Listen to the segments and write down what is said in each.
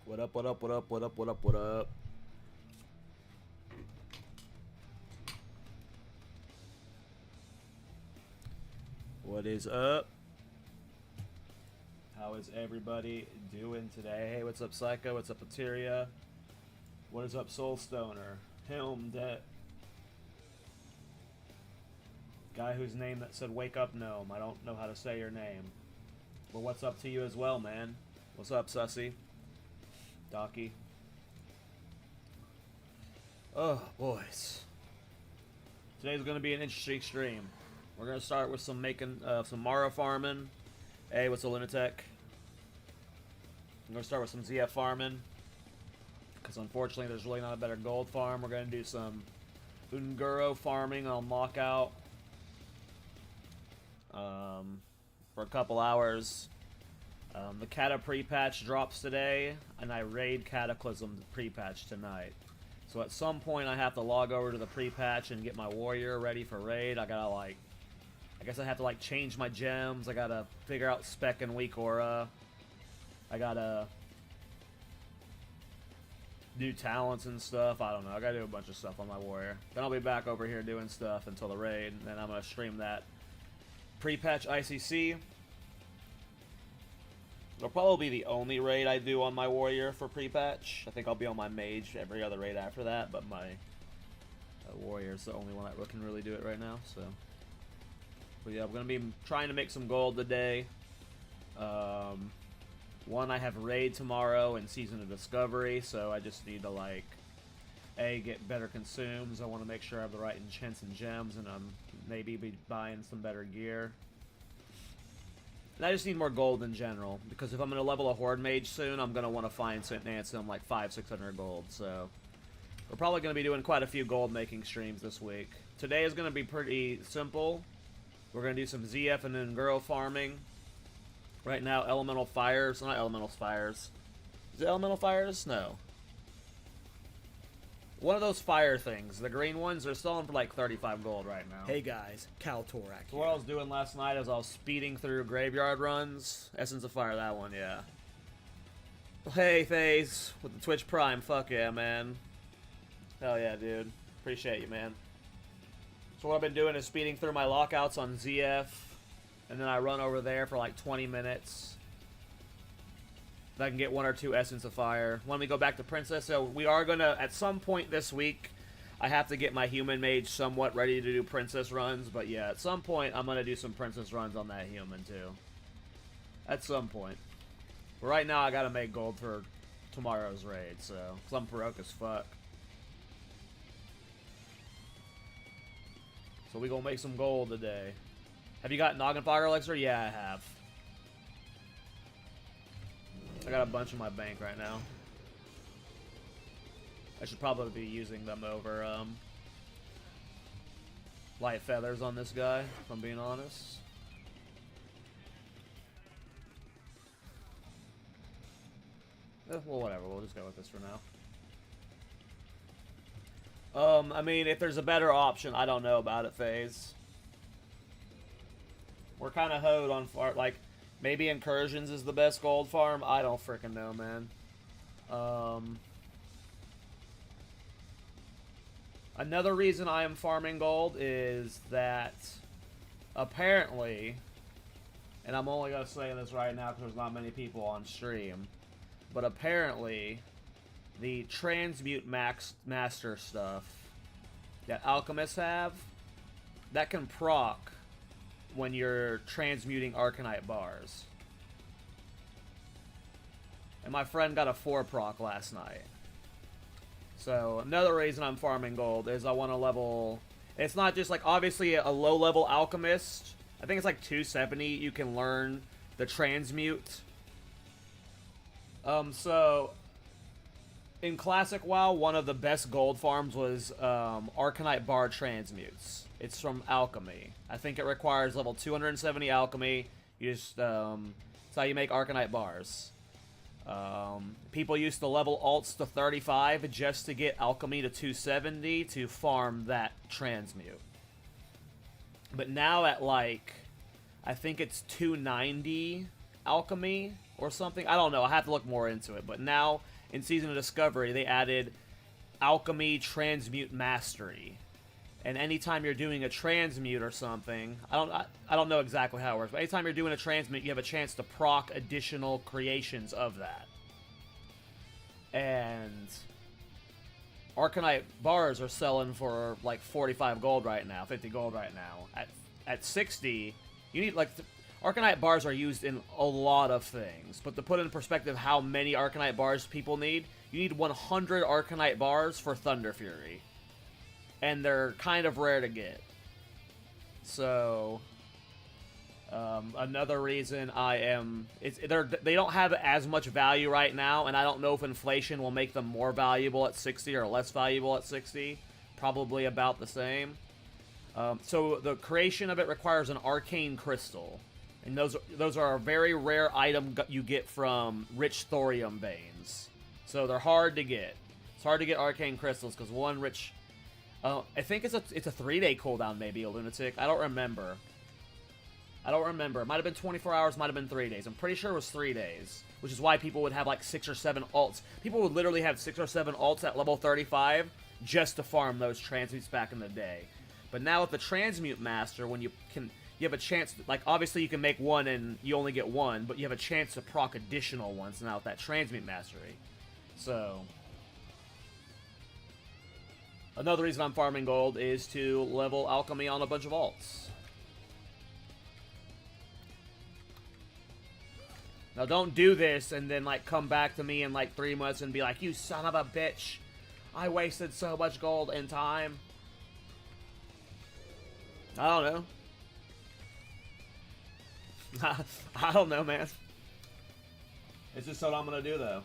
What up, what up, what up, what up, what up, what up? What is up? How is everybody doing today? Hey, what's up, Psycho? What's up, Materia? What is up, Soulstoner? Helm, that guy whose name that said wake up gnome. I don't know how to say your name. But what's up to you as well, man? What's up, Sussy? Docky. Oh, boys. Today's going to be an interesting stream. We're going to start with some some Mara farming. Hey, what's a Lunatic? I'm going to start with some ZF farming. Because unfortunately, there's really not a better gold farm. We're going to do some Unguro farming on lockout. For a couple hours. The Cata pre-patch drops today, and I raid Cataclysm pre-patch tonight. So at some point I have to log over to the pre-patch and get my warrior ready for raid. I gotta I guess I have to change my gems. I gotta figure out spec and weak aura. I gotta do talents and stuff. I don't know. I gotta do a bunch of stuff on my warrior. Then I'll be back over here doing stuff until the raid, and then I'm gonna stream that pre-patch ICC. It'll probably be the only raid I do on my warrior for pre-patch. I think I'll be on my mage every other raid after that, but my warrior is the only one that can really do it right now. So, but yeah, I'm gonna be trying to make some gold today. One, I have raid tomorrow in Season of Discovery, so I just need to get better consumes. I want to make sure I have the right enchants and gems, and I'm maybe be buying some better gear. And I just need more gold in general, because if I'm going to level a Horde Mage soon, I'm going to want to find St. Ansem like 500-600 gold, so we're probably going to be doing quite a few gold making streams this week. Today is going to be pretty simple. We're going to do some ZF and Unguro farming. Right now, Elemental Fires, not Elemental Fires. Is it Elemental Fires? No. One of those fire things, the green ones, are selling for like 35 gold right now. Hey guys, KallTorak. So what I was doing last night is I was speeding through graveyard runs. Essence of Fire, that one, yeah. Hey, FaZe, with the Twitch Prime, fuck yeah, man. Hell yeah, dude. Appreciate you, man. So what I've been doing is speeding through my lockouts on ZF, and then I run over there for like 20 minutes. I can get 1 or 2 Essence of Fire. When we go back to Princess, so we are going to, at some point this week, I have to get my human mage somewhat ready to do Princess runs, but yeah, at some point I'm going to do some Princess runs on that human too. At some point. But right now I got to make gold for tomorrow's raid, so, because I'm broke as fuck. So we going to make some gold today. Have you got Noggin Fire Elixir? Yeah, I have. I got a bunch in my bank right now. I should probably be using them over light feathers on this guy, if I'm being honest. Well, whatever. We'll just go with this for now. I mean, if there's a better option, I don't know about it, FaZe. We're kind of hoed on maybe Incursions is the best gold farm. I don't freaking know, man. Another reason I am farming gold is that apparently, and I'm only going to say this right now because there's not many people on stream, but apparently the transmute master stuff that alchemists have, that can proc when you're transmuting Arcanite bars. And my friend got a 4 proc last night. So another reason I'm farming gold is I want to level... It's not just obviously a low level alchemist. I think it's 270 you can learn the transmute. So in Classic WoW, one of the best gold farms was Arcanite bar transmutes. It's from Alchemy. I think it requires level 270 Alchemy. You just, it's how you make Arcanite bars. People used to level alts to 35 just to get Alchemy to 270 to farm that transmute. But now at I think it's 290 Alchemy, or something. I don't know. I have to look more into it. But now, in Season of Discovery, they added Alchemy Transmute Mastery. And anytime you're doing a transmute or something, I don't know exactly how it works, but anytime you're doing a transmute, you have a chance to proc additional creations of that. And Arcanite bars are selling for like 45 gold right now, 50 gold right now. At 60, you need like Arcanite bars are used in a lot of things, but to put in perspective how many Arcanite bars people need, you need 100 Arcanite bars for Thunder Fury. And they're kind of rare to get. So, another reason they don't have as much value right now, and I don't know if inflation will make them more valuable at 60 or less valuable at 60. Probably about the same. So the creation of it requires an arcane crystal, and those are a very rare item you get from rich thorium veins. So they're hard to get. It's hard to get arcane crystals because one rich. I think it's a 3-day cooldown, maybe, a lunatic. I don't remember. It might have been 24 hours, might have been 3 days. I'm pretty sure it was 3 days, which is why people would have like 6 or 7 alts. People would literally have 6 or 7 alts at level 35 just to farm those transmutes back in the day. But now with the Transmute Master, when you have a chance to, like, obviously you can make one and you only get one, but you have a chance to proc additional ones now with that Transmute Mastery. So another reason I'm farming gold is to level Alchemy on a bunch of alts. Now don't do this and then like come back to me in like 3 months and be like, you son of a bitch, I wasted so much gold and time. I don't know. I don't know, man. It's just what I'm gonna do though.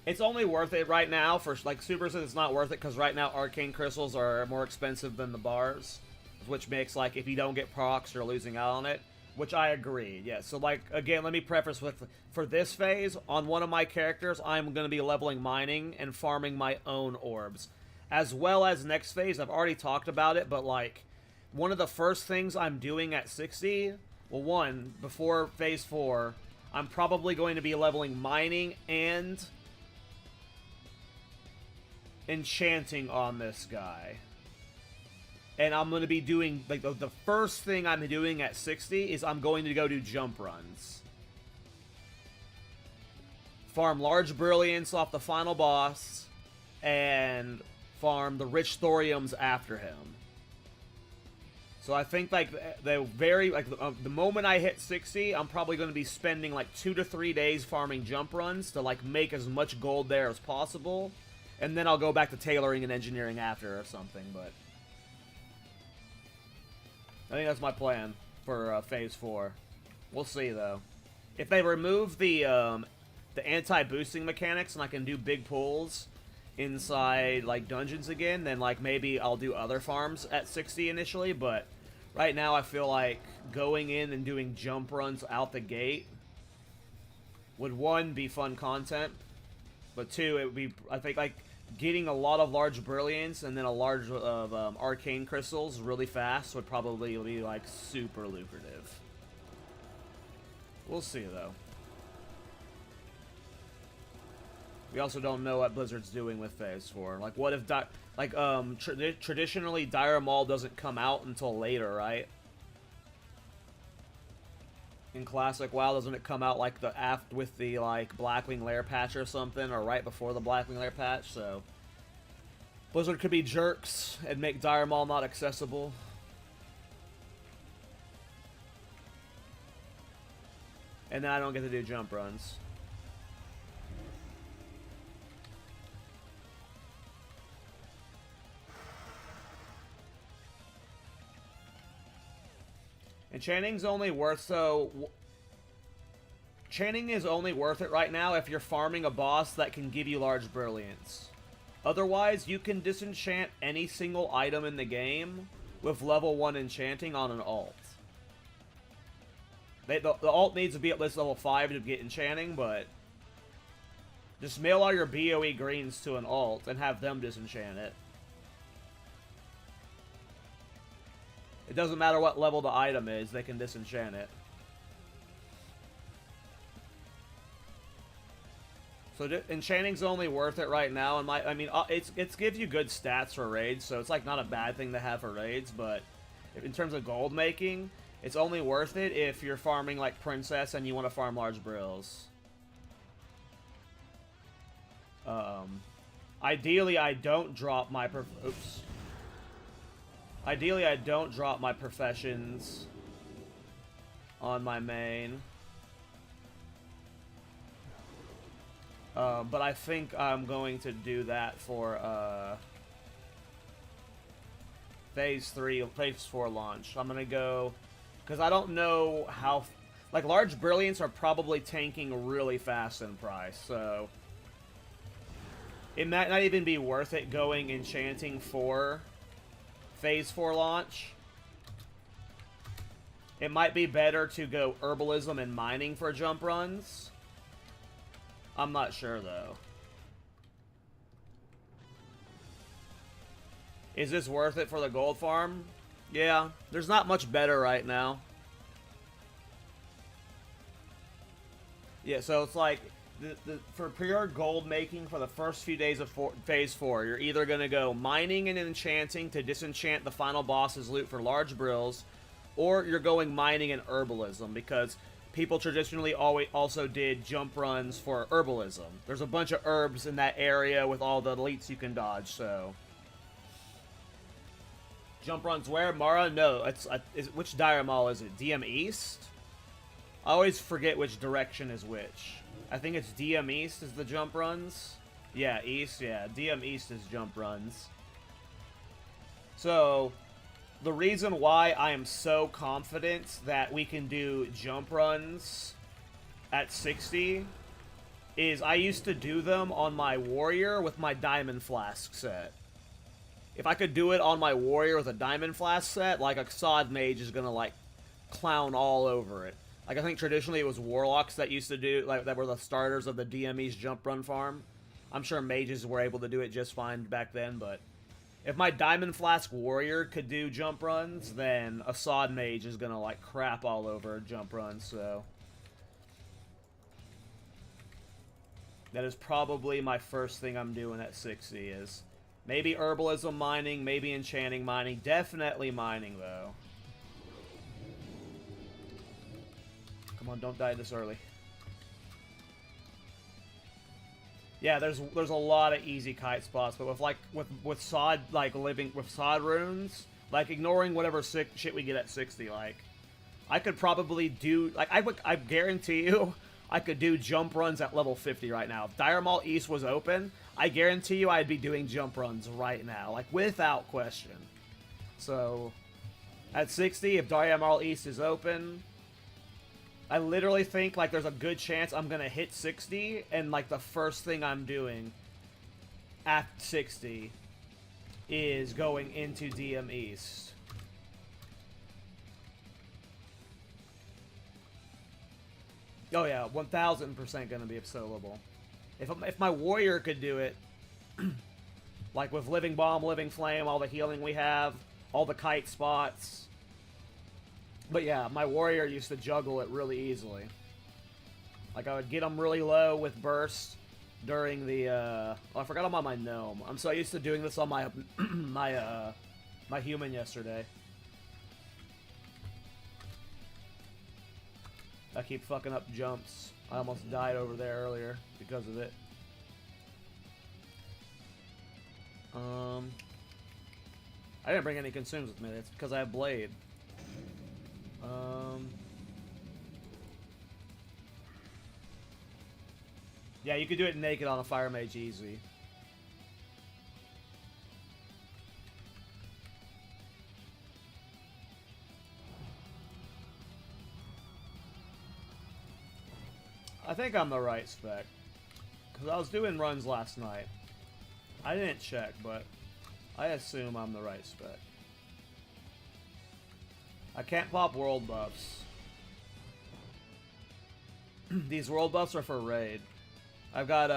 It's only worth it right now for, like, Super says it's not worth it because right now arcane crystals are more expensive than the bars, which makes, like, if you don't get procs, you're losing out on it, which I agree, yeah. So, like, again, let me preface with, for this phase, on one of my characters, I'm going to be leveling mining and farming my own orbs, as well as next phase. I've already talked about it, but, like, one of the first things I'm doing at 60, well, one, before phase 4, I'm probably going to be leveling mining and enchanting on this guy. And I'm going to be doing, like, the first thing I'm doing at 60 is I'm going to go do jump runs. Farm large brilliance off the final boss, and farm the rich thoriums after him. So I think, like, the moment I hit 60, I'm probably going to be spending, like, 2 to 3 days farming jump runs to, like, make as much gold there as possible. And then I'll go back to tailoring and engineering after or something, but I think that's my plan for Phase 4. We'll see, though. If they remove the anti-boosting mechanics and I can do big pulls inside, like, dungeons again, then, like, maybe I'll do other farms at 60 initially, but right now I feel like going in and doing jump runs out the gate would, one, be fun content, but two, it would be, I think, like, getting a lot of large brilliance and then a large of arcane crystals really fast would probably be, like, super lucrative. We'll see, though. We also don't know what Blizzard's doing with Phase 4. Like, what if, traditionally, Dire Maul doesn't come out until later, right? In Classic WoW, doesn't it come out, like, with the, like, Blackwing Lair patch or something, or right before the Blackwing Lair patch, so Blizzard could be jerks and make Dire Maul not accessible. And then I don't get to do jump runs. Enchanting's only worth, Enchanting is only worth it right now if you're farming a boss that can give you large brilliance. Otherwise, you can disenchant any single item in the game with level 1 enchanting on an alt. The alt needs to be at least level 5 to get enchanting, but just mail all your BOE greens to an alt and have them disenchant it. It doesn't matter what level the item is, they can disenchant it. So enchanting's only worth it right now. I mean, it gives you good stats for raids, so it's like not a bad thing to have for raids. But in terms of gold making, it's only worth it if you're farming like Princess and you want to farm large brills. Ideally, I don't drop my Ideally, I don't drop my professions on my main. But I think I'm going to do that for Phase 3, Phase 4 launch. I'm going to go... Because I don't know how... Like, large brilliants are probably tanking really fast in price, so... It might not even be worth it going enchanting for Phase 4 launch. It might be better to go herbalism and mining for jump runs. I'm not sure, though. Is this worth it for the gold farm? Yeah, there's not much better right now. Yeah, so it's like, for pure gold making for the first few days of Phase 4, you're either going to go mining and enchanting to disenchant the final boss's loot for large brills, or you're going mining and herbalism, because people traditionally also did jump runs for herbalism. There's a bunch of herbs in that area with all the elites you can dodge, so... Jump runs where? Mara? No, which Dire Maul is it? DM East? I always forget which direction is which. I think it's DM East is the jump runs. Yeah, East, yeah. DM East is jump runs. So, the reason why I am so confident that we can do jump runs at 60 is I used to do them on my warrior with my diamond flask set. If I could do it on my warrior with a diamond flask set, like a SoD mage is gonna like clown all over it. Like, I think traditionally it was warlocks that used to do, like, that were the starters of the DME's jump run farm. I'm sure mages were able to do it just fine back then, but if my diamond flask warrior could do jump runs, then a SoD mage is gonna like crap all over jump runs, so that is probably my first thing I'm doing at 60 is maybe herbalism mining, maybe enchanting mining, definitely mining though. Come on, don't die this early. Yeah, there's a lot of easy kite spots, but with SoD, like living with SoD runes, like ignoring whatever shit we get at 60, like I could probably do like I guarantee you I could do jump runs at level 50 right now. If Dire Maul East was open, I guarantee you I'd be doing jump runs right now, like without question. So at 60, if Dire Maul East is open, I literally think, like, there's a good chance I'm gonna hit 60, and, like, the first thing I'm doing at 60 is going into DM East. Oh, yeah, 1000% gonna be soloable. If my warrior could do it, like, with Living Bomb, Living Flame, all the healing we have, all the kite spots... But yeah, my warrior used to juggle it really easily. Like, I would get them really low with burst during the, oh, I forgot I'm on my gnome. I'm so used to doing this on my, my human yesterday. I keep fucking up jumps. I almost died over there earlier because of it. I didn't bring any consumes with me. That's because I have Blade. Yeah, you could do it naked on a Fire Mage easy. I think I'm the right spec. Because I was doing runs last night. I didn't check, but I assume I'm the right spec. I can't pop world buffs. These world buffs are for raid. I've got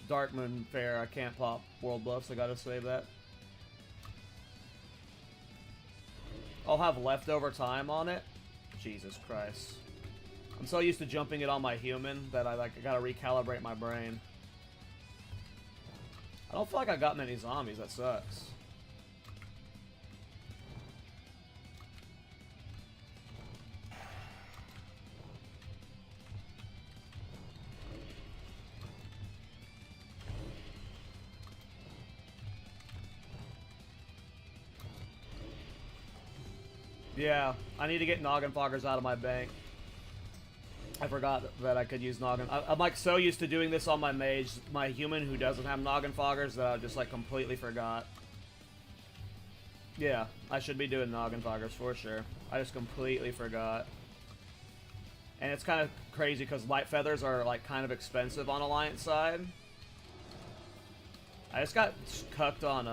Dark Moon Fair. I can't pop world buffs. I gotta save that. I'll have leftover time on it. Jesus Christ. I'm so used to jumping it on my human that I gotta recalibrate my brain. I don't feel like I got many zombies, that sucks. Yeah, I need to get noggin foggers out of my bank. I forgot that I could use noggin. I'm like so used to doing this on my mage, my human who doesn't have noggin foggers, that I just like completely forgot. Yeah, I should be doing noggin foggers for sure. I just completely forgot. And it's kind of crazy because light feathers are like kind of expensive on Alliance side. I just got cucked on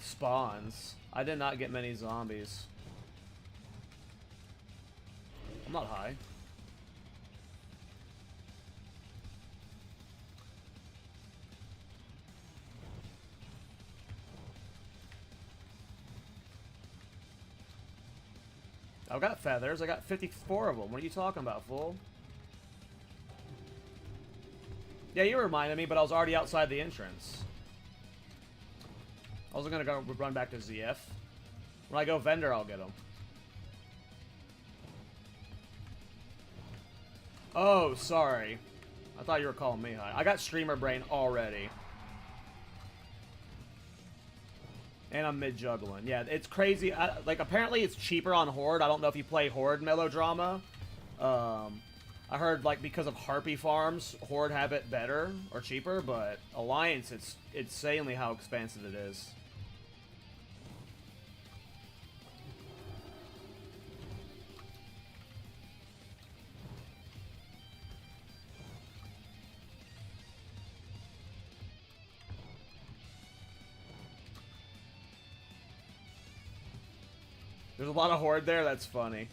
spawns. I did not get many zombies. I'm not high. I've got feathers. I got 54 of them. What are you talking about, fool? Yeah, you reminded me, but I was already outside the entrance. I wasn't gonna go run back to ZF. When I go vendor, I'll get them. Oh, sorry. I thought you were calling me high. I got streamer brain already. And I'm mid-juggling. Yeah, it's crazy. Like, apparently it's cheaper on Horde. I don't know if you play Horde Melodrama. I heard, like, because of Harpy farms, Horde have it better or cheaper, but Alliance, it's insanely how expensive it is. There's a lot of Horde there, that's funny.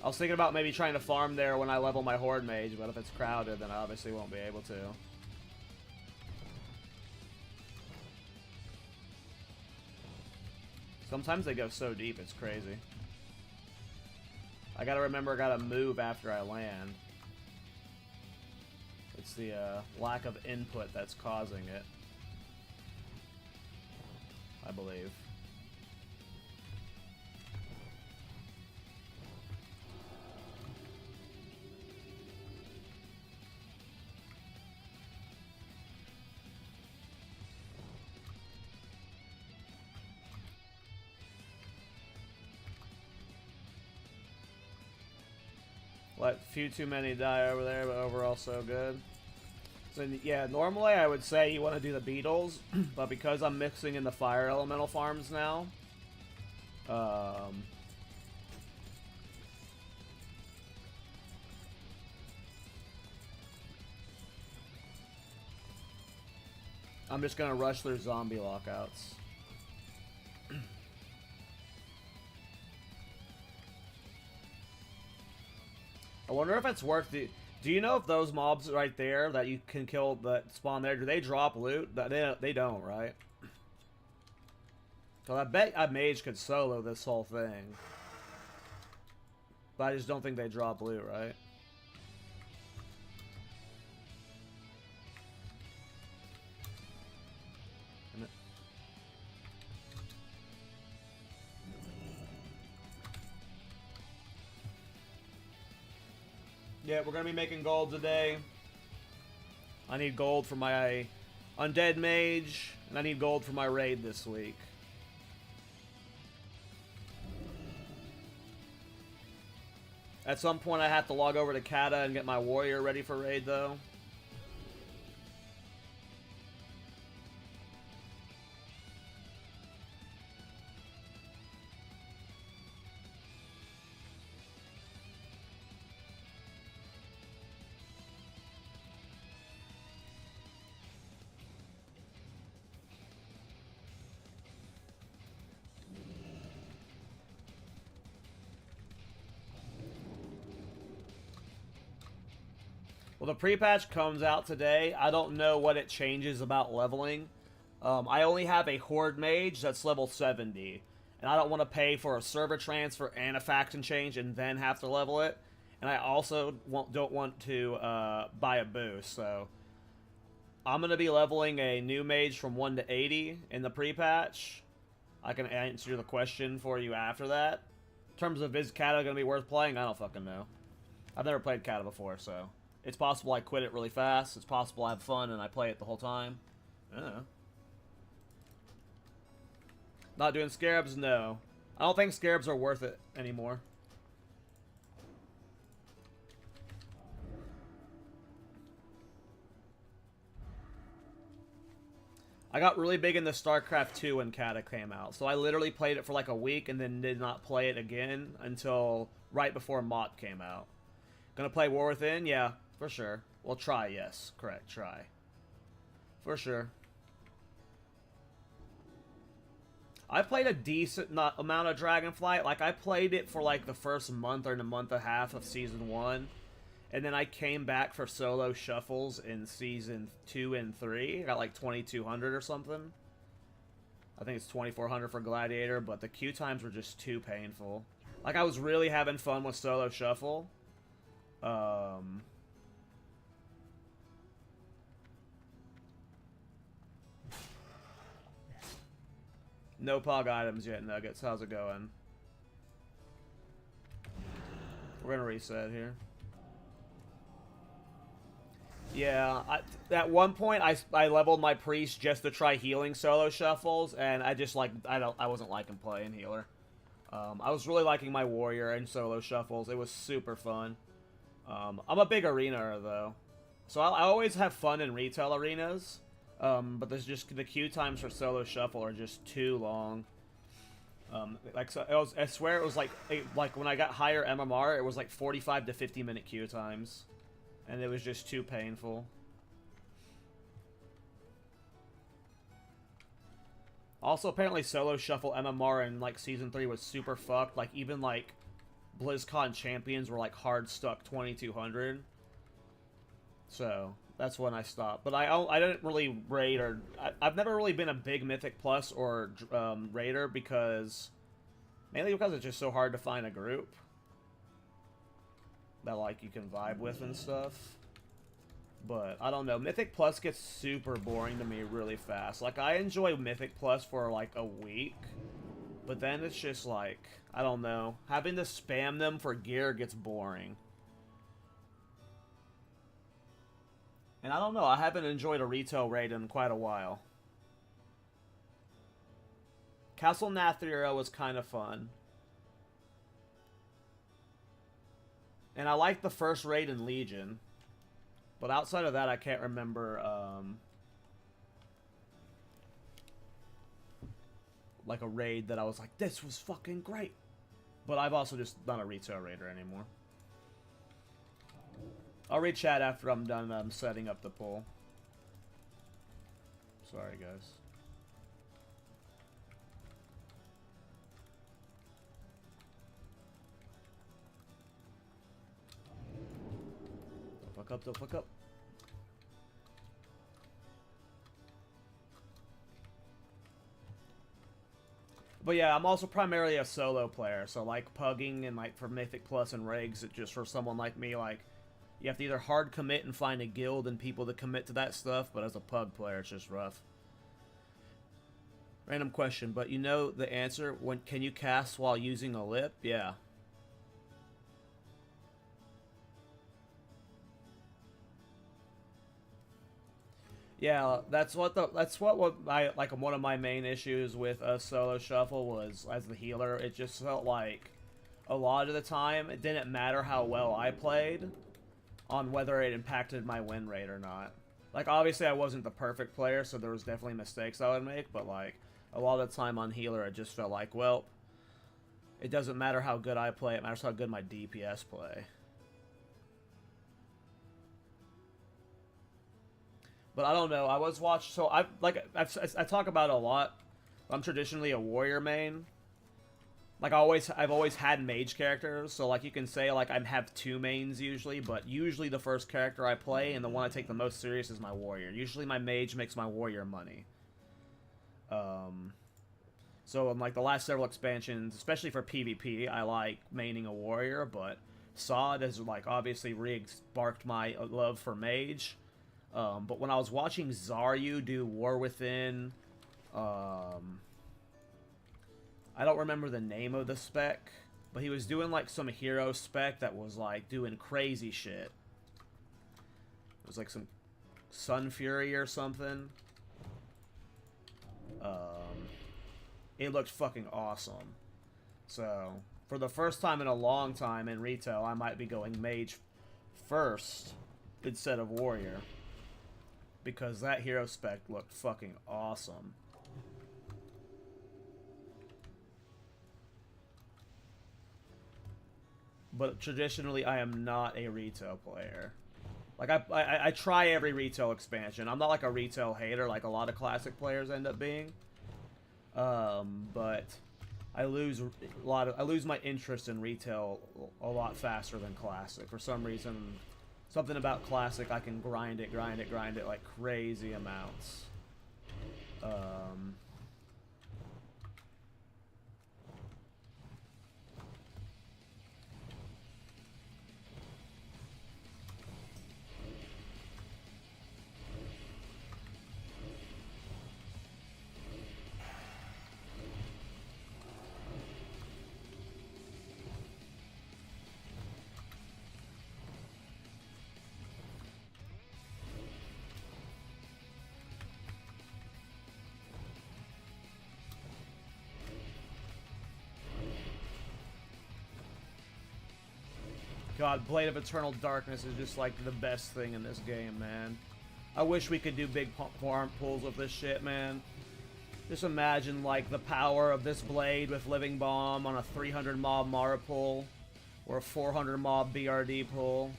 I was thinking about maybe trying to farm there when I level my Horde Mage, but if it's crowded, then I obviously won't be able to. Sometimes they go so deep, it's crazy. I gotta remember I gotta move after I land. It's the lack of input that's causing it, I believe. Let few too many die over there, but overall so good. So yeah, normally I would say you want to do the beetles, but because I'm mixing in the fire elemental farms now, I'm just gonna rush through zombie lockouts. I wonder if it's worth the... Do you know if those mobs right there that you can kill that spawn there, do they drop loot? They don't, right? So I bet a mage could solo this whole thing. But I just don't think they drop loot, right? Yeah, we're going to be making gold today. I need gold for my undead mage, and I need gold for my raid this week. At some point I have to log over to Cata and get my warrior ready for raid, though. Well, the pre-patch comes out today. I don't know what it changes about leveling. I only have a Horde Mage that's level 70, and I don't want to pay for a server transfer and a faction change and then have to level it. And I also don't want to buy a boost, so I'm going to be leveling a new mage from 1 to 80 in the pre-patch. I can answer the question for you after that. In terms of is Cata going to be worth playing, I don't fucking know. I've never played Cata before, so it's possible I quit it really fast. It's possible I have fun and I play it the whole time. I don't know. Not doing scarabs? No. I don't think scarabs are worth it anymore. I got really big into StarCraft 2 when Cata came out, so I literally played it for like a week and then did not play it again until right before Mott came out. Gonna play War Within? Yeah, for sure. Well, try, yes. Correct, try. For sure. I played a decent amount of Dragonflight. Like, I played it for like the first month or a month and a half of Season 1. And then I came back for solo shuffles in Season 2 and 3. I got like 2200 or something. I think it's 2400 for Gladiator, but the queue times were just too painful. Like, I was really having fun with solo shuffle. No pog items yet, Nuggets. How's it going? We're gonna reset here. Yeah, at one point I leveled my priest just to try healing solo shuffles, and I just like I wasn't liking playing healer. I was really liking my warrior and solo shuffles. It was super fun. I'm a big arena though, so I always have fun in retail arenas. But there's just the queue times for solo shuffle are just too long. Like so I swear it was like when I got higher MMR, it was like 45 to 50 minute queue times. And it was just too painful. Also, apparently solo shuffle MMR in like Season 3 was super fucked. Like, even like BlizzCon champions were like hard stuck 2200. So, that's when I stopped. But I didn't really raid or... I've never really been a big Mythic Plus or raider because... Mainly because it's just so hard to find a group that like you can vibe with and stuff. But I don't know, Mythic Plus gets super boring to me really fast. Like, I enjoy Mythic Plus for like a week, but then it's just like, I don't know, having to spam them for gear gets boring. And I don't know, I haven't enjoyed a retail raid in quite a while. Castle Nathira was kind of fun. And I liked the first raid in Legion. But outside of that, I can't remember, like a raid that I was like, this was fucking great. But I've also just not a retail raider anymore. I'll read chat after I'm done setting up the poll. Sorry, guys. Don't fuck up. But yeah, I'm also primarily a solo player, so like pugging and like for Mythic Plus and Regs, it's just for someone like me, like you have to either hard commit and find a guild and people that commit to that stuff, but as a pug player, it's just rough. Random question, but you know the answer. When can you cast while using a lip? Yeah. Yeah, that's what my like one of my main issues with a solo shuffle was as the healer. It just felt like a lot of the time it didn't matter how well I played on whether it impacted my win rate or not. Like, obviously I wasn't the perfect player, so there was definitely mistakes I would make, but like a lot of the time on healer it just felt like, well, it doesn't matter how good I play, it matters how good my DPS play. But I don't know. I was watched. So I talk about it a lot. I'm traditionally a warrior main. Like I've always had mage characters. So like you can say like I have two mains usually, but usually the first character I play and the one I take the most serious is my warrior. Usually my mage makes my warrior money. So in like the last several expansions, especially for PvP, I like maining a warrior, but SoD has like obviously re-sparked my love for mage. But when I was watching Zaryu do War Within, I don't remember the name of the spec, but he was doing like some hero spec that was like doing crazy shit. It was like some Sun Fury or something. It looked fucking awesome. So, for the first time in a long time in retail, I might be going mage first instead of warrior. Because that hero spec looked fucking awesome. But traditionally, I am not a retail player. Like, I try every retail expansion. I'm not like a retail hater like a lot of classic players end up being. But I lose my interest in retail a lot faster than classic. For some reason, something about classic, I can grind it like crazy amounts. God, Blade of Eternal Darkness is just like the best thing in this game, man. I wish we could do big farm pulls with this shit, man. Just imagine like the power of this blade with Living Bomb on a 300 mob Mara pull or a 400 mob BRD pull.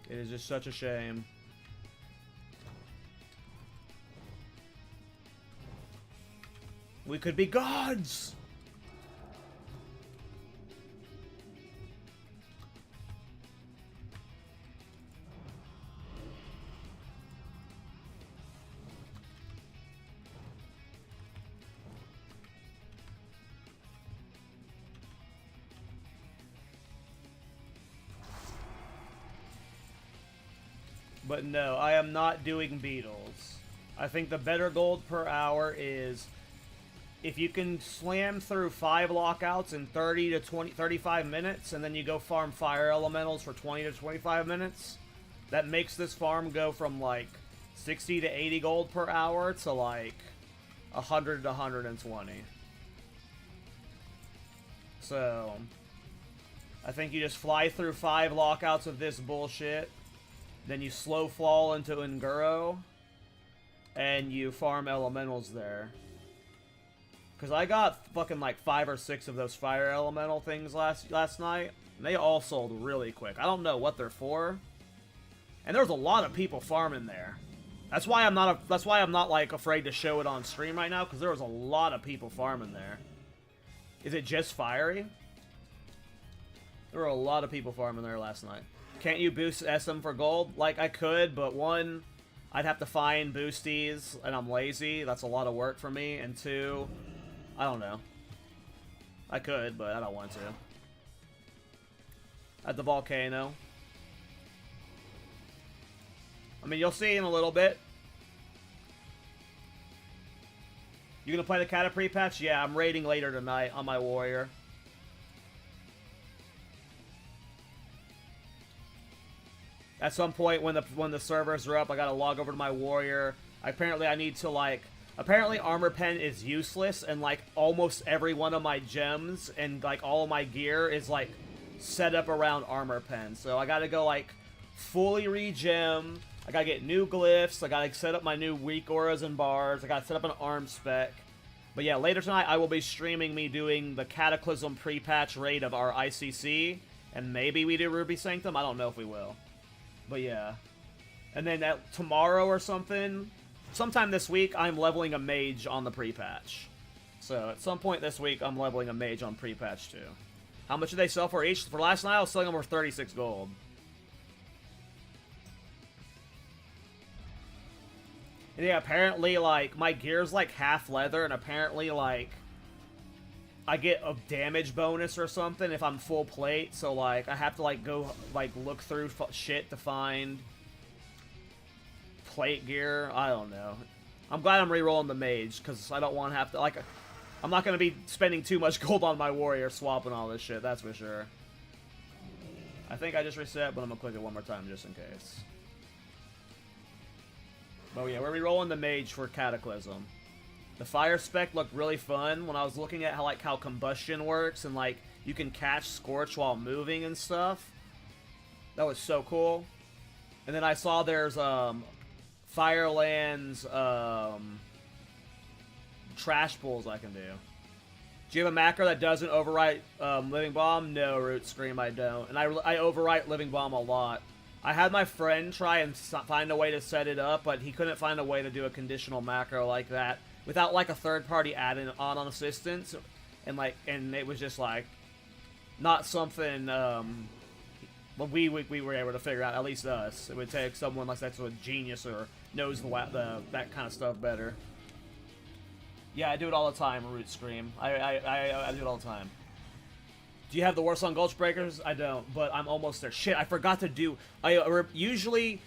It is just such a shame. We could be gods! But no, I am not doing beetles. I think the better gold per hour is if you can slam through 5 lockouts in 30 to 35 minutes, and then you go farm fire elementals for 20 to 25 minutes, that makes this farm go from like 60 to 80 gold per hour to like 100 to 120. So, I think you just fly through 5 lockouts of this bullshit, then you slow fall into Nguro, and you farm elementals there. Because I got fucking like 5 or 6 of those fire elemental things last night. And they all sold really quick. I don't know what they're for. And there was a lot of people farming there. That's why I'm not like afraid to show it on stream right now, because there was a lot of people farming there. Is it just fiery? There were a lot of people farming there last night. Can't you boost SM for gold? Like, I could, but one, I'd have to find boosties, and I'm lazy. That's a lot of work for me. And 2, I don't know. I could, but I don't want to. At the volcano. I mean, you'll see in a little bit. You gonna play the Cata Prepatch? Yeah, I'm raiding later tonight on my warrior. At some point when the servers are up, I gotta log over to my warrior. Apparently I need to like... Apparently armor pen is useless, and like almost every one of my gems and like all of my gear is like set up around armor pen. So I gotta go like fully re-gem. I gotta get new glyphs. I gotta set up my new weak auras and bars. I gotta set up an arm spec. But yeah, later tonight I will be streaming me doing the Cataclysm pre-patch raid of our ICC. And maybe we do Ruby Sanctum. I don't know if we will. But yeah. And then tomorrow or something, sometime this week, I'm leveling a mage on the pre-patch. So at some point this week, I'm leveling a mage on pre-patch too. How much did they sell for each? For last night, I was selling them for 36 gold. And yeah, apparently, like, my gear's, like, half leather, and apparently, like, I get a damage bonus or something if I'm full plate, so, like, I have to, like, go, like, look through shit to find plate gear. I don't know. I'm glad I'm re-rolling the mage, because I don't want to have to, like, I'm not going to be spending too much gold on my warrior swapping all this shit, that's for sure. I think I just reset, but I'm going to click it one more time just in case. Oh yeah, we're re-rolling the mage for Cataclysm. The fire spec looked really fun when I was looking at how combustion works and like you can catch Scorch while moving and stuff. That was so cool. And then I saw there's Firelands trash pulls I can do. Do you have a macro that doesn't overwrite Living Bomb? No, Root Scream, I don't. And I overwrite Living Bomb a lot. I had my friend try and find a way to set it up, but he couldn't find a way to do a conditional macro like that without like a third-party add-in on assistance, and it was just like not something we were able to figure out. At least us. It would take someone like that's a genius or knows that kind of stuff better. Yeah, I do it all the time. Root Scream. I do it all the time. Do you have the Warsong Gulch Breakers? I don't, but I'm almost there. Shit, I forgot to do... Usually,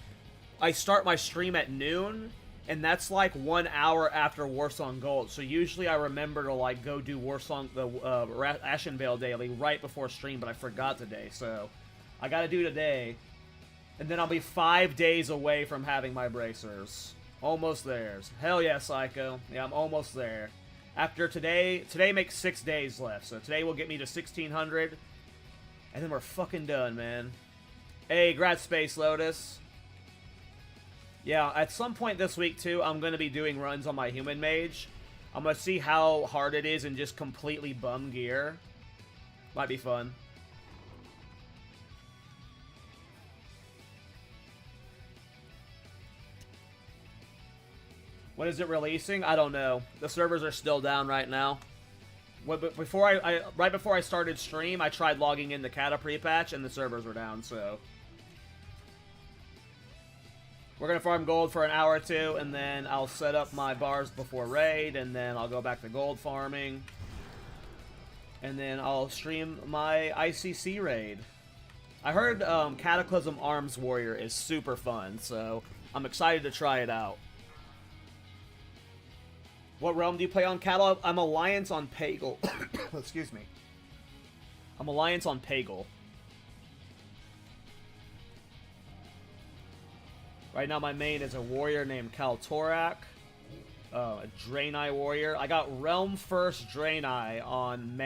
I start my stream at noon, and that's like 1 hour after Warsong Gulch. So usually I remember to like go do the Ashen Veil Daily right before stream, but I forgot today, so I gotta do today. And then I'll be 5 days away from having my bracers. Almost there. Hell yeah, Psycho. Yeah, I'm almost there. After today makes 6 days left, so today will get me to 1600, and then we're fucking done, man. Hey, grad Space Lotus. Yeah, at some point this week, too, I'm going to be doing runs on my human mage. I'm going to see how hard it is and just completely bum gear. Might be fun. When is it releasing? I don't know. The servers are still down right now. But right before I started stream, I tried logging in the Cata Prepatch, and the servers were down, so... We're gonna farm gold for an hour or two, and then I'll set up my bars before raid, and then I'll go back to gold farming. And then I'll stream my ICC raid. I heard Cataclysm Arms Warrior is super fun, so I'm excited to try it out. What realm do you play on, Cata? I'm Alliance on Pagel. Excuse me. I'm Alliance on Pagel. Right now my main is a warrior named KallTorak. A Draenei warrior. I got Realm First Draenei on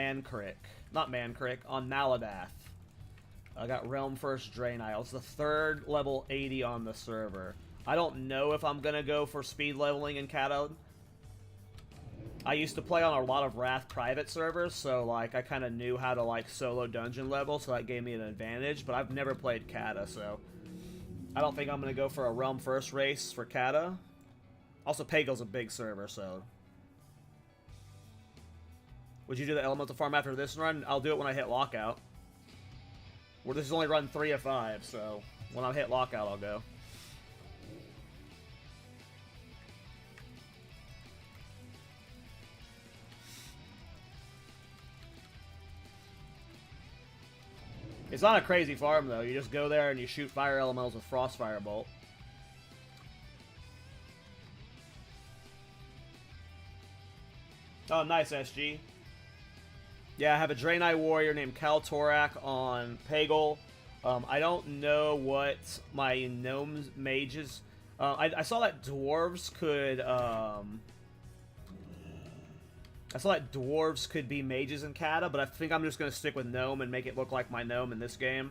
Not Mancrick, on Maladath. I got Realm First Draenei. I was the 3rd level 80 on the server. I don't know if I'm gonna go for speed leveling in Cata. I used to play on a lot of Wrath private servers, so like I kind of knew how to like solo dungeon level, so that gave me an advantage, but I've never played Cata, so I don't think I'm going to go for a Realm First race for Cata. Also, Pagel's a big server, so... Would you do the elemental farm after this run? I'll do it when I hit lockout. Well, this is only run 3 of 5, so when I hit lockout, I'll go. It's not a crazy farm, though. You just go there and you shoot fire elementals with Frostfire Bolt. Oh, nice, SG. Yeah, I have a Draenei warrior named KallTorak on Pagel. I don't know what my gnomes mages... I saw that dwarves could... I saw that dwarves could be mages in Cata, but I think I'm just going to stick with gnome and make it look like my gnome in this game.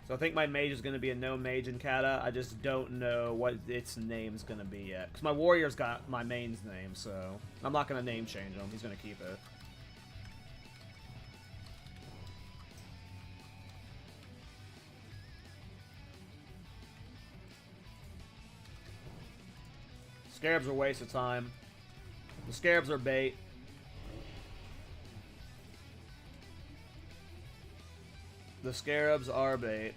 So I think my mage is going to be a gnome mage in Cata. I just don't know what its name's going to be yet. Because my warrior's got my main's name, so I'm not going to name change him. He's going to keep it. Scarabs are a waste of time. The scarabs are bait. The scarabs are bait.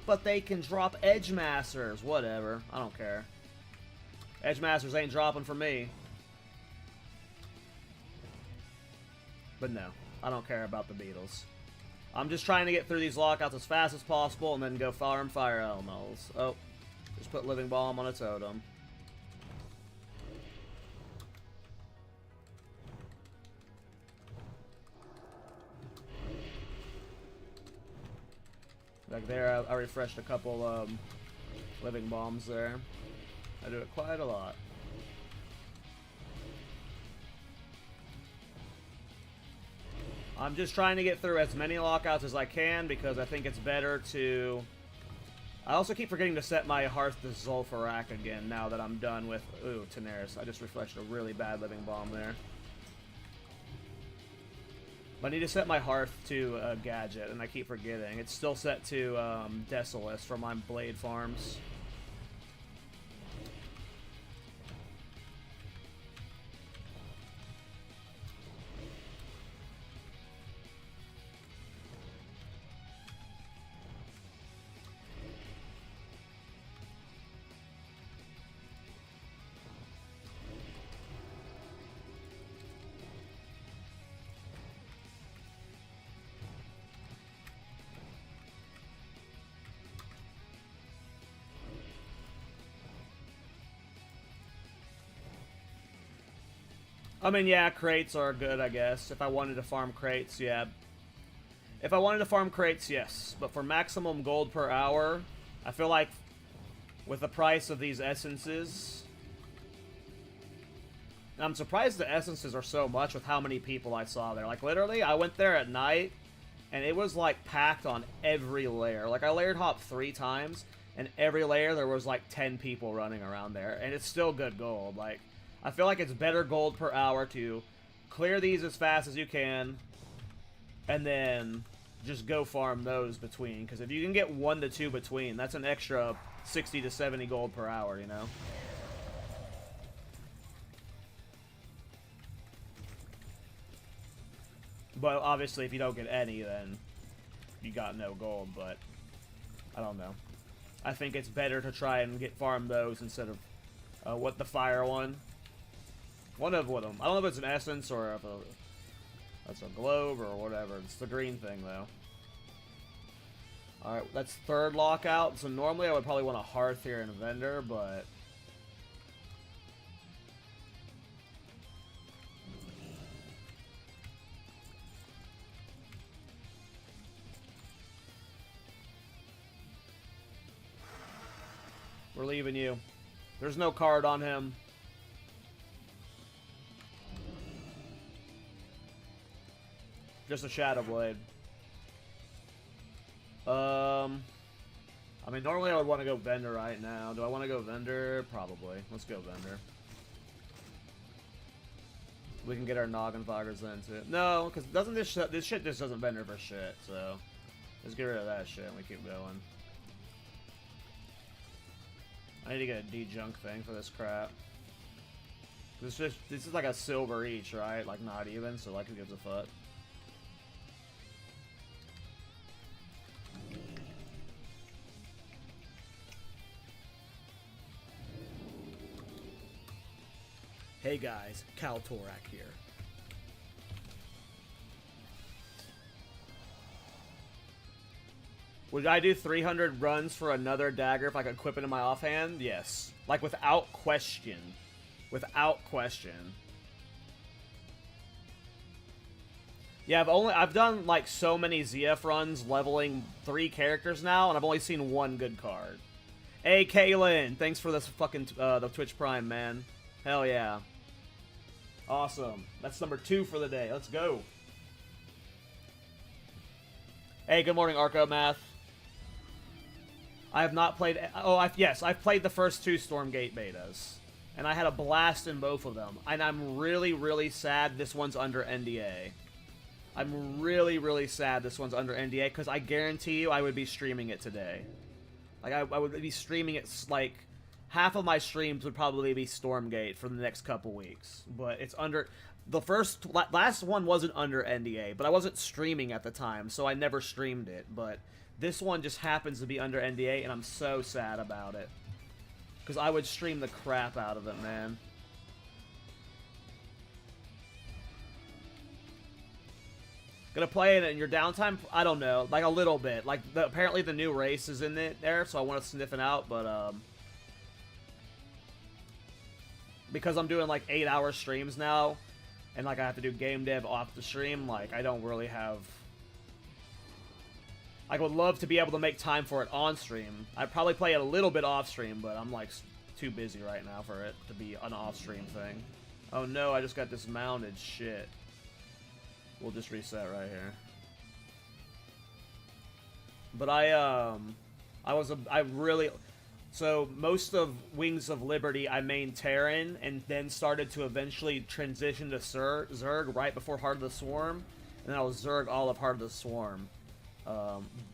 But they can drop Edge Masters. Whatever. I don't care. Edge Masters ain't dropping for me. But no, I don't care about the Beetles. I'm just trying to get through these lockouts as fast as possible and then go farm Fire Elementals. Oh, just put Living Bomb on a totem. Like there, I refreshed a couple Living Bombs there. I do it quite a lot. I'm just trying to get through as many lockouts as I can because I think it's better to... I also keep forgetting to set my Hearth to Zul'Farrak again now that I'm done with... Ooh, Tenaris. I just refreshed a really bad Living Bomb there. I need to set my Hearth to Gadget, and I keep forgetting. It's still set to Desolus for my Blade farms. I mean, yeah, crates are good, I guess. If I wanted to farm crates, yeah. If I wanted to farm crates, yes. But for maximum gold per hour, I feel like with the price of these essences... I'm surprised the essences are so much with how many people I saw there. Like, literally, I went there at night, and it was, like, packed on every layer. Like, I layered hop 3 times, and every layer there was, like, 10 people running around there. And it's still good gold, like... I feel like it's better gold per hour to clear these as fast as you can, and then just go farm those between. Because if you can get 1 to 2 between, that's an extra 60 to 70 gold per hour, you know? But obviously, if you don't get any, then you got no gold. But I don't know. I think it's better to try and farm those instead of what the fire one. One of them. I don't know if it's an essence or if that's a globe or whatever. It's the green thing, though. Alright, that's third lockout. So normally I would probably want a Hearth here and a Vendor, but... we're leaving you. There's no card on him. Just a Shadow Blade. I mean, normally I would want to go Vendor right now. Do I want to go Vendor? Probably. Let's go Vendor. We can get our Noggin Foggers then, too. No, because doesn't this shit just doesn't Vendor for shit, so... let's get rid of that shit and we keep going. I need to get a D-Junk thing for this crap. This is like a silver each, right? Like, not even, so like, who gives a fuck? Hey guys, KallTorak here. Would I do 300 runs for another dagger if I could equip it in my offhand? Yes. Like, without question. Without question. Yeah, I've done, like, so many ZF runs leveling 3 characters now, and I've only seen 1 good card. Hey, Kaylin! Thanks for this fucking, the Twitch Prime, man. Hell yeah. Awesome. That's number 2 for the day. Let's go. Hey, good morning, Arco Math. I have not played... oh, yes, I've played the first 2 Stormgate betas. And I had a blast in both of them. And I'm really, really sad this one's under NDA. I'm really, really sad this one's under NDA, because I guarantee you I would be streaming it today. Like, I would be streaming it, like... half of my streams would probably be Stormgate for the next couple weeks. But it's under... the last one wasn't under NDA, but I wasn't streaming at the time, so I never streamed it. But This one just happens to be under NDA, and I'm so sad about it. Because I would stream the crap out of it, man. Gonna play it in your downtime? I don't know. Like, a little bit. Like, apparently the new race is in it there, so I want to sniff it out, but, because I'm doing, like, 8-hour streams now, and, like, I have to do game dev off the stream, like, I don't really have... I would love to be able to make time for it on stream. I'd probably play it a little bit off stream, but I'm, like, too busy right now for it to be an off-stream thing. Oh, no, I just got dismounted. Shit. We'll just reset right here. But so most of Wings of Liberty I mained Terran, and then started to eventually transition to Zerg right before Heart of the Swarm, and then I was Zerg all of Heart of the Swarm.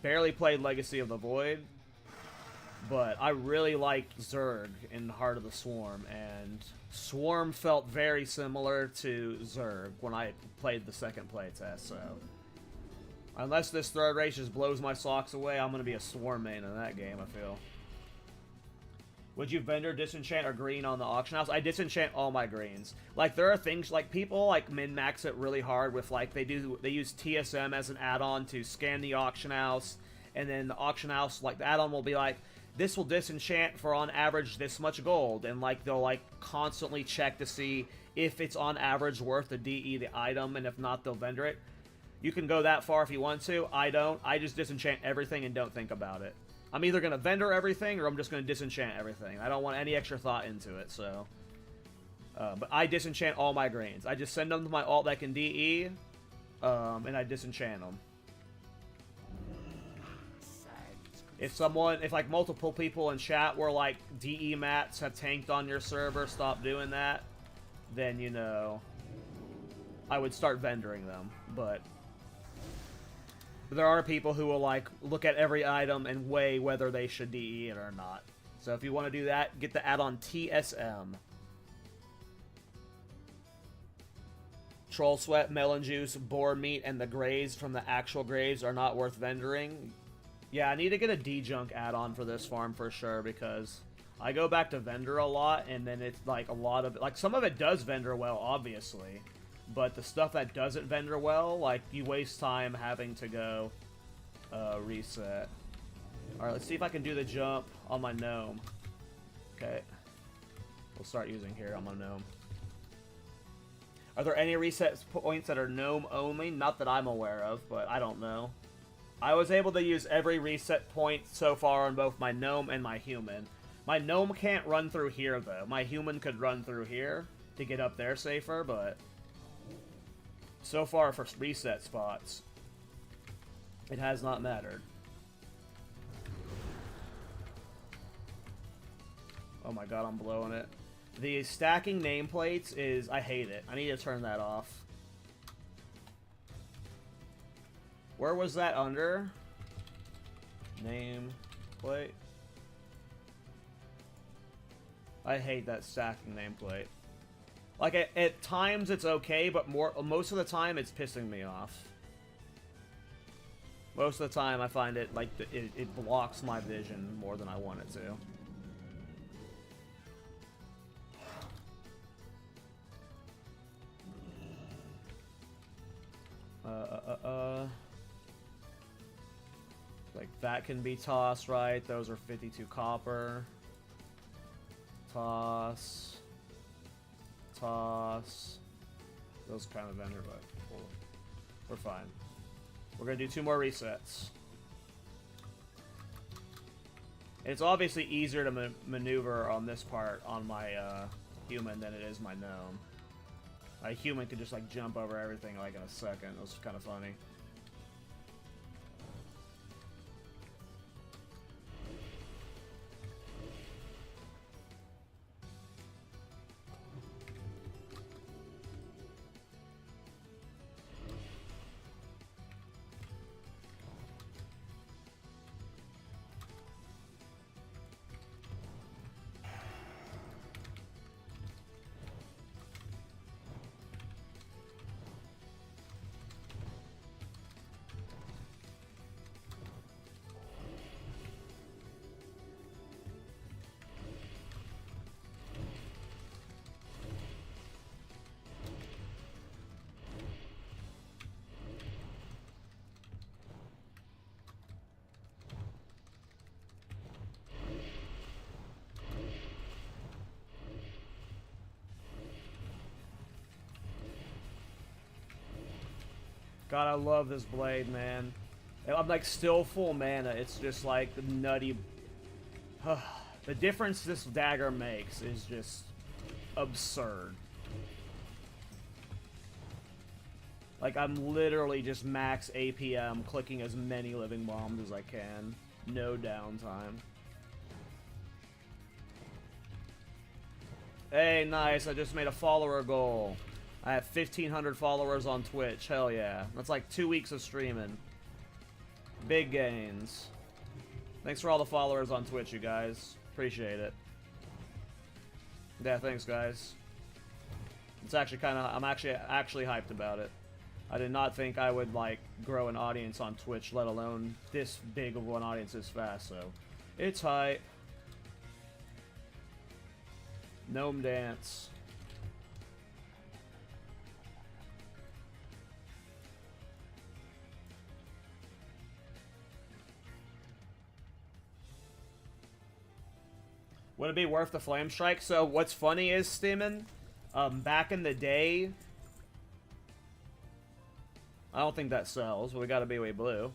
Barely played Legacy of the Void, but I really liked Zerg in Heart of the Swarm, and Swarm felt very similar to Zerg when I played the second playtest, so... Unless this third race just blows my socks away, I'm going to be a Swarm main in that game, I feel. Would you vendor, disenchant, or green on the auction house? I disenchant all my greens. Like, there are things, like, people, like, min-max it really hard with, like, they use TSM as an add-on to scan the auction house, and then the auction house, like, the add-on will be like, this will disenchant for on average this much gold, and like they'll like constantly check to see if it's on average worth the DE the item, and if not, they'll vendor it. You can go that far if you want to. I don't. I just disenchant everything and don't think about it. I'm either gonna vendor everything or I'm just gonna disenchant everything. I don't want any extra thought into it. So, but I disenchant all my grains. I just send them to my alt that can DE, and I disenchant them. If like multiple people in chat were like, DE mats have tanked on your server, stop doing that, then, you know, I would start vendoring them. But there are people who will like look at every item and weigh whether they should DE it or not. So if you want to do that, get the add-on TSM. Troll Sweat, Melon Juice, Boar Meat, and the Graves from the actual Graves are not worth vendoring. Yeah, I need to get a D-Junk add-on for this farm for sure, because I go back to vendor a lot, and then it's like a lot of... Like, some of it does vendor well, obviously, but the stuff that doesn't vendor well, like, you waste time having to go reset. Alright, let's see if I can do the jump on my gnome. Okay. We'll start using here on my gnome. Are there any reset points that are gnome only? Not that I'm aware of, but I don't know. I was able to use every reset point so far on both my gnome and my human. My gnome can't run through here, though. My human could run through here to get up there safer, but so far for reset spots, it has not mattered. Oh my god, I'm blowing it. The stacking nameplates is... I hate it. I need to turn that off. Where was that under? Nameplate. I hate that stacking nameplate. Like, at times it's okay, but most of the time it's pissing me off. Most of the time I find it, like, it blocks my vision more than I want it to. Like, that can be tossed, right? Those are 52 copper. Toss. Toss. Those kind of vendor, but we're fine. We're gonna do 2 more resets. It's obviously easier to maneuver on this part on my human than it is my gnome. My human could just like jump over everything like in a second. It was kind of funny. God, I love this blade, man. I'm like still full mana. It's just like nutty. The difference this dagger makes is just absurd. Like, I'm literally just max APM clicking as many living bombs as I can. No downtime. Hey, nice. I just made a follower goal. I have 1,500 followers on Twitch. Hell yeah. That's like 2 weeks of streaming. Big gains. Thanks for all the followers on Twitch, you guys. Appreciate it. Yeah, thanks, guys. It's actually kind of... I'm actually hyped about it. I did not think I would, like, grow an audience on Twitch, let alone this big of an audience this fast, so... It's hype. Gnome dance. Would it be worth the flame strike? So what's funny is, Stimmin, back in the day, I don't think that sells, but we gotta be way blue.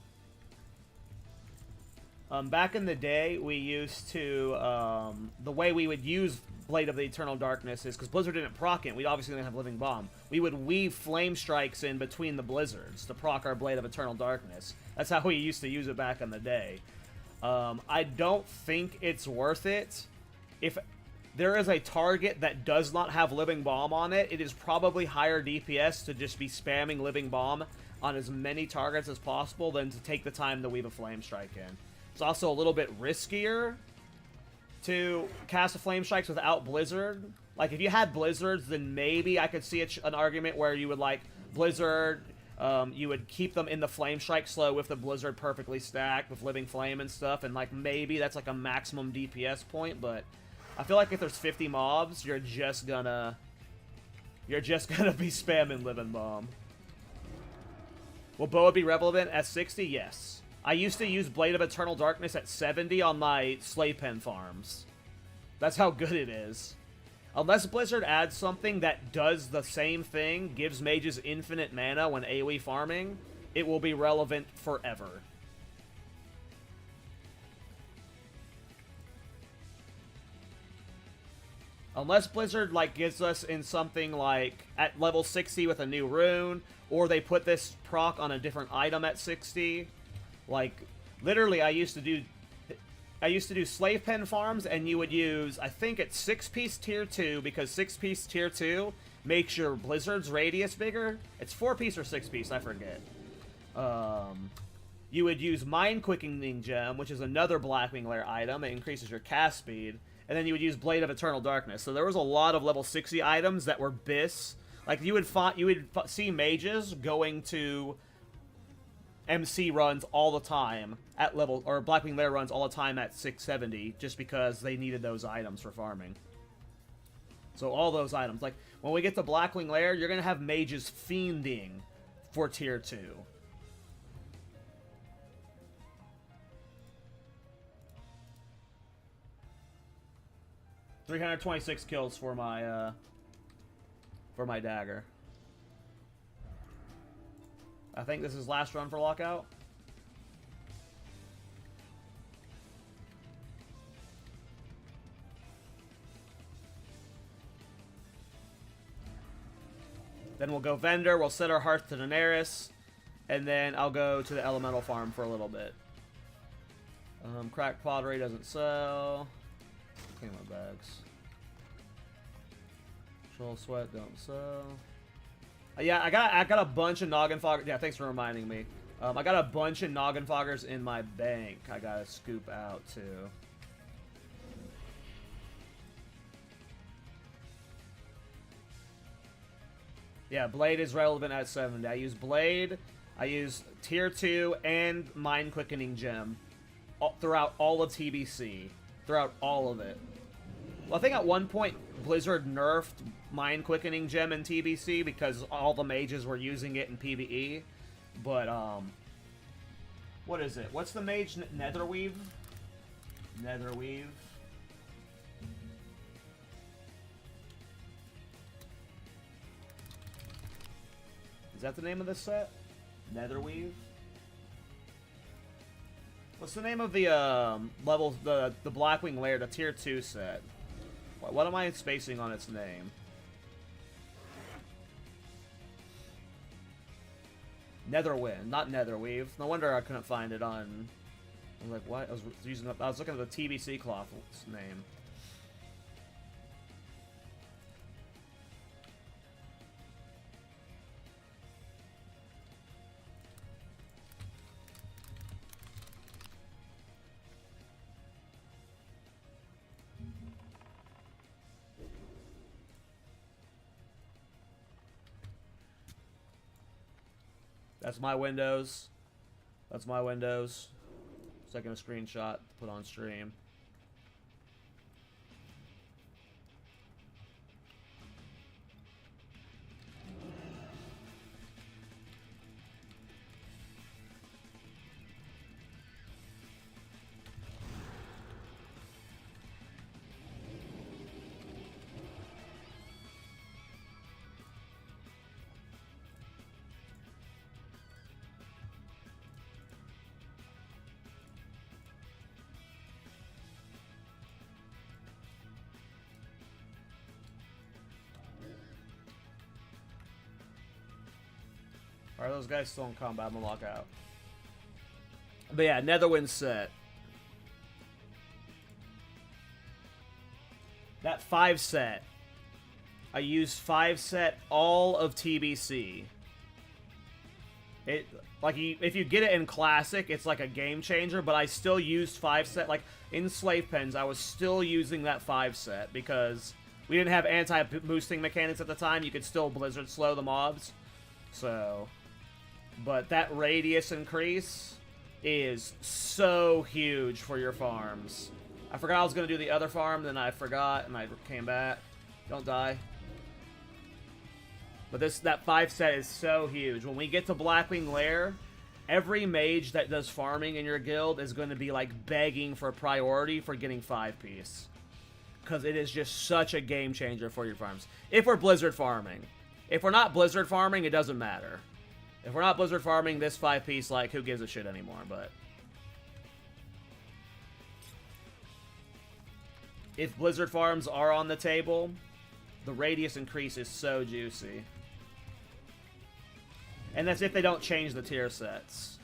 Back in the day, we used to, the way we would use Blade of the Eternal Darkness is, because Blizzard didn't proc it, we obviously didn't have Living Bomb. We would weave flame strikes in between the blizzards to proc our Blade of Eternal Darkness. That's how we used to use it back in the day. I don't think it's worth it. If there is a target that does not have Living Bomb on it, it is probably higher DPS to just be spamming Living Bomb on as many targets as possible than to take the time to weave a Flame Strike in. It's also a little bit riskier to cast a Flame Strikes without Blizzard. Like, if you had Blizzards, then maybe I could see an argument where you would, like, Blizzard, you would keep them in the Flame Strike slow with the Blizzard perfectly stacked with Living Flame and stuff, and, like, maybe that's, like, a maximum DPS point, but I feel like if there's 50 mobs, you're just gonna be spamming Living Bomb. Will Boa be relevant at 60? Yes. I used to use Blade of Eternal Darkness at 70 on my Slave Pen farms. That's how good it is. Unless Blizzard adds something that does the same thing, gives mages infinite mana when AoE farming, it will be relevant forever. Unless Blizzard, like, gives us in something like at level 60 with a new rune, or they put this proc on a different item at 60. Like, literally, I used to do Slave Pen farms, and you would use, I think it's 6-piece tier 2, because 6-piece tier 2 makes your Blizzard's radius bigger. It's 4-piece or 6-piece, I forget. You would use Mind Quickening Gem, which is another Blackwing Lair item. It increases your cast speed. And then you would use Blade of Eternal Darkness. So there was a lot of level 60 items that were BIS. Like, you would see mages going to MC runs all the time at level, or Blackwing Lair runs all the time at 670, just because they needed those items for farming. So all those items. Like, when we get to Blackwing Lair, you're going to have mages fiending for tier 2. $326 kills for my dagger. I think this is last run for lockout. Then we'll go vendor, we'll set our hearth to Daenerys, and then I'll go to the elemental farm for a little bit. Cracked pottery doesn't sell. Clean my bags. Troll sweat don't sell. Yeah, I got a bunch of noggin foggers. Yeah, thanks for reminding me. I got a bunch of noggin foggers in my bank. I gotta scoop out too. Yeah, Blade is relevant at 70. I use Blade. I use tier 2 and Mind Quickening Gem throughout all of TBC. Throughout all of it. Well, I think at one point Blizzard nerfed Mind Quickening Gem in TBC because all the mages were using it in PvE. But, what is it? What's the mage? Netherweave? Netherweave. Is that the name of this set? Netherweave? What's the name of the level, the Blackwing Lair, the tier 2 set? What am I spacing on its name? Netherwind, not Netherweave. No wonder I couldn't find it on. I was like, what? I was looking at the TBC cloth's name. That's my Windows. That's my Windows. Taking a screenshot to put on stream. Are those guys still in combat? I'm gonna lock out. But yeah, Netherwind set. That 5 set. I used 5 set all of TBC. It like if you get it in classic, it's like a game changer. But I still used 5 set. Like in Slave Pens, I was still using that 5 set because we didn't have anti-boosting mechanics at the time. You could still Blizzard slow the mobs. So. But that radius increase is so huge for your farms. I forgot I was going to do the other farm, then I forgot, and I came back. Don't die. But that 5 set is so huge. When we get to Blackwing Lair, every mage that does farming in your guild is going to be, like, begging for priority for getting 5-piece. Because it is just such a game changer for your farms. If we're Blizzard farming. If we're not Blizzard farming, it doesn't matter. If we're not Blizzard farming, this 5-piece, like, who gives a shit anymore, but... If Blizzard farms are on the table, the radius increase is so juicy. And that's if they don't change the tier sets.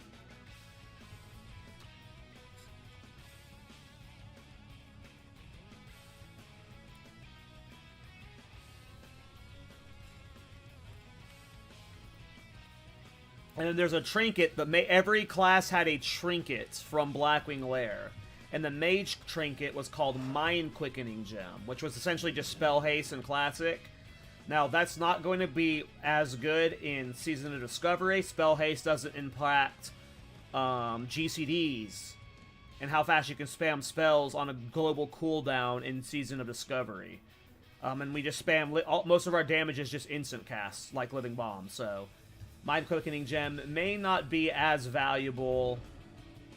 And then there's a trinket, but every class had a trinket from Blackwing Lair. And the Mage trinket was called Mind Quickening Gem, which was essentially just Spell Haste in Classic. Now, that's not going to be as good in Season of Discovery. Spell Haste doesn't impact GCDs and how fast you can spam spells on a global cooldown in Season of Discovery. And we just spam... most of our damage is just instant casts, like Living Bomb, so... Mind Quickening Gem may not be as valuable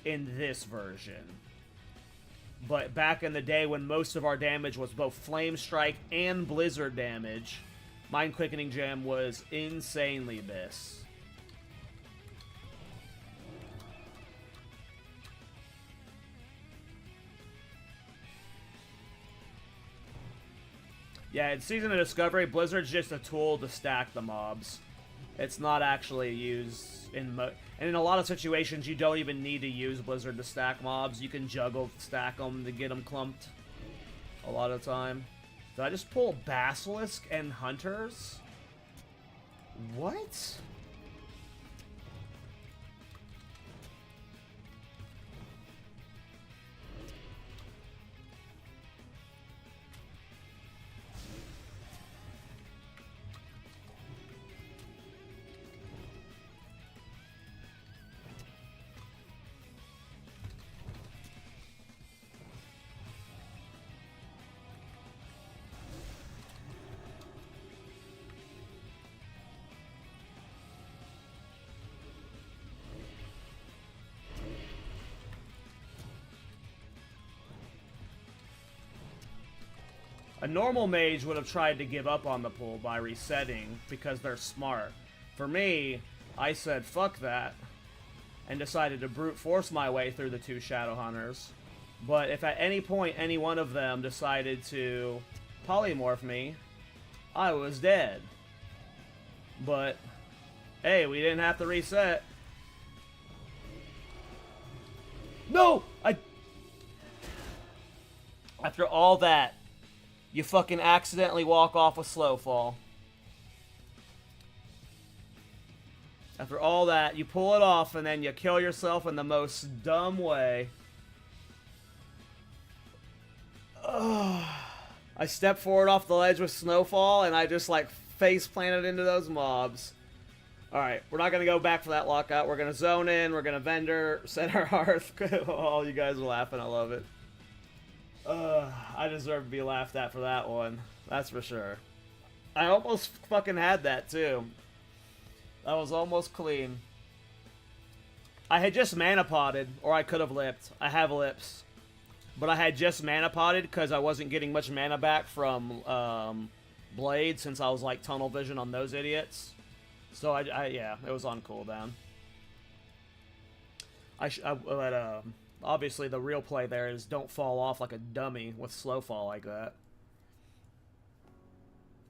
in this version. But back in the day when most of our damage was both Flame Strike and Blizzard damage, Mind Quickening Gem was insanely bis. Yeah, in Season of Discovery, Blizzard's just a tool to stack the mobs. It's not actually used in and in a lot of situations, you don't even need to use Blizzard to stack mobs. You can juggle stack them to get them clumped a lot of the time. Did I just pull Basilisk and Hunters? What? A normal mage would have tried to give up on the pull by resetting because they're smart. For me, I said fuck that and decided to brute force my way through the 2 Shadow Hunters. But if at any point any one of them decided to polymorph me, I was dead. But hey, we didn't have to reset. No! After all that, you fucking accidentally walk off a slow fall. After all that, you pull it off and then you kill yourself in the most dumb way. Ugh. I stepped forward off the ledge with Snowfall and I just like face planted into those mobs. Alright, we're not going to go back for that lockout. We're going to zone in, we're going to vendor, set our hearth. Oh, you guys are laughing, I love it. I deserve to be laughed at for that one. That's for sure. I almost fucking had that too. That was almost clean. I had just mana potted, or I could have lipped. I have lips. But I had just mana potted because I wasn't getting much mana back from Blade since I was like tunnel vision on those idiots. So yeah, it was on cooldown. But obviously the real play there is don't fall off like a dummy with slow fall like that.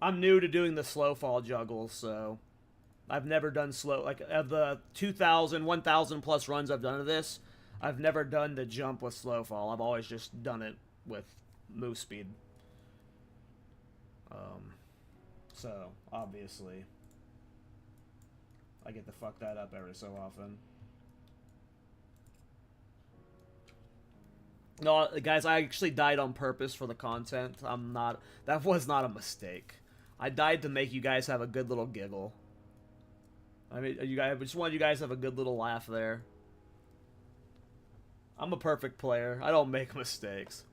I'm new to doing the slow fall juggles, so I've never done slow, like of the 2,000, 1,000 plus runs I've done of this, I've never done the jump with slow fall. I've always just done it with move speed. So obviously I get to fuck that up every so often. No, guys, I actually died on purpose for the content. That was not a mistake. I died to make you guys have a good little giggle. I mean, I just wanted you guys to have a good little laugh there. I'm a perfect player. I don't make mistakes.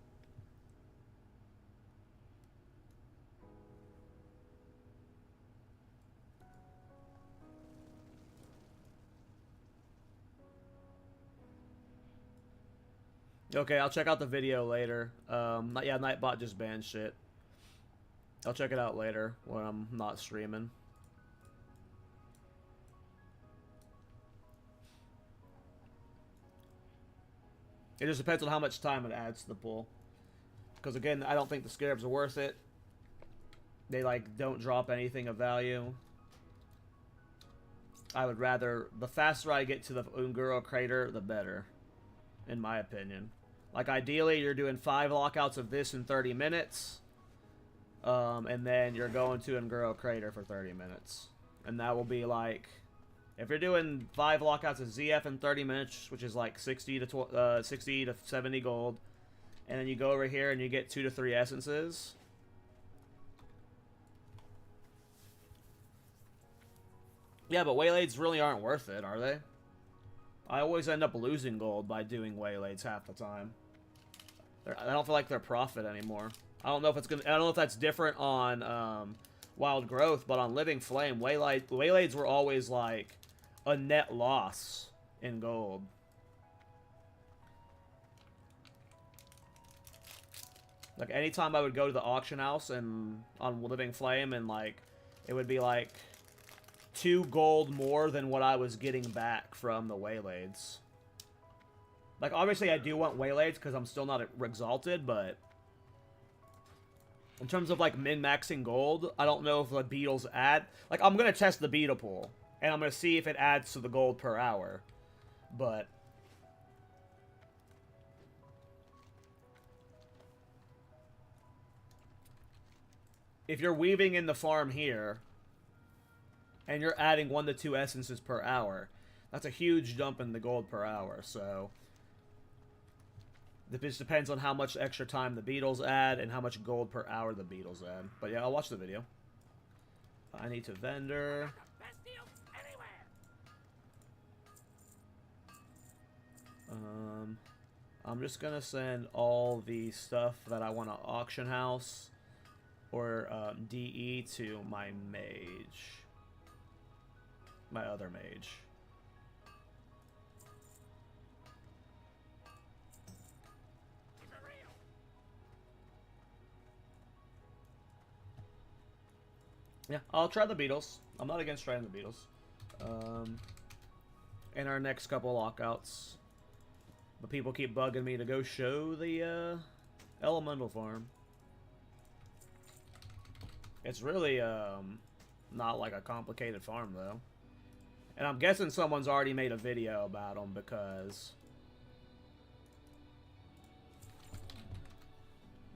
Okay, I'll check out the video later. Yeah, Nightbot just banned shit. I'll check it out later when I'm not streaming. It just depends on how much time it adds to the pool. Because again, I don't think the Scarabs are worth it. They like don't drop anything of value. I would rather, the faster I get to the Unguro crater, the better. In my opinion. Like ideally, you're doing 5 lockouts of this in 30 minutes. And then you're going to Unguro crater for 30 minutes. And that will be like, if you're doing 5 lockouts of ZF in 30 minutes, which is like 60 to 70 gold, and then you go over here and you get 2 to 3 essences. Yeah, but Waylays really aren't worth it, are they? I always end up losing gold by doing Waylays half the time. I don't feel like they're profit anymore. I don't know if it's gonna. I don't know if that's different on Wild Growth, but on Living Flame, Waylays were always like a net loss in gold. Like anytime I would go to the auction house and on Living Flame, and like it would be like 2 gold more than what I was getting back from the Waylades. Like obviously I do want Waylades because I'm still not exalted, but in terms of like min-maxing gold, I don't know if the beetles add. Like I'm gonna test the beetle pool and I'm gonna see if it adds to the gold per hour, but if you're weaving in the farm here and you're adding 1 to 2 essences per hour, that's a huge jump in the gold per hour. So it just depends on how much extra time the beetles add and how much gold per hour the beetles add. But yeah, I'll watch the video. I need to vendor. I'm just gonna send all the stuff that I want to auction house or DE to my mage. My other mage. Yeah, I'll try the beetles. I'm not against trying the beetles. in our next couple lockouts. But people keep bugging me to go show the elemental farm. It's really not like a complicated farm though. And I'm guessing someone's already made a video about them because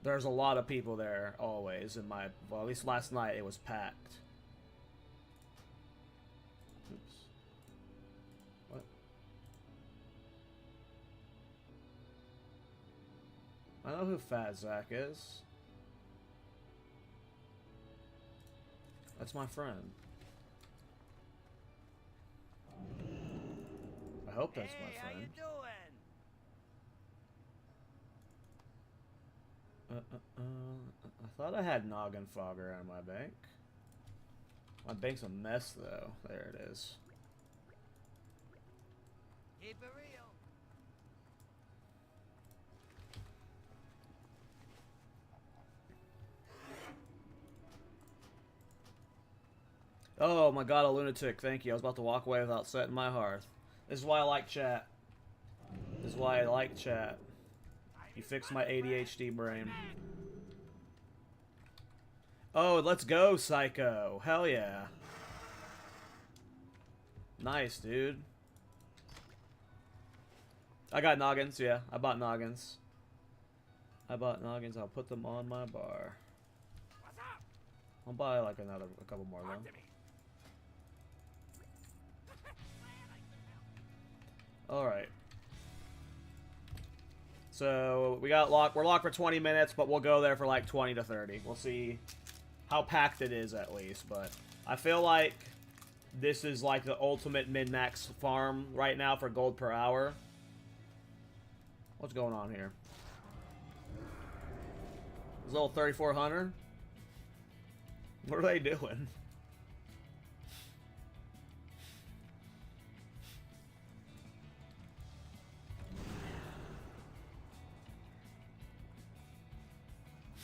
there's a lot of people there always in my, well, at least last night it was packed. Oops. What? I know who Fat Zach is. That's my friend. I hope that's my friend. How you doing? I thought I had Noggin Fogger on my bank. My bank's a mess, though. There it is. Keep it real. Oh my god, a lunatic. Thank you. I was about to walk away without setting my hearth. This is why I like chat. This is why I like chat. You fix my ADHD brain. Oh, let's go, Psycho. Hell yeah. Nice, dude. I got noggins, yeah. I bought noggins. I'll put them on my bar. I'll buy like a couple more though. Alright. So, we're locked for 20 minutes, but we'll go there for like 20 to 30. We'll see how packed it is at least, but I feel like this is like the ultimate min-max farm right now for gold per hour. What's going on here? This little 3400? What are they doing?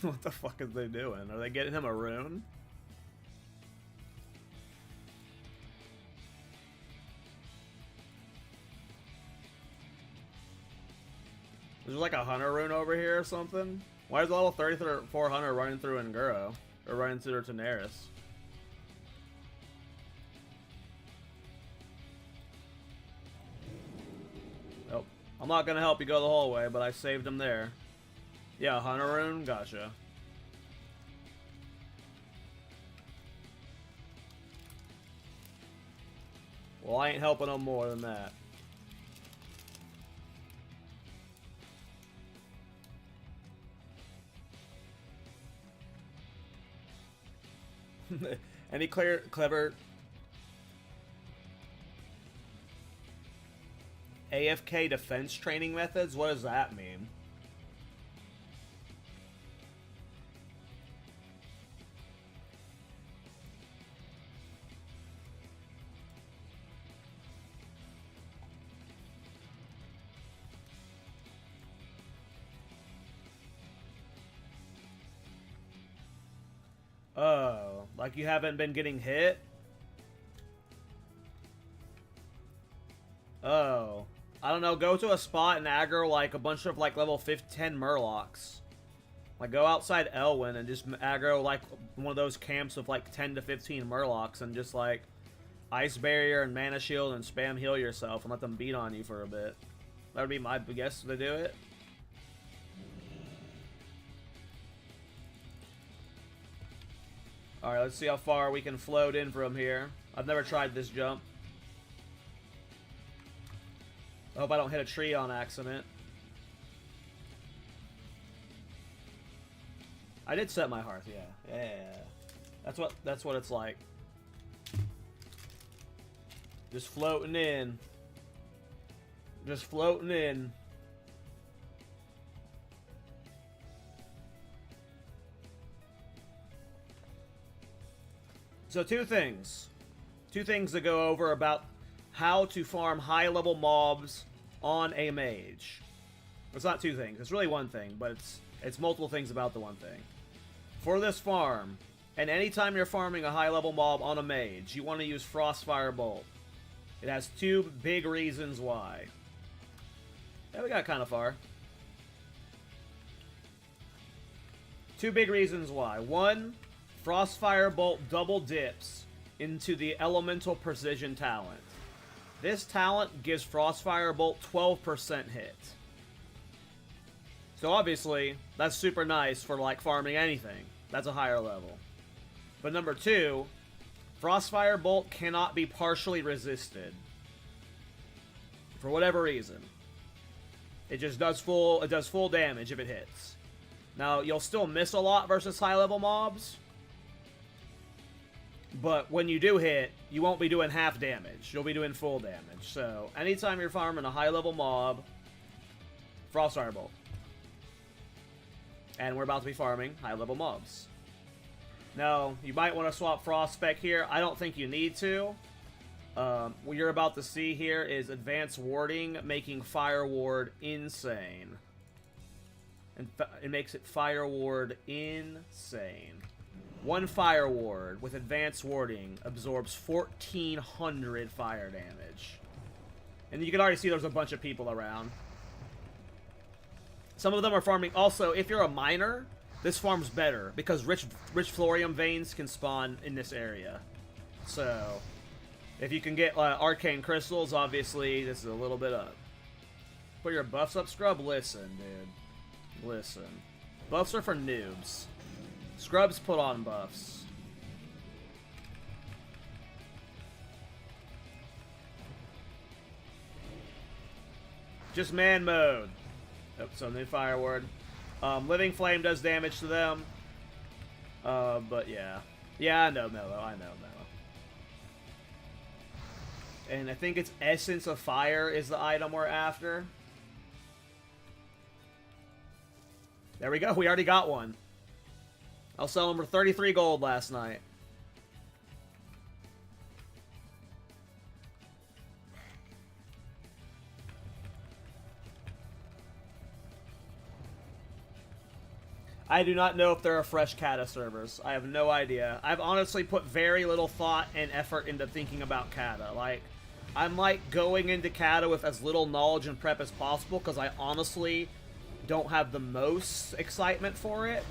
What the fuck is they doing? Are they getting him a rune? There's like a hunter rune over here or something? Why is the level 3400 running through Nguro? Or running through Daenerys? Nope. I'm not gonna help you go the whole way, but I saved him there. Yeah, hunter rune? Gotcha. Well, I ain't helping him more than that. Any clever AFK defense training methods? What does that mean? Oh, like you haven't been getting hit? Oh. I don't know, go to a spot and aggro like a bunch of like level 10 Murlocs. Like go outside Elwyn and just aggro like one of those camps of like 10 to 15 Murlocs and just like Ice Barrier and Mana Shield and spam heal yourself and let them beat on you for a bit. That would be my guess to do it. Alright, let's see how far we can float in from here. I've never tried this jump. I hope I don't hit a tree on accident. I did set my hearth, yeah. Yeah. That's what it's like. Just floating in. Just floating in. So two things to go over about how to farm high-level mobs on a mage. It's not two things. It's really one thing, but it's multiple things about the one thing. For this farm, and anytime you're farming a high-level mob on a mage, you want to use Frostfire Bolt. It has two big reasons why. Yeah, we got kind of far. Two big reasons why. One, Frostfire Bolt double dips into the Elemental Precision talent. This talent gives Frostfire Bolt 12% hit. So obviously, that's super nice for like farming anything. That's a higher level. But number two, Frostfire Bolt cannot be partially resisted. For whatever reason. It just does full damage if it hits. Now, you'll still miss a lot versus high level mobs. But when you do hit, you won't be doing half damage. You'll be doing full damage. So, anytime you're farming a high level mob, Frostfire Bolt. And we're about to be farming high level mobs. Now, you might want to swap Frost Spec here. I don't think you need to. What you're about to see here is Advanced Warding making Fire Ward insane. And it makes it Fire Ward insane. One Fire Ward with Advanced Warding absorbs 1,400 fire damage. And you can already see there's a bunch of people around. Some of them are farming. Also, if you're a miner, this farm's better because rich Florium veins can spawn in this area. So, if you can get arcane crystals, obviously this is a little bit up. Put your buffs up, Scrub. Listen, dude. Listen. Buffs are for noobs. Scrubs put on buffs. Just man mode. Oh, so new Fire Ward. Living Flame does damage to them. But yeah. Yeah, I know, Mellow. I know, Mellow. And I think it's Essence of Fire is the item we're after. There we go. We already got one. I'll sell them for 33 gold last night. I do not know if there are fresh Cata servers. I have no idea. I've honestly put very little thought and effort into thinking about Cata. Like, I'm like going into Cata with as little knowledge and prep as possible because I honestly don't have the most excitement for it.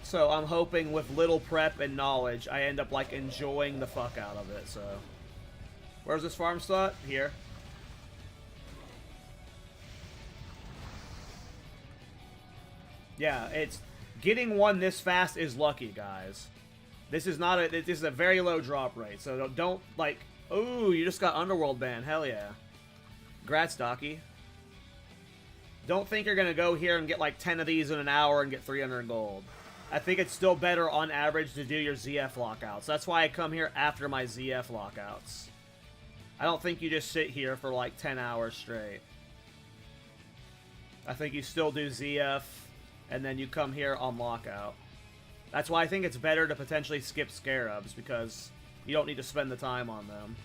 So I'm hoping with little prep and knowledge, I end up like enjoying the fuck out of it. So, where's this farm slot? Here. Yeah, it's getting one this fast is lucky, guys. This is not a. This is a very low drop rate. So don't like. Oh, you just got Underworld banned. Hell yeah. Grats, Docky. Don't think you're gonna go here and get like 10 of these in an hour and get 300 gold. I think it's still better on average to do your ZF lockouts. That's why I come here after my ZF lockouts. I don't think you just sit here for like 10 hours straight. I think you still do ZF, and then you come here on lockout. That's why I think it's better to potentially skip Scarabs, because you don't need to spend the time on them.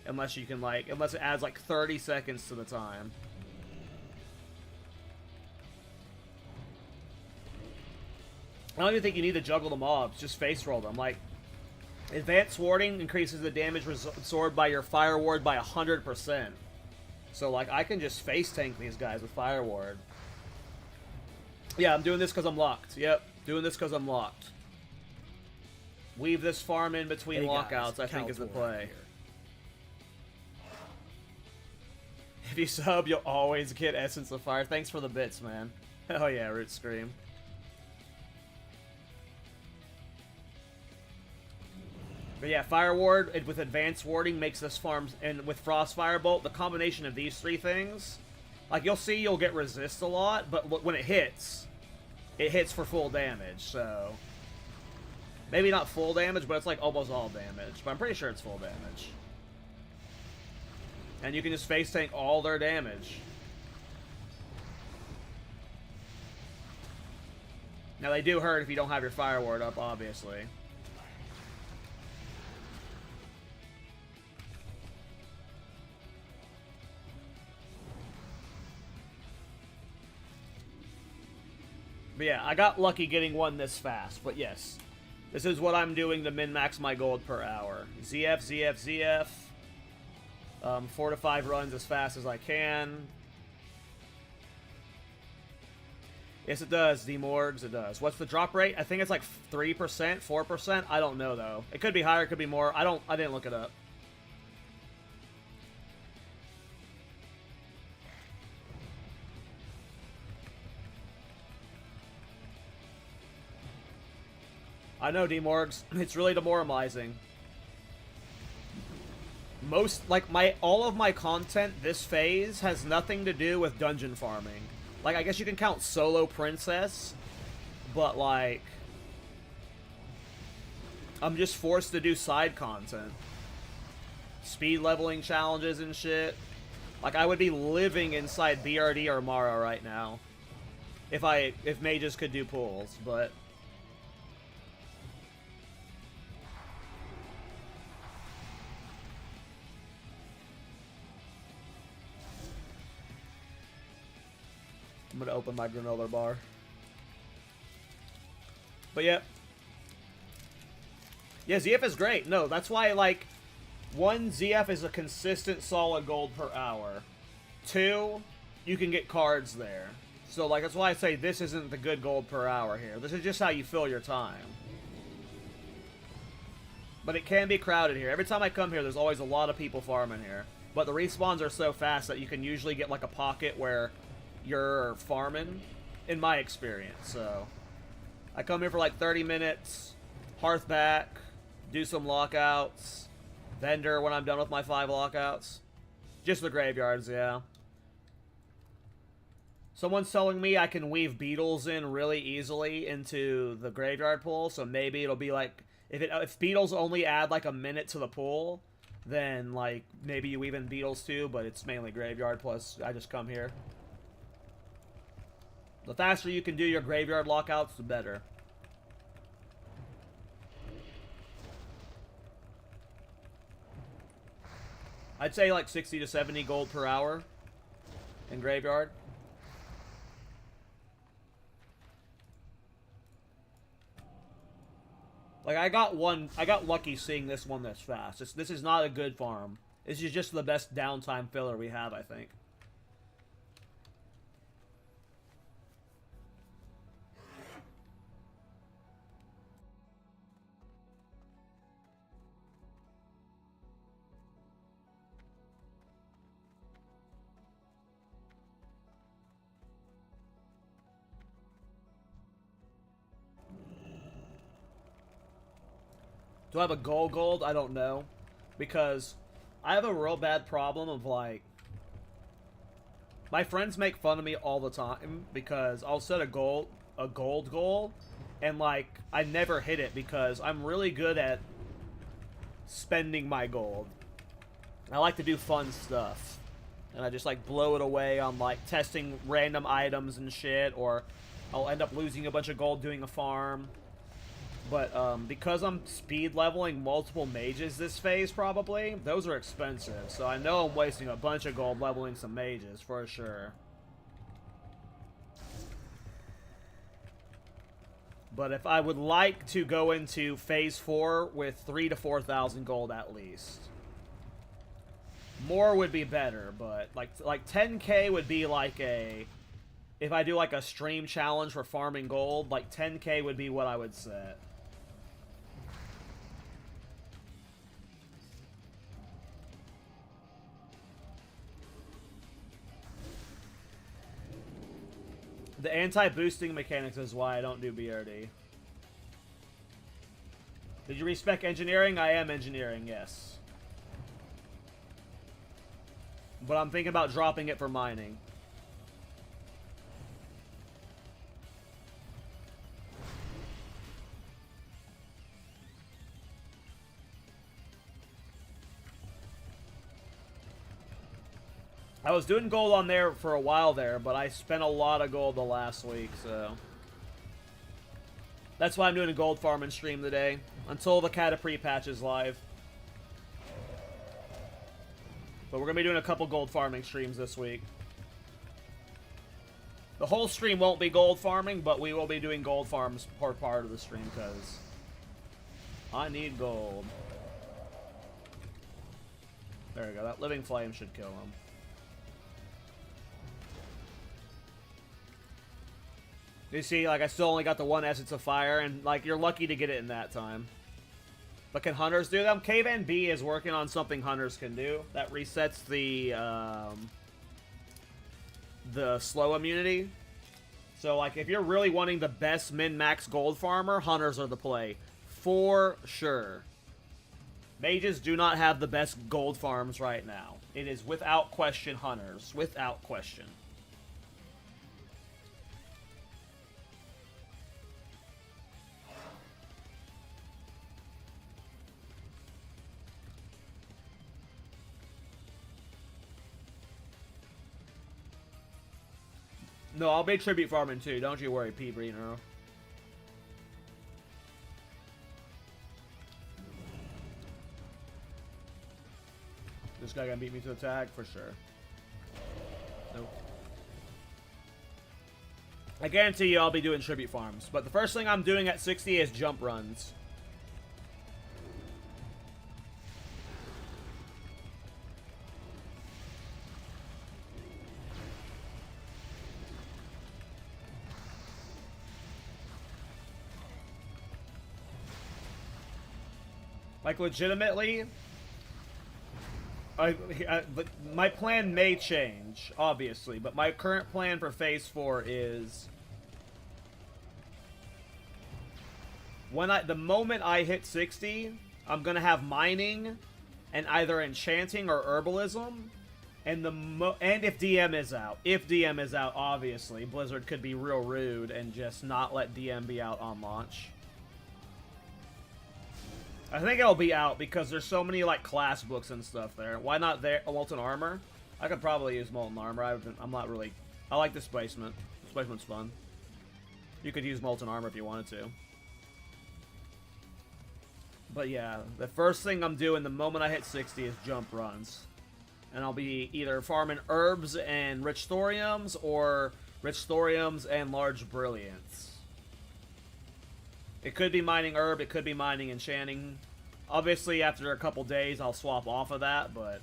Unless you can like, unless it adds like 30 seconds to the time. I don't even think you need to juggle the mobs, just face roll them. Like, Advanced Warding increases the damage absorbed by your Fire Ward by 100%. So, like, I can just face tank these guys with Fire Ward. Yeah, I'm doing this because I'm locked. Yep, doing this because I'm locked. Weave this farm in between lockouts, I think, is the play. If you sub, you'll always get Essence of Fire. Thanks for the bits, man. Hell yeah, Root Scream. But yeah, Fire Ward with Advanced Warding makes this farm, and with Frostfire Bolt, the combination of these three things, like you'll see you'll get resist a lot, but when it hits for full damage, so maybe not full damage, but it's like almost all damage, but I'm pretty sure it's full damage. And you can just face tank all their damage. Now they do hurt if you don't have your Fire Ward up, obviously. But yeah, I got lucky getting one this fast, but yes. This is what I'm doing to min-max my gold per hour. ZF, ZF, ZF. 4 to 5 runs as fast as I can. Yes, it does, D-Morgs, it does. What's the drop rate? I think it's like 3%, 4%. I don't know, though. It could be higher, it could be more. I didn't look it up. I know, D-Morgs. It's really demoralizing. All of my content this phase has nothing to do with dungeon farming. Like, I guess you can count Solo Princess, but, like, I'm just forced to do side content. Speed leveling challenges and shit. Like, I would be living inside BRD or Mara right now. If mages could do pulls, but... I'm gonna open my granola bar. But yeah. Yeah, ZF is great. No, that's why, like, 1, ZF is a consistent solid gold per hour. 2, you can get cards there. So, like, that's why I say this isn't the good gold per hour here. This is just how you fill your time. But it can be crowded here. Every time I come here, there's always a lot of people farming here. But the respawns are so fast that you can usually get, like, a pocket where you're farming, in my experience. So I come here for like 30 minutes, hearth back, do some lockouts, vendor when I'm done with my 5 lockouts. Just the graveyards, yeah. Someone's telling me I can weave beetles in really easily into the graveyard pool, so maybe it'll be like, if beetles only add like a minute to the pool, then like maybe you weave in beetles too, but it's mainly graveyard, plus I just come here. The faster you can do your graveyard lockouts, the better. I'd say like 60 to 70 gold per hour in graveyard. Like, I got lucky seeing this one this fast. This is not a good farm. This is just the best downtime filler we have, I think. Do I have a gold? I don't know. Because I have a real bad problem of, like... My friends make fun of me all the time because I'll set a gold goal, and, like, I never hit it because I'm really good at spending my gold. I like to do fun stuff. And I just, like, blow it away on, like, testing random items and shit, or I'll end up losing a bunch of gold doing a farm. But because I'm speed leveling multiple mages this phase, probably, those are expensive. So I know I'm wasting a bunch of gold leveling some mages, for sure. But if I would like to go into phase 4 with 3,000 to 4,000 gold at least. More would be better, but like 10k would be like a... If I do like a stream challenge for farming gold, like 10k would be what I would set. The anti-boosting mechanics is why I don't do BRD. Did you respec engineering? I am engineering, yes. But I'm thinking about dropping it for mining. I was doing gold on there for a while there, but I spent a lot of gold the last week, so... That's why I'm doing a gold farming stream today, until the Cata Prepatch is live. But we're going to be doing a couple gold farming streams this week. The whole stream won't be gold farming, but we will be doing gold farms for part of the stream, because I need gold. There we go. That living flame should kill him. You see, like, I still only got the one Essence of Fire, and, like, you're lucky to get it in that time. But can Hunters do them? K-Van B is working on something Hunters can do that resets the slow immunity. So, like, if you're really wanting the best min-max gold farmer, Hunters are the play. For sure. Mages do not have the best gold farms right now. It is without question Hunters. Without question. No, I'll be tribute farming too. Don't you worry, P. Brino. This guy gonna beat me to the tag for sure. Nope. I guarantee you I'll be doing tribute farms, but the first thing I'm doing at 60 is jump runs. Like, legitimately, my plan may change, obviously, but my current plan for Phase 4 is... the moment I hit 60, I'm gonna have mining, and either enchanting or herbalism, and if DM is out. If DM is out, obviously, Blizzard could be real rude and just not let DM be out on launch. I think it'll be out because there's so many, like, class books and stuff there. Why not there? Molten Armor? I could probably use Molten Armor. I'm not really... I like Displacement. Displacement's fun. You could use Molten Armor if you wanted to. But yeah, the first thing I'm doing the moment I hit 60 is jump runs. And I'll be either farming herbs and rich thoriums, or rich thoriums and large brilliance. It could be mining herb, it could be mining enchanting. Obviously, after a couple days, I'll swap off of that, but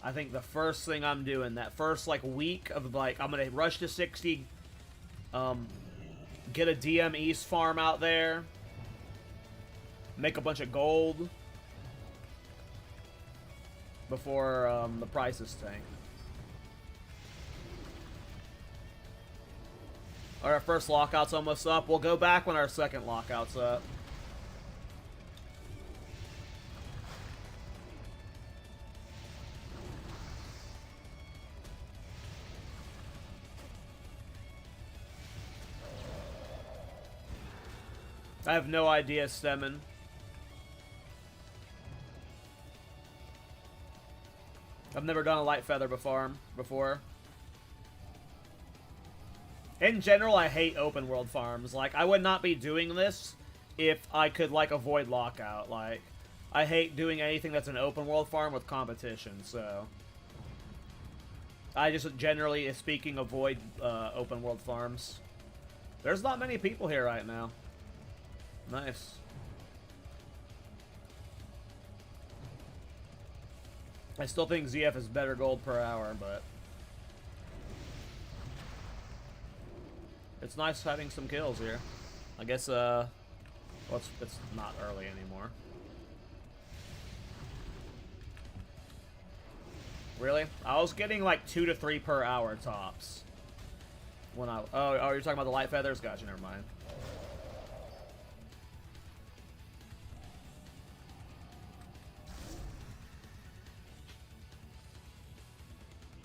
I think the first thing I'm doing, that first, like, week of, like, I'm gonna rush to 60, get a DM East farm out there, make a bunch of gold before, the prices tank. Our first lockout's almost up. We'll go back when our second lockout's up. I have no idea, Stemmen. I've never done a light feather before. In general, I hate open world farms. Like, I would not be doing this if I could, like, avoid lockout. Like, I hate doing anything that's an open world farm with competition, so... I just generally, speaking, avoid open world farms. There's not many people here right now. Nice. I still think ZF is better gold per hour, but... It's nice having some kills here. I guess, well, it's not early anymore. Really? I was getting like 2 to 3 per hour tops. When I... Oh, you're talking about the light feathers? Gotcha, never mind.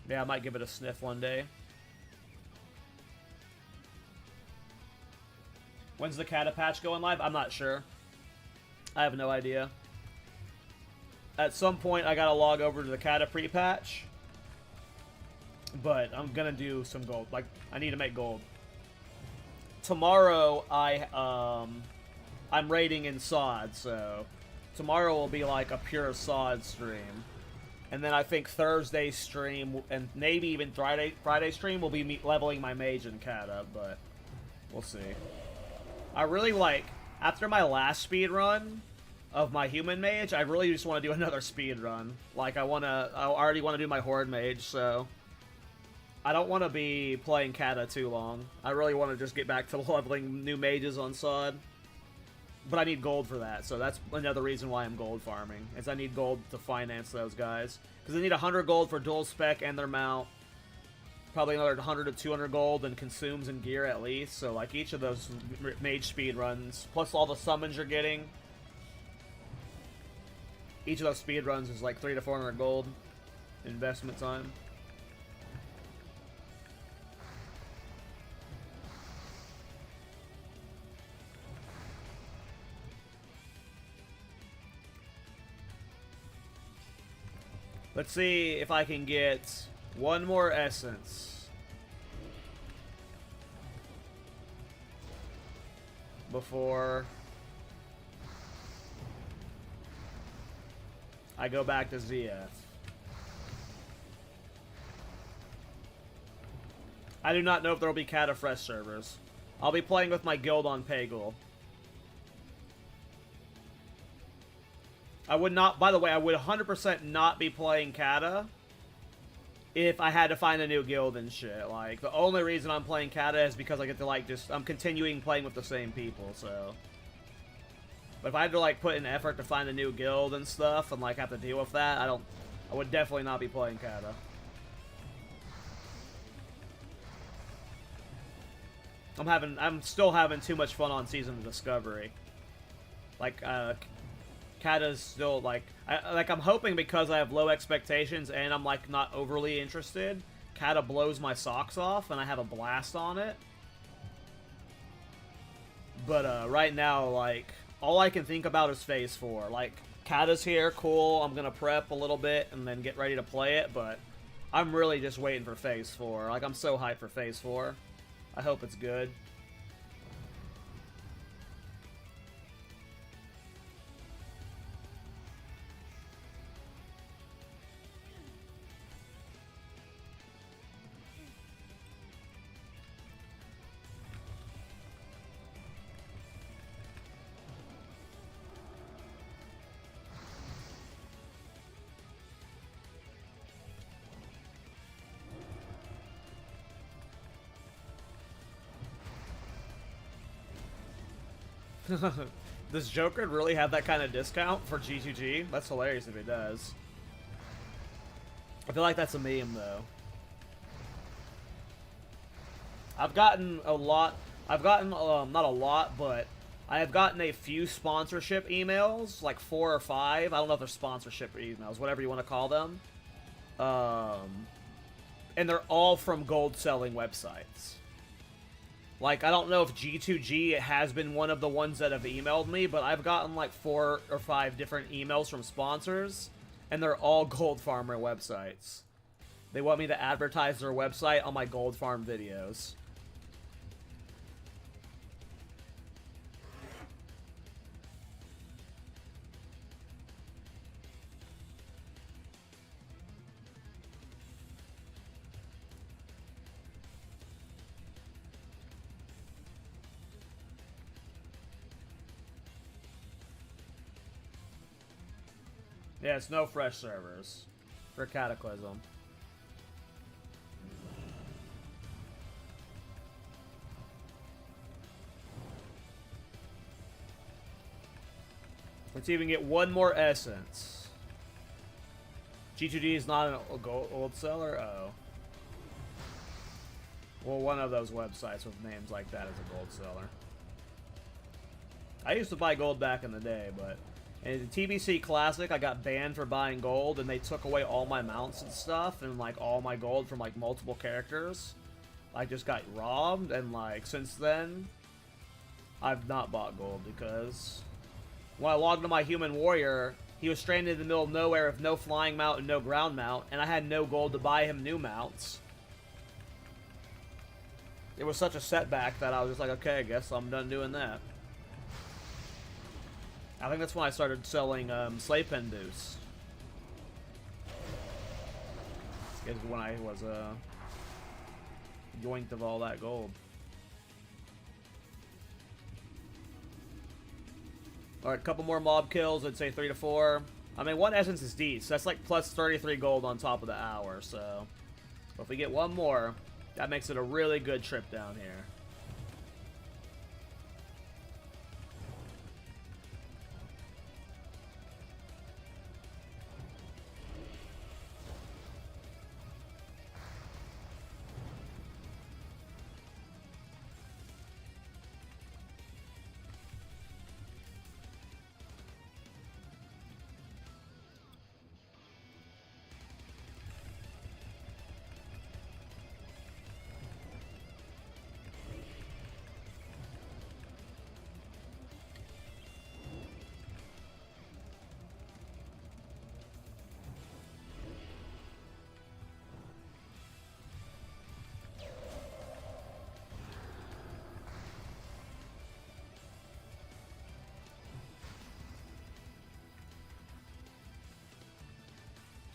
Yeah, I might give it a sniff one day. When's the Cata patch going live? I'm not sure. I have no idea. At some point, I gotta log over to the Cata Prepatch. But I'm gonna do some gold. Like, I need to make gold. Tomorrow, I'm raiding in SoD, so... Tomorrow will be like a pure SoD stream. And then I think Thursday's stream, and maybe even Friday stream, will be leveling my Mage in Cata, but... We'll see. I really like, after my last speed run, of my human mage, I really just want to do another speed run. Like, I already want to do my horde mage, so I don't want to be playing Cata too long. I really want to just get back to leveling new mages on SoD. But I need gold for that, so that's another reason why I'm gold farming, is I need gold to finance those guys. Because they need 100 gold for dual spec and their mount. Probably another 100 to 200 gold and consumes and gear at least. So, like, each of those mage speed runs, plus all the summons you're getting, each of those speed runs is like 300 to 400 gold investment time. Let's see if I can get one more essence before I go back to ZF. I do not know if there will be Cata Fresh servers. I'll be playing with my guild on Pagel. I would not, by the way, I would 100% not be playing Cata if I had to find a new guild and shit. Like, the only reason I'm playing Cata is because I get to, like, I'm continuing playing with the same people, so. But if I had to, like, put in effort to find a new guild and stuff and, like, have to deal with that, I would definitely not be playing Cata. I'm still having too much fun on Season of Discovery. Like, Cata's still, like, I'm hoping because I have low expectations and I'm, like, not overly interested, Cata blows my socks off and I have a blast on it. But, right now, like, all I can think about is Phase 4. Like, Cata's here, cool, I'm gonna prep a little bit and then get ready to play it, but I'm really just waiting for Phase 4. Like, I'm so hyped for Phase 4. I hope it's good. Does Joker really have that kind of discount for G2G? That's hilarious if it does. I feel like that's a meme, though. I've gotten a lot... not a lot, but I have gotten a few sponsorship emails, like 4 or 5. I don't know if they're sponsorship emails, whatever you want to call them. And they're all from gold-selling websites. Like, I don't know if G2G has been one of the ones that have emailed me, but I've gotten like 4 or 5 different emails from sponsors, and they're all gold farmer websites. They want me to advertise their website on my gold farm videos. Yeah, it's no fresh servers for Cataclysm. Let's even get one more essence. G2D is not a gold seller? Oh. Well, one of those websites with names like that is a gold seller. I used to buy gold back in the day, but in TBC Classic, I got banned for buying gold, and they took away all my mounts and stuff, and, like, all my gold from, like, multiple characters. I just got robbed, and, like, since then, I've not bought gold, because when I logged to my human warrior, he was stranded in the middle of nowhere with no flying mount and no ground mount, and I had no gold to buy him new mounts. It was such a setback that I was just like, okay, I guess I'm done doing that. I think that's when I started selling Slave Pen Boost. Is when I was yoinked of all that gold. Alright, a couple more mob kills. I'd say 3 to 4. I mean, 1 essence is decent. So that's like plus 33 gold on top of the hour. So if we get 1 more, that makes it a really good trip down here.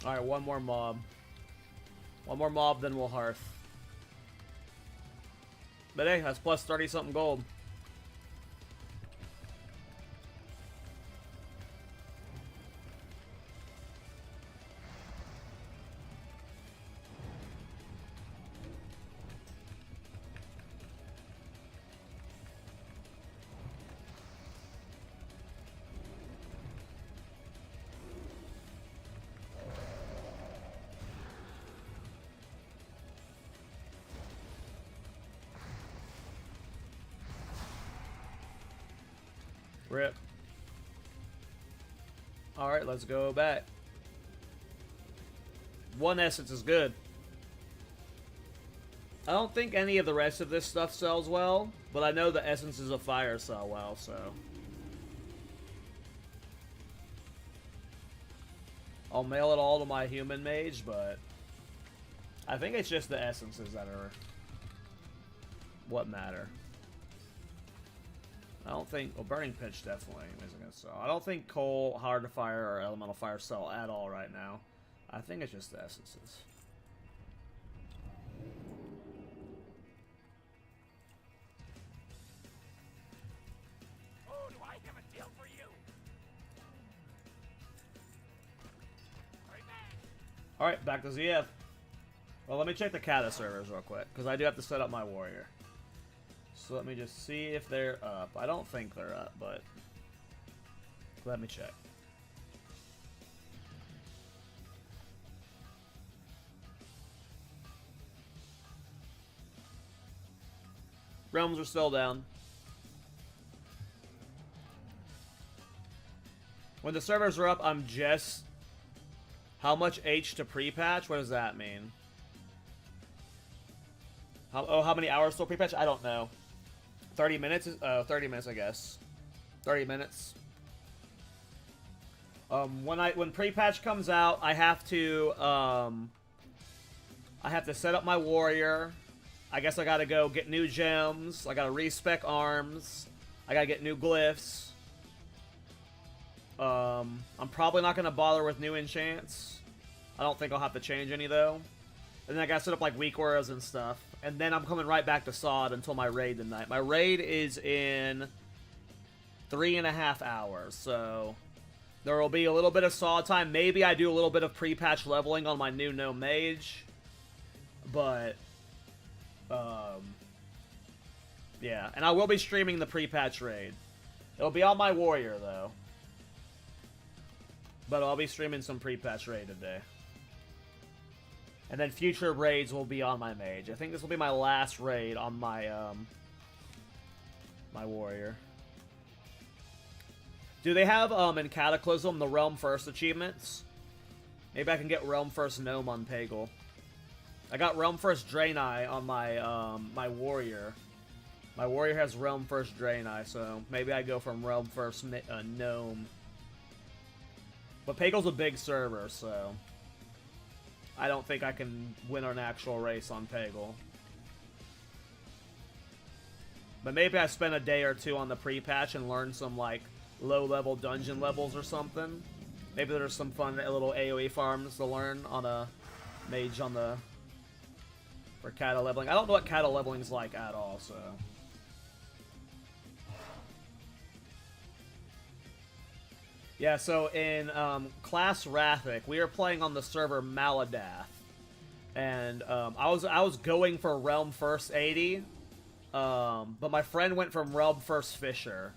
Alright, 1 more mob. 1 more mob, then we'll hearth. But hey, that's plus 30 something gold. Rip. Alright, let's go back. 1 essence is good. I don't think any of the rest of this stuff sells well, but I know the essences of fire sell well, so. I'll mail it all to my human mage, but I think it's just the essences that are what matter. I don't think... Well, Burning Pitch definitely isn't going to sell. I don't think Coal, Hard to Fire, or Elemental Fire sell at all right now. I think it's just the essences. Oh, do I have a deal for you? Alright, back to ZF. Well, let me check the Cata servers real quick, because I do have to set up my warrior. So let me just see if they're up. I don't think they're up, but let me check. Realms are still down. When the servers are up, I'm just... How much H to pre-patch? What does that mean? How many hours till pre-patch? I don't know. 30 minutes? 30 minutes, I guess. 30 minutes. When pre-patch comes out, I have to set up my warrior. I guess I gotta go get new gems. I gotta respec arms. I gotta get new glyphs. I'm probably not gonna bother with new enchants. I don't think I'll have to change any though. And then I gotta set up like weak auras and stuff. And then I'm coming right back to SoD until my raid tonight. My raid is in 3.5 hours, so there will be a little bit of SoD time. Maybe I do a little bit of pre-patch leveling on my new gnome mage. But, yeah. And I will be streaming the pre-patch raid. It'll be on my warrior, though. But I'll be streaming some pre-patch raid today. And then future raids will be on my mage. I think this will be my last raid on my, my warrior. Do they have, in Cataclysm, the Realm First achievements? Maybe I can get Realm First Gnome on Pagel. I got Realm First Draenei on my, my warrior. My warrior has Realm First Draenei, so maybe I go from Realm First Gnome. But Pagel's a big server, so I don't think I can win an actual race on Pagel. But maybe I spend a day or two on the pre-patch and learn some, like, low-level dungeon levels or something. Maybe there's some fun little AoE farms to learn on a mage on the... for Cata leveling. I don't know what Cata leveling's like at all, so... Yeah, so in Class Rathic, we were playing on the server Maladath, and I was going for Realm First 80, but my friend went from Realm First Fisher,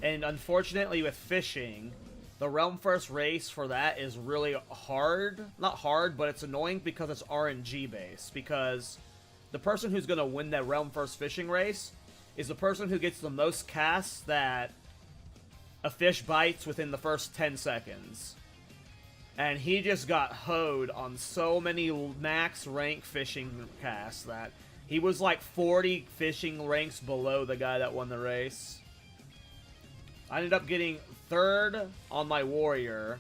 and unfortunately with fishing, the Realm First race for that is really hard. Not hard, but it's annoying because it's RNG based, because the person who's going to win that Realm First fishing race is the person who gets the most casts that a fish bites within the first 10 seconds. And he just got hoed on so many max rank fishing casts that he was like 40 fishing ranks below the guy that won the race. I ended up getting third on my warrior.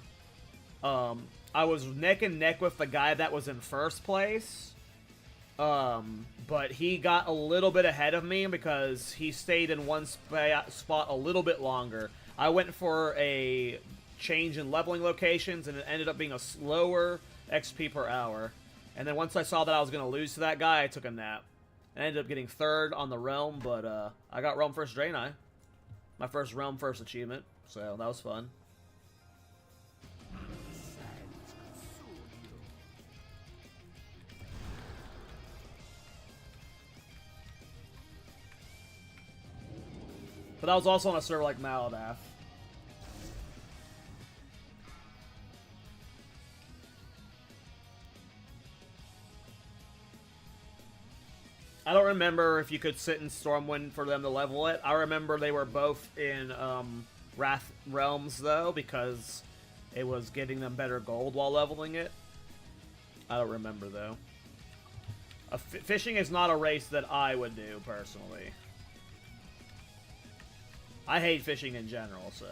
I was neck and neck with the guy that was in first place. But he got a little bit ahead of me because he stayed in one spot a little bit longer. I went for a change in leveling locations, and it ended up being a slower XP per hour. And then once I saw that I was going to lose to that guy, I took a nap. I ended up getting third on the Realm, but I got Realm First Draenei. My first Realm First achievement, so that was fun. But that was also on a server like Maladath. I don't remember if you could sit in Stormwind for them to level it. I remember they were both in Wrath Realms, though, because it was getting them better gold while leveling it. I don't remember, though. Fishing is not a race that I would do, personally. I hate fishing in general, so...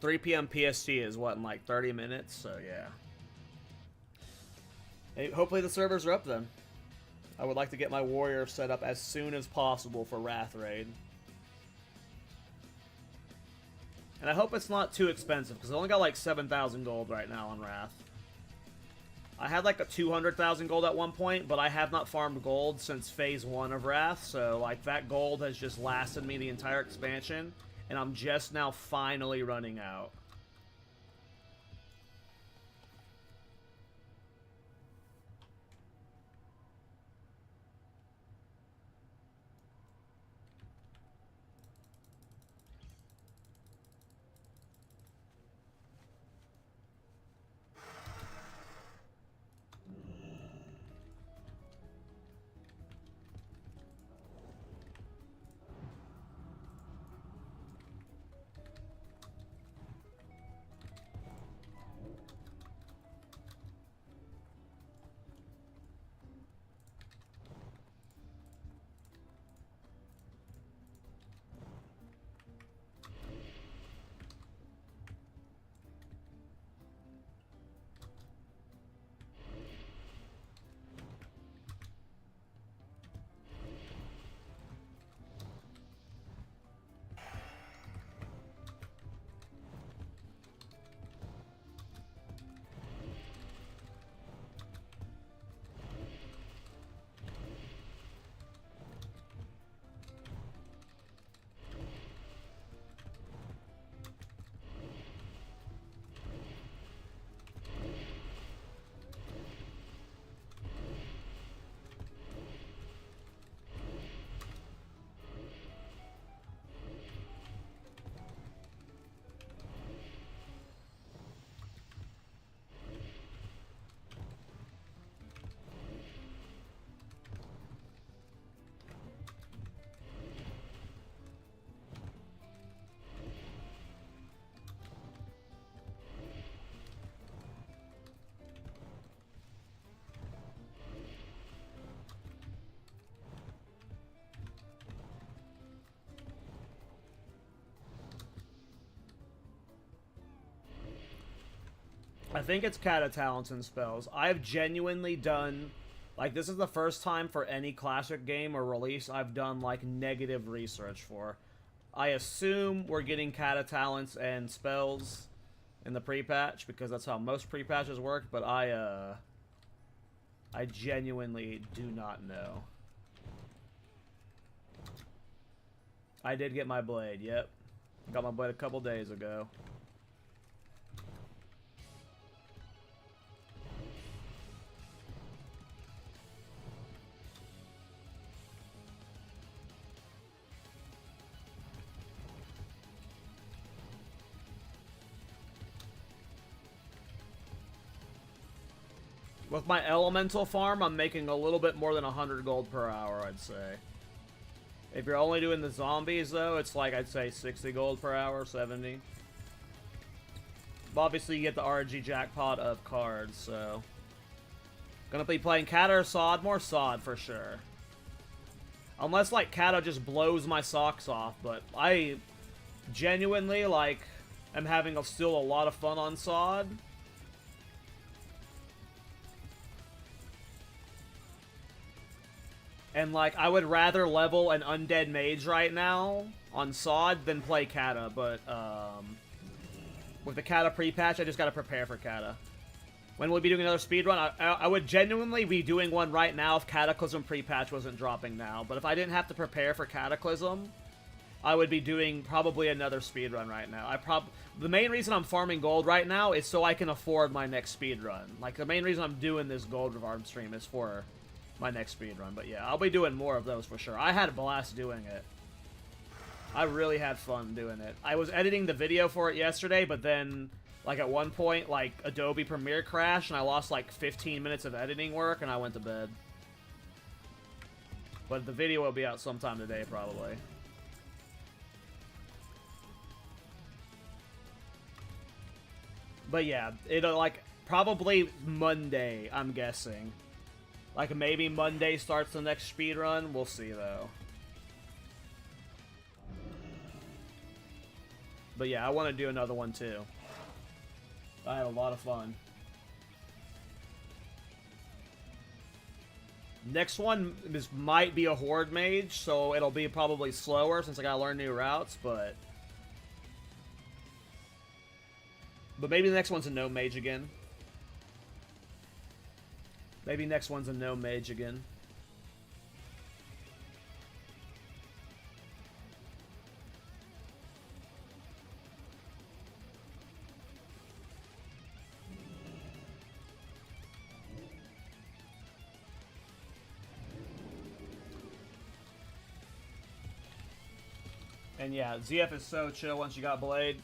3 p.m. PST is what, in like 30 minutes? So yeah. Hey, hopefully the servers are up then. I would like to get my warrior set up as soon as possible for Wrath Raid. And I hope it's not too expensive, because I only got like 7,000 gold right now on Wrath. I had like a 200,000 gold at one point, but I have not farmed gold since Phase 1 of Wrath, so like that gold has just lasted me the entire expansion, and I'm just now finally running out. I think it's Cata talents and spells. I've genuinely done, like, this is the first time for any classic game or release I've done, like, negative research for. I assume we're getting Cata talents and spells in the pre-patch because that's how most pre-patches work, but I genuinely do not know. I did get my blade, yep. Got my blade a couple days ago. With my elemental farm, I'm making a little bit more than 100 gold per hour, I'd say. If you're only doing the zombies, though, it's like, I'd say 60 gold per hour, 70. But obviously, you get the RNG jackpot of cards, so... Gonna be playing Cata or SoD? More SoD, for sure. Unless, like, Cata just blows my socks off, but I genuinely, like, am having still a lot of fun on SoD. And, like, I would rather level an undead mage right now on SoD than play Cata, but, with the Cata pre-patch, I just gotta prepare for Cata. When we'll be doing another speedrun, I would genuinely be doing one right now if Cataclysm pre-patch wasn't dropping now. But if I didn't have to prepare for Cataclysm, I would be doing probably another speedrun right now. The main reason I'm farming gold right now is so I can afford my next speedrun. Like, the main reason I'm doing this gold farm stream is for my next speedrun. But yeah, I'll be doing more of those for sure. I had a blast doing it. I really had fun doing it. I was editing the video for it yesterday, but then, like, at one point, like, Adobe Premiere crashed, and I lost, like, 15 minutes of editing work, and I went to bed. But the video will be out sometime today, probably. But yeah, it'll, like, probably Monday, I'm guessing. Like, maybe Monday starts the next speedrun. We'll see, though. But yeah, I want to do another one, too. I had a lot of fun. Next one might be a Horde Mage, so it'll be probably slower since I gotta learn new routes, but maybe the next one's a No Mage again. Maybe next one's a No Mage again. And yeah, ZF is so chill once you got Blade.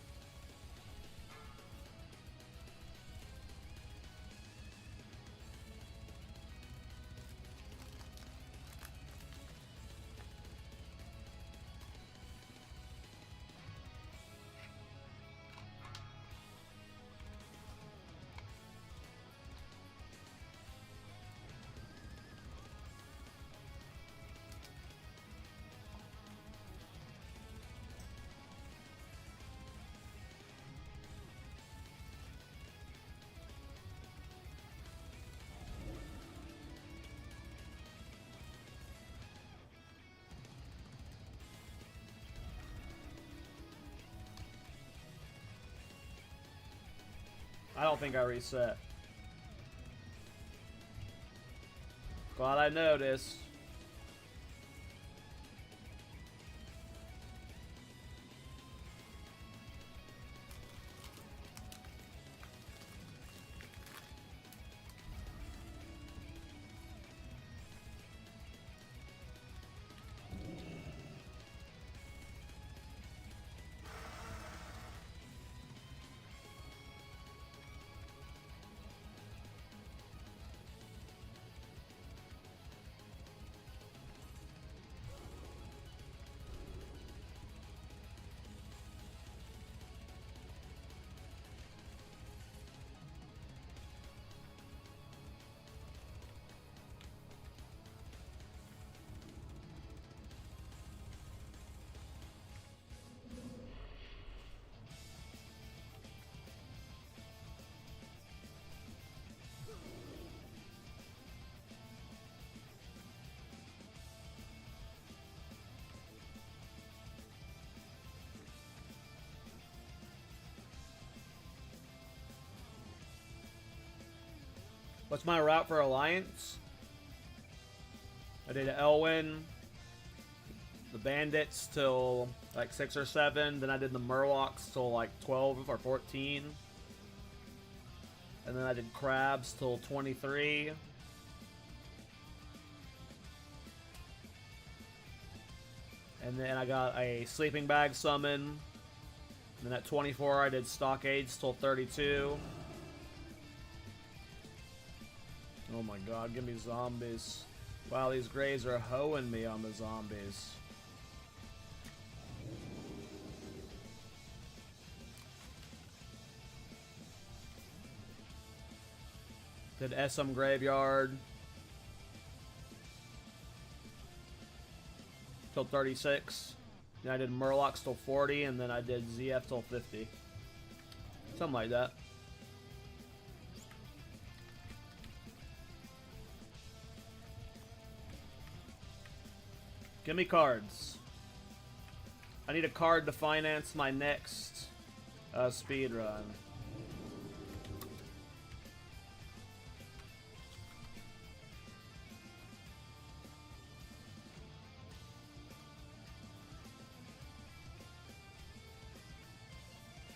I don't think I reset. Glad I noticed. What's my route for Alliance? I did Elwyn, the Bandits till like 6 or 7. Then I did the Murlocs till like 12 or 14. And then I did Crabs till 23. And then I got a Sleeping Bag summon. And then at 24 I did Stockades till 32. Oh my god, give me zombies. Wow, these Greys are hoeing me on the zombies. Did SM Graveyard till 36. Then I did Murlocs till 40, and then I did ZF till 50. Something like that. Give me cards. I need a card to finance my next speed run.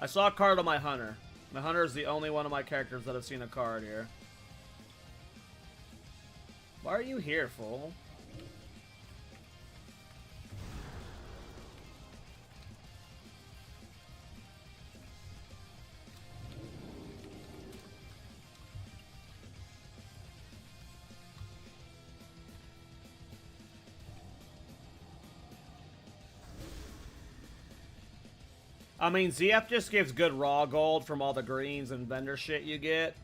I saw a card on my Hunter. My Hunter is the only one of my characters that have seen a card here. Why are you here, fool? I mean, ZF just gives good raw gold from all the greens and vendor shit you get.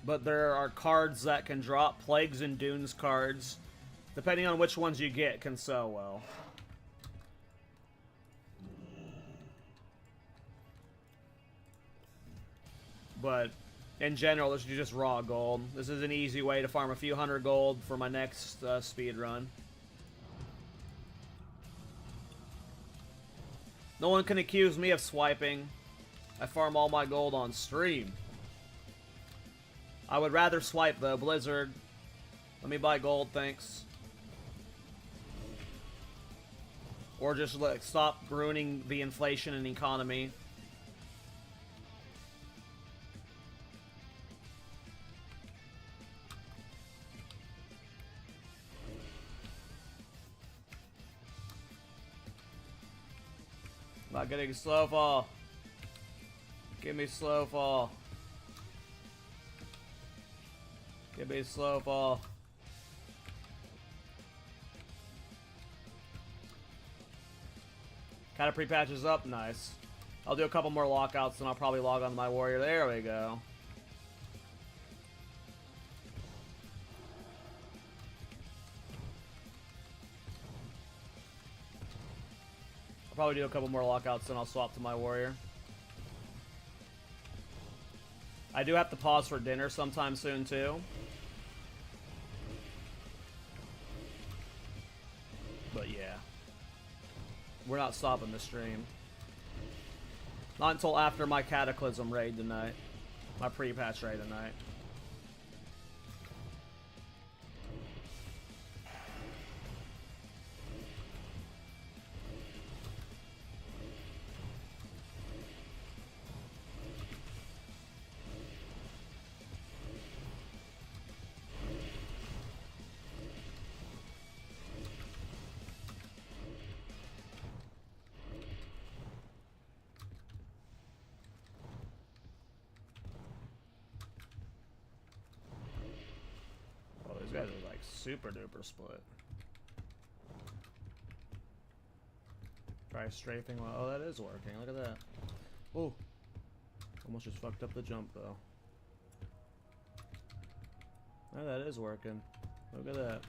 But there are cards that can drop. Plagues and Dunes cards, depending on which ones you get, can sell well. But in general, this is just raw gold. This is an easy way to farm a few hundred gold for my next speed run. No one can accuse me of swiping. I farm all my gold on stream. I would rather swipe though, Blizzard. Let me buy gold, thanks. Or just like stop ruining the inflation and economy. Not getting slow fall. Give me slow fall. Give me slow fall. Kind of pre-patches up, nice. I'll do a couple more lockouts and I'll probably log on to my warrior. There we go. I'll probably do a couple more lockouts and I'll swap to my warrior. I do have to pause for dinner sometime soon too. But yeah. We're not stopping the stream. Not until after my Cataclysm raid tonight. My pre-patch raid tonight. These guys are like super duper split. Try strafing. Oh, that is working. Look at that. Oh, almost just fucked up the jump though. Oh, that is working. Look at that.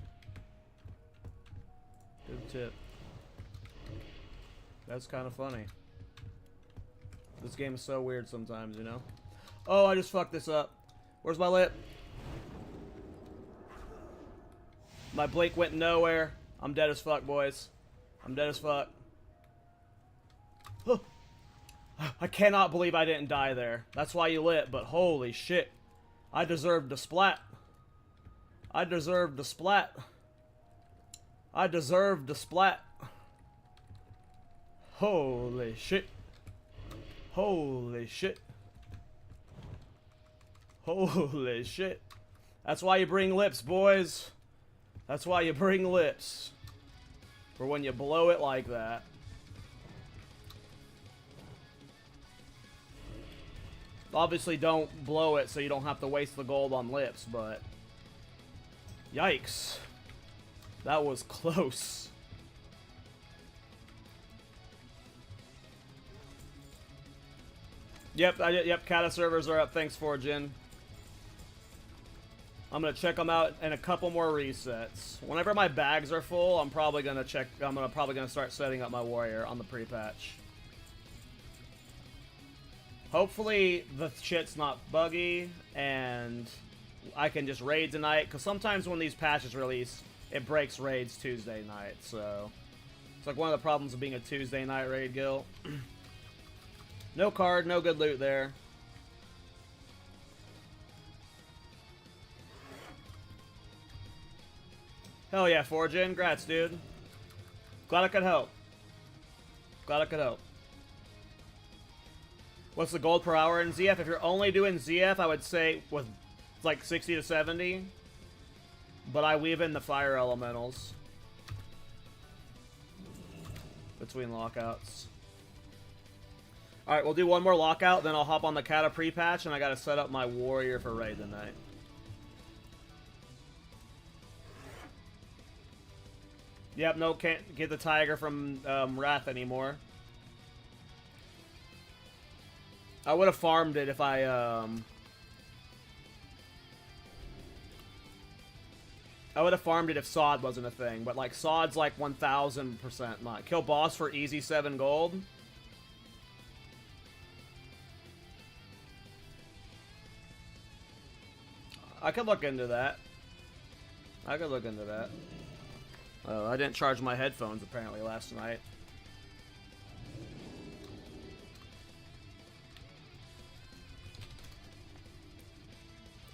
Good tip. That's kind of funny. This game is so weird sometimes, you know? Oh, I just fucked this up. Where's my lip? My blink went nowhere. I'm dead as fuck, boys. I'm dead as fuck. Oh. I cannot believe I didn't die there. That's why you lit, but holy shit. I deserved to splat. I deserve the splat. I deserve the splat. Holy shit. Holy shit. Holy shit. That's why you bring lips, boys. That's why you bring lips. For when you blow it like that. Obviously don't blow it so you don't have to waste the gold on lips, but... Yikes. That was close. Yep, Cata servers are up. Thanks, Forgin. I'm gonna check them out in a couple more resets. Whenever my bags are full, I'm probably gonna start setting up my warrior on the pre-patch. Hopefully the shit's not buggy and I can just raid tonight, because sometimes when these patches release, it breaks raids Tuesday night, so it's like one of the problems of being a Tuesday night raid guild. No card, no good loot there. Hell yeah, Forgin. Grats, dude. Glad I could help. Glad I could help. What's the gold per hour in ZF? If you're only doing ZF, I would say with like 60 to 70. But I weave in the fire elementals between lockouts. Alright, we'll do one more lockout, then I'll hop on the Cata pre-patch, and I gotta set up my warrior for raid tonight. Yep, no, can't get the tiger from Wrath anymore. I would have farmed it if I would have farmed it if SoD wasn't a thing, but like SoD's like 1000% not. Kill boss for easy 7 gold. I could look into that. I could look into that. Oh, I didn't charge my headphones apparently last night.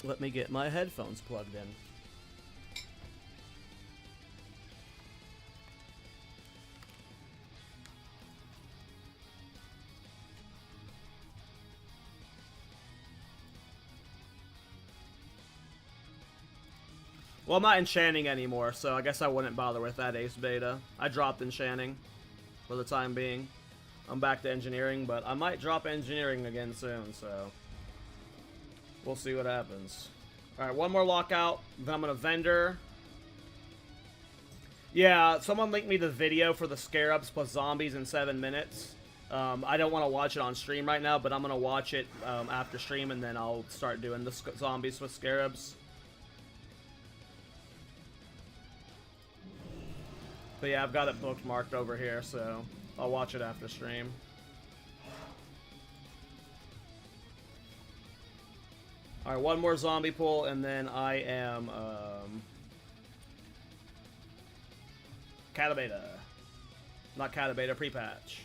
Let me get my headphones plugged in. Well, I'm not enchanting anymore, so I guess I wouldn't bother with that ace beta. I dropped enchanting for the time being. I'm back to engineering, but I might drop engineering again soon, so we'll see what happens. Alright, one more lockout, then I'm gonna vendor. Yeah, someone linked me the video for the scarabs plus zombies in 7 minutes. I don't want to watch it on stream right now, but I'm gonna watch it after stream, and then I'll start doing the zombies with scarabs. But yeah, I've got it bookmarked over here, so I'll watch it after stream. Alright, one more zombie pull, and then I am, Cata beta. Not Cata beta, pre-patch.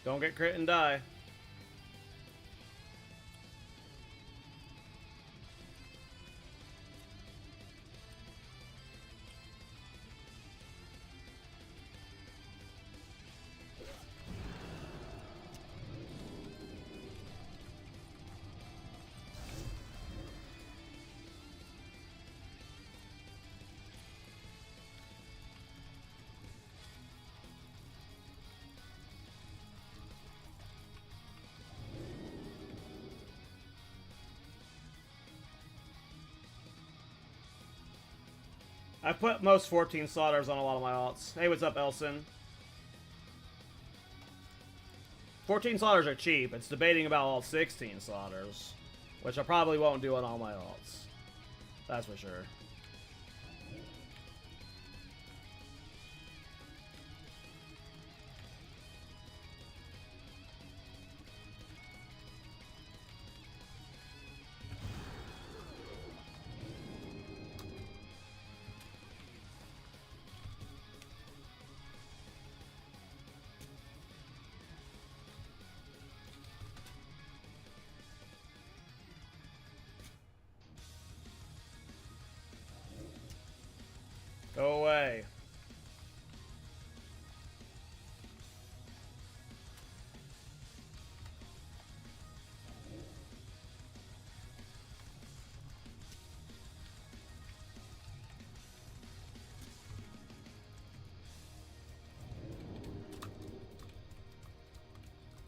Don't get crit and die. I put most 14 slaughters on a lot of my alts. Hey, what's up, Elson? 14 slaughters are cheap. It's debating about all 16 slaughters, which I probably won't do on all my alts. That's for sure. Go away.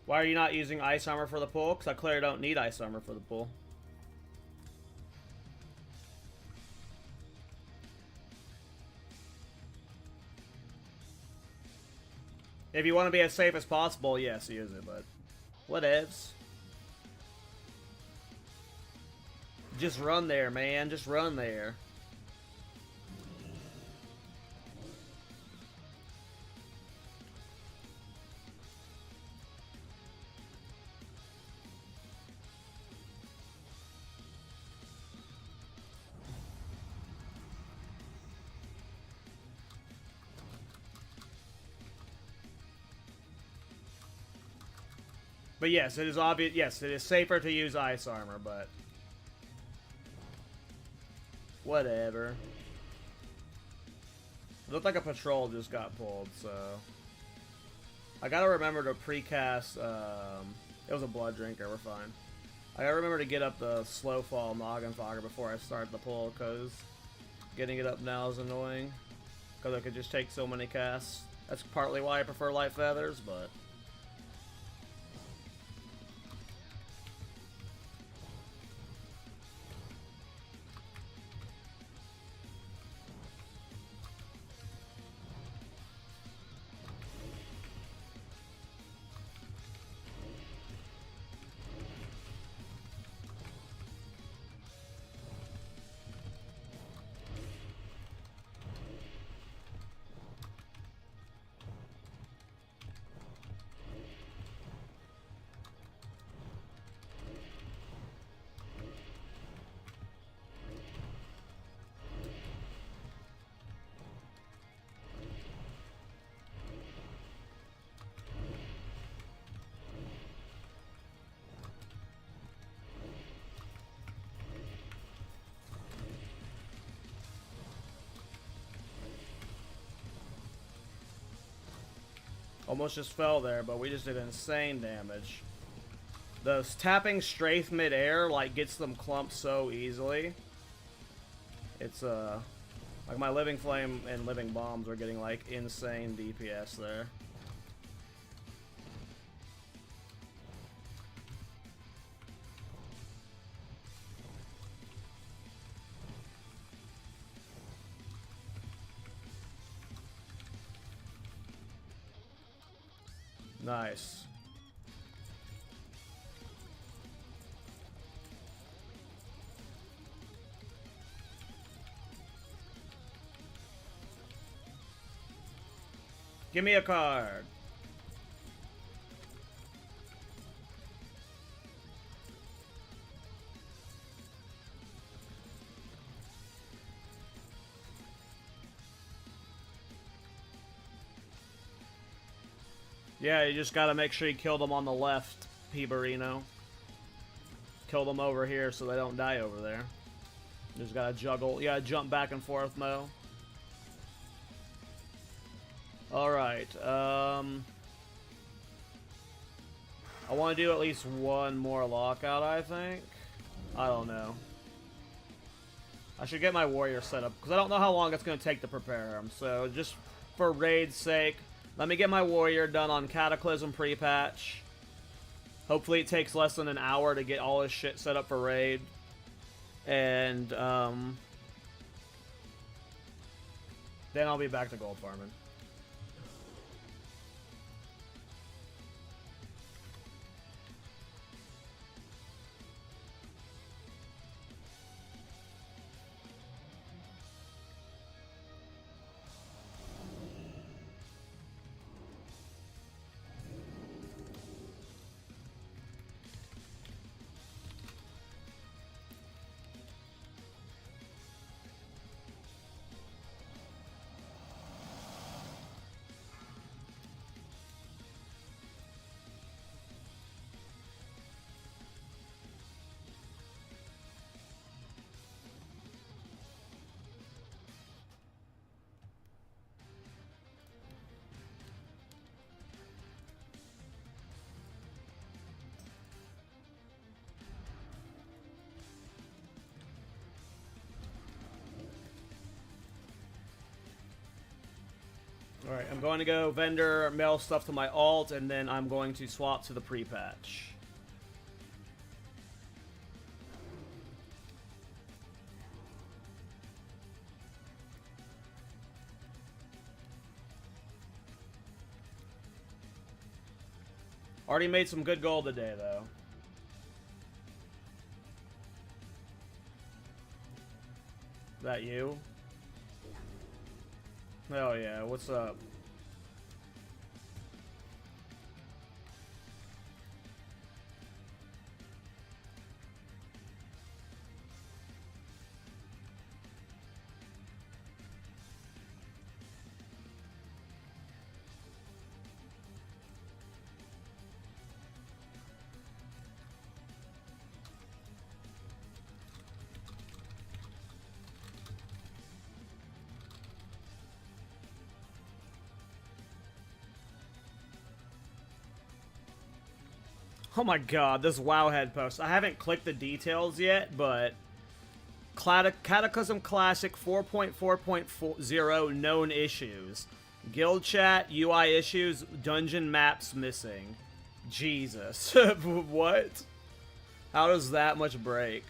Why are you not using ice armor for the pull? Because I clearly don't need ice armor for the pull. If you want to be as safe as possible, yes, use it, but whatevs. Just run there, man. Just run there. But yes, it is obvious. Yes, it is safer to use ice armor, but whatever. It looked like a patrol just got pulled, so I gotta remember to precast. It was a blood drinker. We're fine. I gotta remember to get up the slow fall noggin fogger before I start the pull, because getting it up now is annoying. Because I could just take so many casts. That's partly why I prefer light feathers, but. Almost just fell there, but we just did insane damage. The tapping strafe mid-air, like, gets them clumped so easily. It's, like, my Living Flame and Living Bombs are getting, like, insane DPS there. Nice. Give me a card. Yeah, you just gotta make sure you kill them on the left, Piberino. Kill them over here so they don't die over there. You just gotta juggle. You gotta jump back and forth, Mo. Alright, I want to do at least one more lockout, I think. I don't know. I should get my warrior set up, because I don't know how long it's going to take to prepare him. So, just for raid's sake, let me get my warrior done on Cataclysm pre-patch. Hopefully it takes less than an hour to get all his shit set up for raid. And, Then I'll be back to gold farming. Alright, I'm going to go vendor, mail stuff to my alt, and then I'm going to swap to the pre-patch. Already made some good gold today, though. That you? Oh yeah, what's up? Oh my god, this Wowhead post. I haven't clicked the details yet, but Cataclysm Classic 4.4.0 known issues. Guild chat, UI issues, dungeon maps missing. Jesus. What? How does that much break?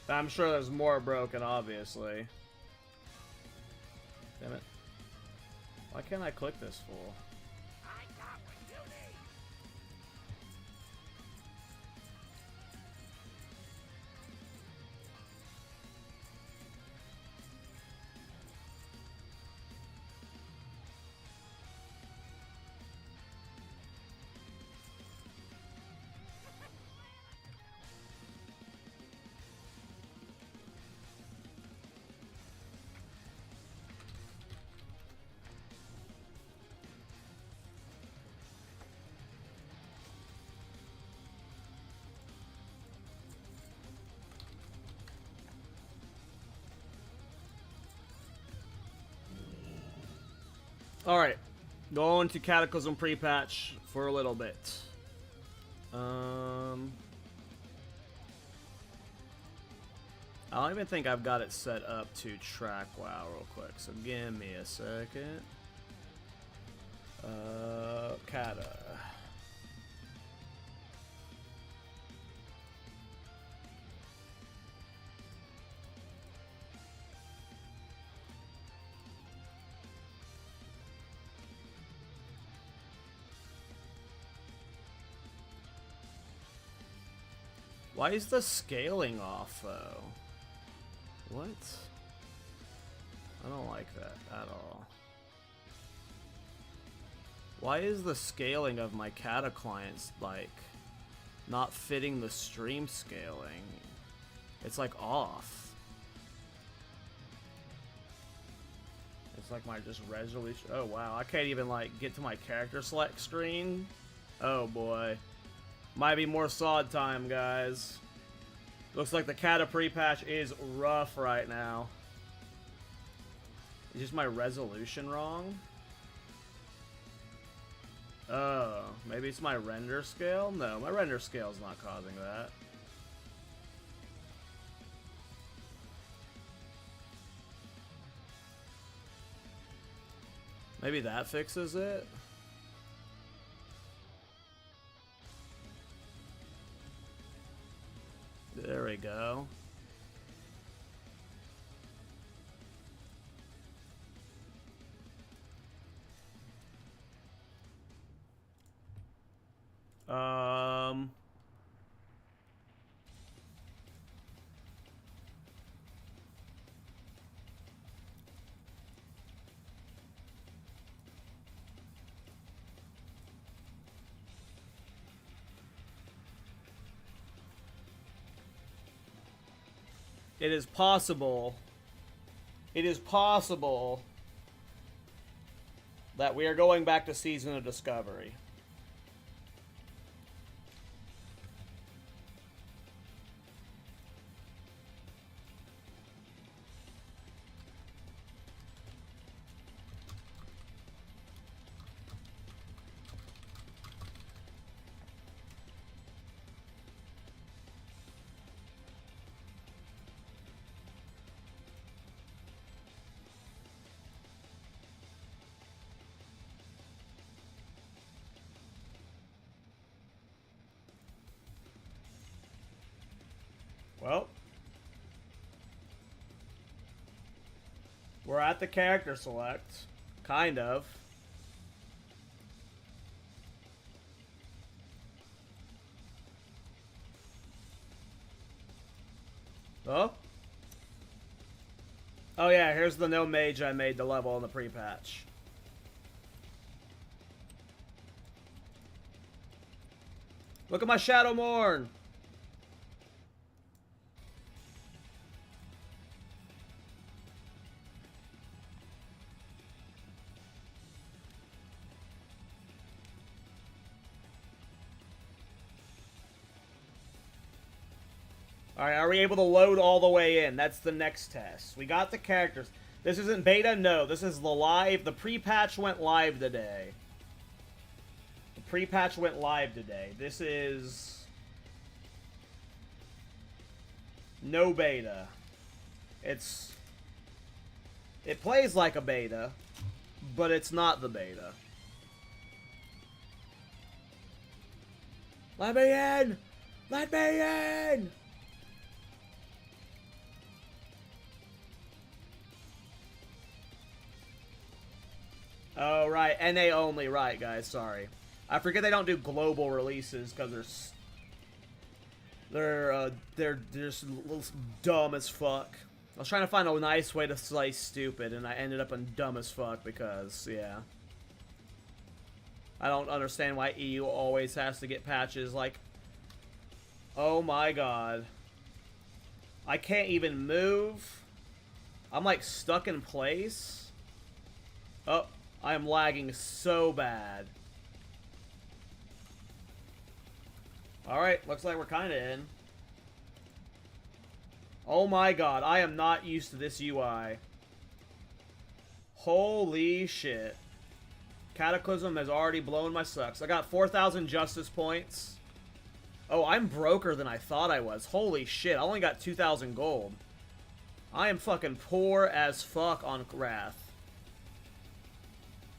I'm sure there's more broken, obviously. Damn it. Why can't I click this fool? I got what you need. Alright. Going to Cataclysm pre-patch for a little bit. I don't even think I've got it set up to track WoW real quick, so give me a second. Cata. Why is the scaling off, though? What? I don't like that at all. Why is the scaling of my Cata clients, like, not fitting the stream scaling? It's, like, off. It's like my just resolution. Oh, wow. I can't even, like, get to my character select screen. Oh, boy. Might be more SoD time, guys. Looks like the Cata pre-patch is rough right now. Is just my resolution wrong? Oh, maybe it's my render scale? No, my render scale is not causing that. Maybe that fixes it? There we go. It is possible. It is possible that we are going back to Season of Discovery. Well, we're at the character select, kind of. Oh? Oh yeah, here's the no mage I made the level in the pre-patch. Look at my Shadowmourne! Alright, are we able to load all the way in? That's the next test. We got the characters. This isn't beta? No, this is the live. The pre-patch went live today. The pre-patch went live today. This is no beta. It plays like a beta, but it's not the beta. Let me in! Let me in! Oh, right. NA only. Right, guys. Sorry. I forget they don't do global releases because they're just dumb as fuck. I was trying to find a nice way to slice stupid, and I ended up in dumb as fuck because, yeah. I don't understand why EU always has to get patches like... Oh my god. I can't even move. I'm like stuck in place. Oh. I am lagging so bad. Alright, looks like we're kind of in. Oh my god, I am not used to this UI. Holy shit. Cataclysm has already blown my sucks. I got 4,000 justice points. Oh, I'm broker than I thought I was. Holy shit, I only got 2,000 gold. I am fucking poor as fuck on Wrath.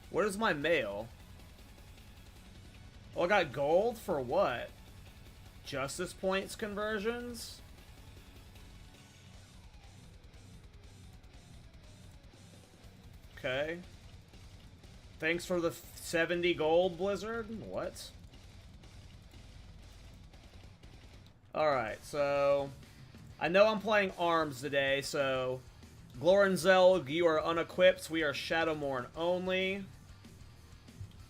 What is my mail? Oh, I got gold for what? Justice points conversions? Okay. Thanks for the 70 gold, Blizzard? What? Alright, so... I know I'm playing arms today, so... Glorinzel, you are unequipped. We are Shadowmourne only.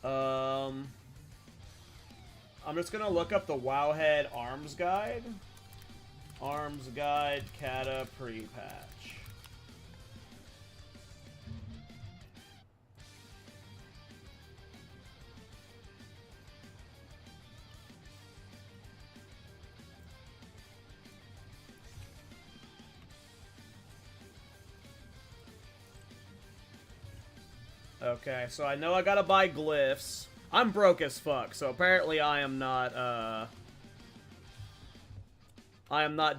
I'm just gonna look up the Wowhead Arms Guide. Arms Guide, Cata, Prepatch. Okay, so I know I gotta buy glyphs. I'm broke as fuck, so apparently I am not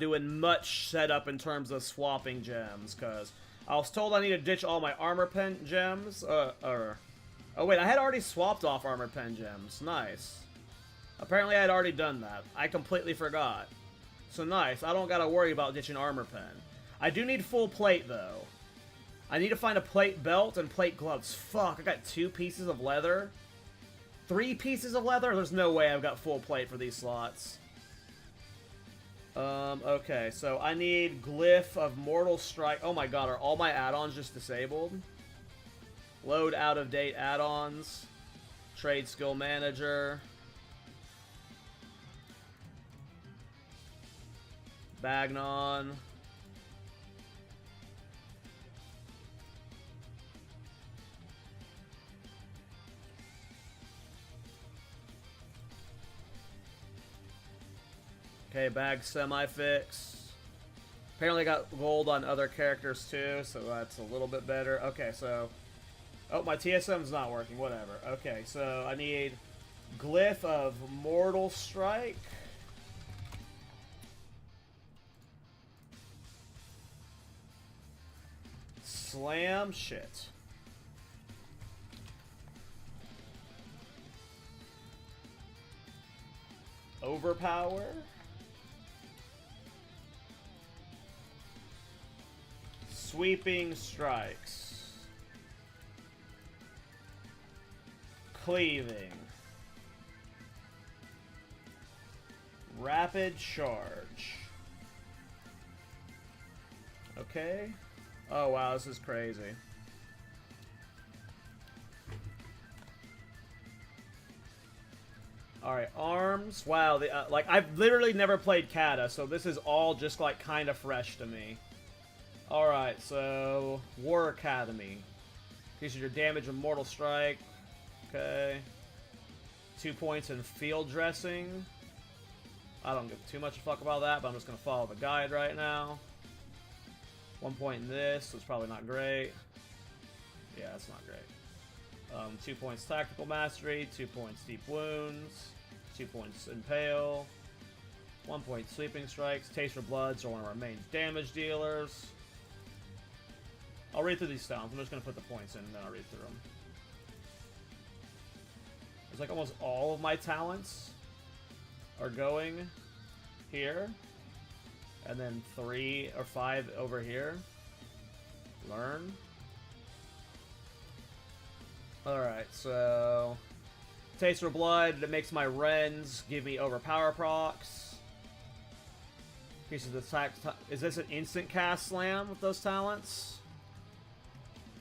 doing much setup in terms of swapping gems, because I was told I need to ditch all my armor pen gems, oh wait, I had already swapped off armor pen gems. Nice. Apparently I had already done that. I completely forgot. So nice. I don't gotta worry about ditching armor pen. I do need full plate, though. I need to find a plate belt and plate gloves. Fuck, I got 2 pieces of leather. 3 pieces of leather? There's no way I've got full plate for these slots. Okay, so I need Glyph of Mortal Strike. Oh my god, are all my add-ons just disabled? Load out-of-date add-ons. Trade Skill Manager. Bagnon. Okay, bag semi-fix. Apparently got gold on other characters too, so that's a little bit better. Okay, so... Oh, my TSM's not working, whatever. Okay, so I need Glyph of Mortal Strike. Slam shit. Overpower. Sweeping strikes. Cleaving. Rapid charge. Okay. Oh wow, this is crazy. Alright, arms. Wow, like, I've literally never played Cata, so this is all just, like, kind of fresh to me. Alright, so... War Academy. Increases your damage of Mortal Strike. Okay. 2 points in field dressing. I don't give too much a fuck about that, but I'm just gonna follow the guide right now. 1 point in this, so it's probably not great. Yeah, it's not great. 2 points Tactical Mastery, 2 points Deep Wounds, 2 points Impale, 1 point Sweeping Strikes, Taste for Bloods are one of our main damage dealers. I'll read through these sounds. I'm just going to put the points in and then I'll read through them. It's like almost all of my talents are going here. And then 3 or 5 over here. Learn. Alright, so... Taste for Blood, that makes my Rens give me overpower procs. Increases the attack... Is this an instant cast slam with those talents?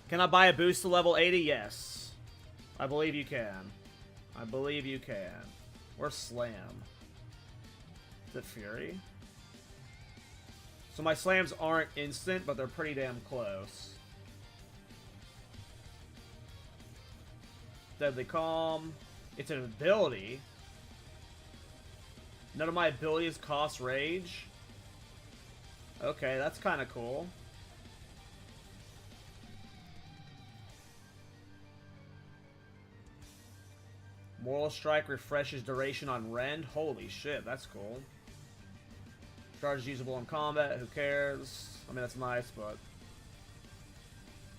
Can I buy a boost to level 80? Yes. I believe you can. I believe you can. Where's Slam? Is it Fury? So my slams aren't instant, but they're pretty damn close. Deadly Calm. It's an ability. None of my abilities cost rage. Okay, that's kind of cool. Mortal Strike refreshes duration on Rend. Holy shit, that's cool. Charge is usable in combat, who cares? I mean, that's nice, but...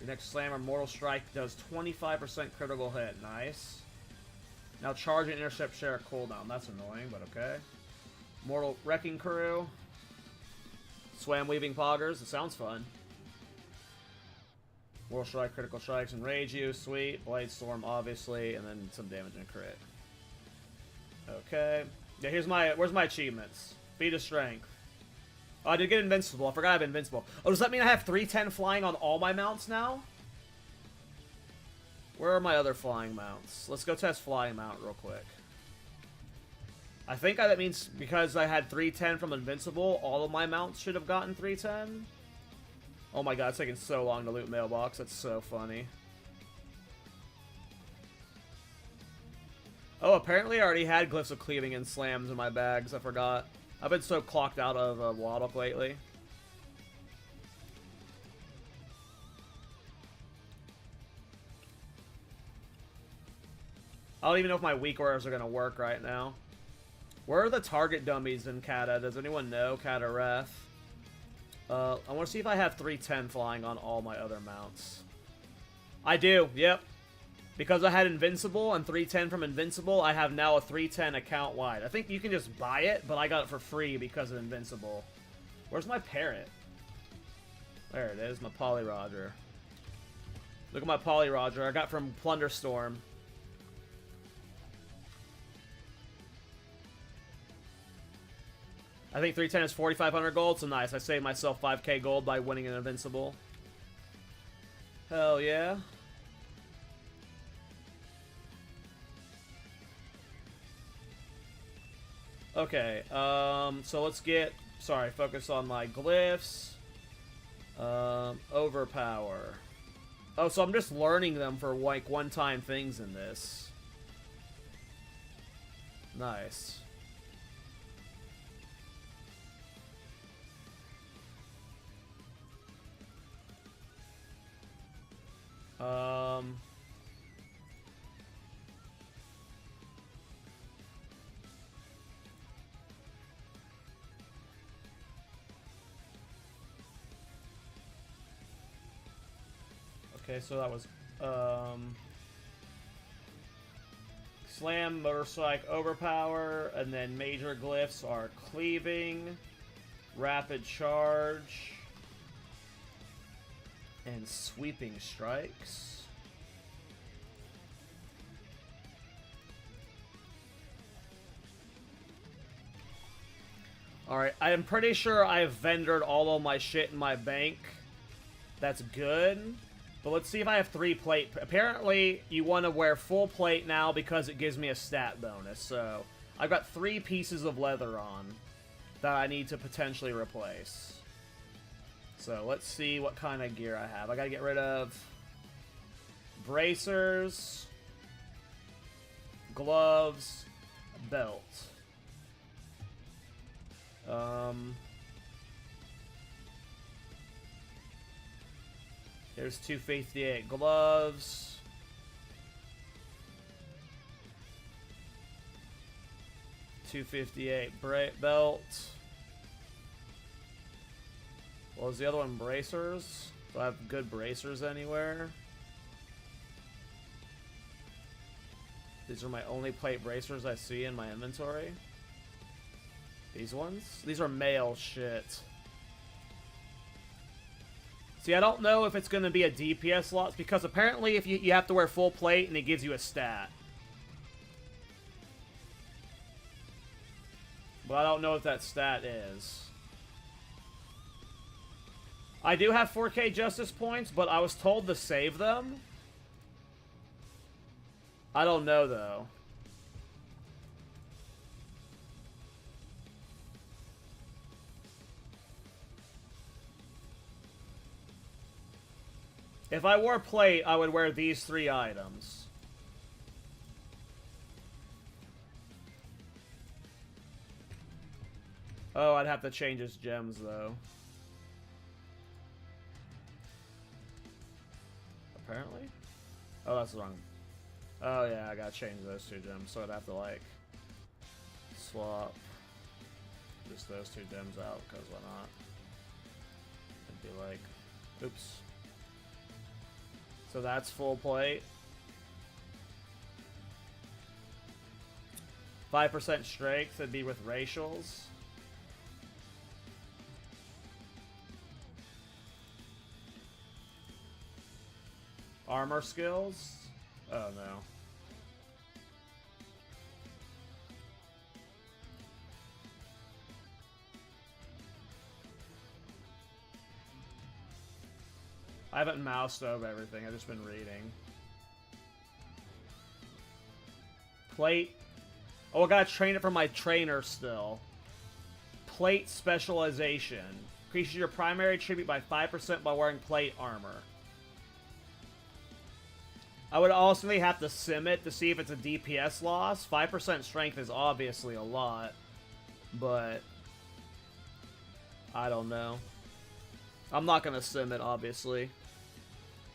Your next slam or Mortal Strike does 25% critical hit. Nice. Now charge and intercept share a cooldown. That's annoying, but okay. Mortal Wrecking Crew. Swam Weaving Poggers. It sounds fun. Mortal Strike, critical strikes, and rage use. Sweet. Blade Storm, obviously, and then some damage and crit. Okay. Yeah, here's my... Where's my achievements? Feat of Strength. Oh, I did get Invincible. I forgot I have Invincible. Oh, does that mean I have 310 flying on all my mounts now? Where are my other flying mounts? Let's go test flying mount real quick. I think that means because I had 310 from Invincible, all of my mounts should have gotten 310. Oh my god, it's taking so long to loot mailbox. That's so funny. Oh, apparently I already had Glyphs of Cleaving and Slams in my bags. I forgot. I've been so clocked out of Waddock lately. I don't even know if my weak orders are going to work right now. Where are the target dummies in Cata? Does anyone know? Cata Ref. I want to see if I have 310 flying on all my other mounts. I do, yep. Because I had Invincible and 310 from Invincible, I have now a 310 account-wide. I think you can just buy it, but I got it for free because of Invincible. Where's my parrot? There it is, my Poly Roger. Look at my Poly Roger I got from Plunderstorm. I think 310 is 4,500 gold, so nice. I saved myself 5k gold by winning an Invincible. Hell yeah. Okay, so let's get... Sorry, focus on my glyphs. Overpower. Oh, so I'm just learning them for, like, one-time things in this. Nice. Okay, so that was, Slam, Motorcycle, Overpower, and then major glyphs are Cleaving, Rapid Charge, and Sweeping Strikes. Alright, I am pretty sure I've vendored all of my shit in my bank. That's good. But let's see if I have 3 plate. Apparently, you want to wear full plate now because it gives me a stat bonus. So, I've got 3 pieces of leather on that I need to potentially replace. So, let's see what kind of gear I have. I gotta get rid of bracers, gloves, belt. There's 258 gloves. $258 belt. What was the other one? Bracers? Do I have good bracers anywhere? These are my only plate bracers I see in my inventory. These ones? These are male shit. See, I don't know if it's going to be a DPS slot, because apparently if you have to wear full plate and it gives you a stat. But I don't know what that stat is. I do have 4k justice points, but I was told to save them. I don't know, though. If I wore plate, I would wear these 3 items. Oh, I'd have to change his gems, though. Apparently? Oh, that's wrong. Oh, yeah, I gotta change those 2 gems, so I'd have to, like, swap just those 2 gems out, because why not? It'd be like, oops. So that's full plate. 5% strength would be with racials. Armor skills? Oh no. I haven't moused over everything, I've just been reading. Plate. Oh, I gotta train it for my trainer still. Plate specialization. Increases your primary attribute by 5% by wearing plate armor. I would also have to sim it to see if it's a DPS loss. 5% strength is obviously a lot, but I don't know. I'm not gonna sim it, obviously.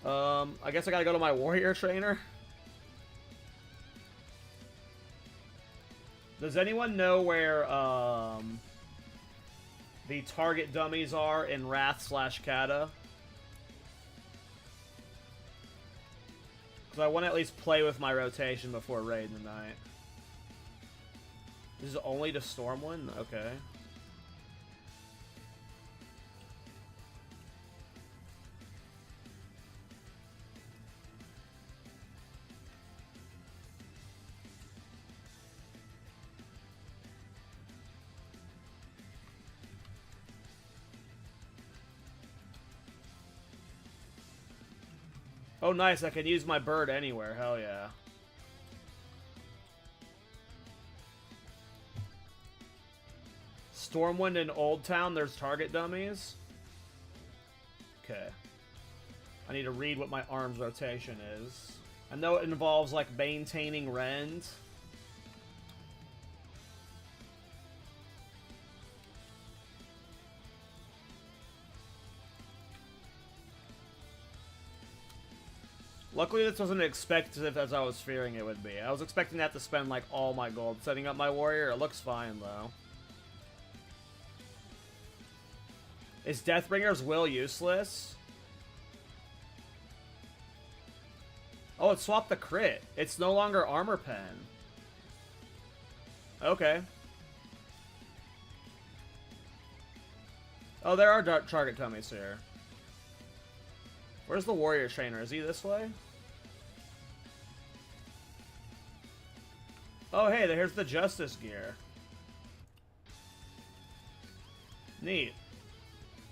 I guess I gotta go to my warrior trainer. Does anyone know where the target dummies are in Wrath / Cata? Because I want to at least play with my rotation before raiding tonight. This is only to Stormwind? Okay. Oh, nice. I can use my bird anywhere. Hell yeah. Stormwind in Old Town, there's target dummies. Okay. I need to read what my arms rotation is. I know it involves, like, maintaining rend. Luckily, this wasn't expected as I was fearing it would be. I was expecting that to spend, like, all my gold setting up my warrior. It looks fine, though. Is Deathbringer's Will useless? Oh, it swapped the crit. It's no longer Armor Pen. Okay. Oh, there are target dummies here. Where's the warrior trainer? Is he this way? Oh, hey, here's the justice gear. Neat.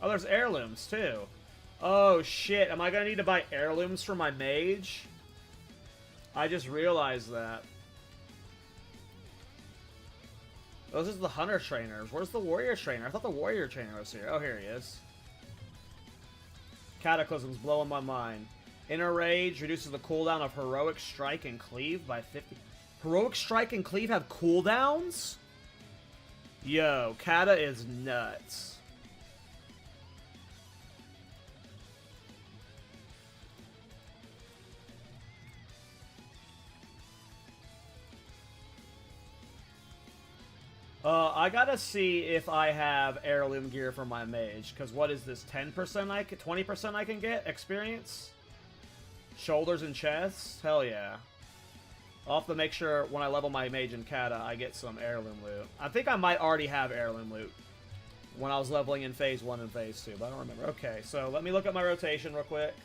Oh, there's heirlooms, too. Oh, shit. Am I gonna need to buy heirlooms for my mage? I just realized that. Those are the hunter trainers. Where's the warrior trainer? I thought the warrior trainer was here. Oh, here he is. Cataclysm's blowing my mind. Inner Rage reduces the cooldown of Heroic Strike and Cleave by 50. Heroic Strike and Cleave have cooldowns? Yo, Cata is nuts. I gotta see if I have heirloom gear for my mage, because what is this, 10% 20% I can get? Experience? Shoulders and chests? Hell yeah. I'll have to make sure when I level my mage in Cata, I get some heirloom loot. I think I might already have heirloom loot when I was leveling in Phase 1 and Phase 2, but I don't remember. Okay, so let me look at my rotation real quick.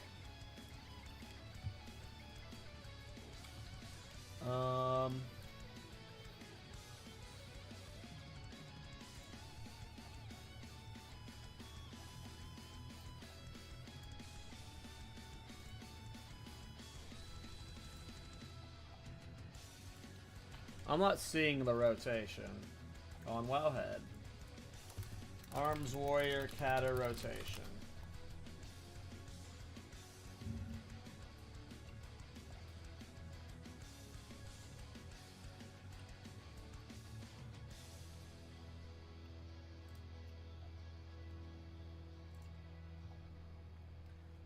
I'm not seeing the rotation on Wowhead. Arms Warrior, Cata rotation.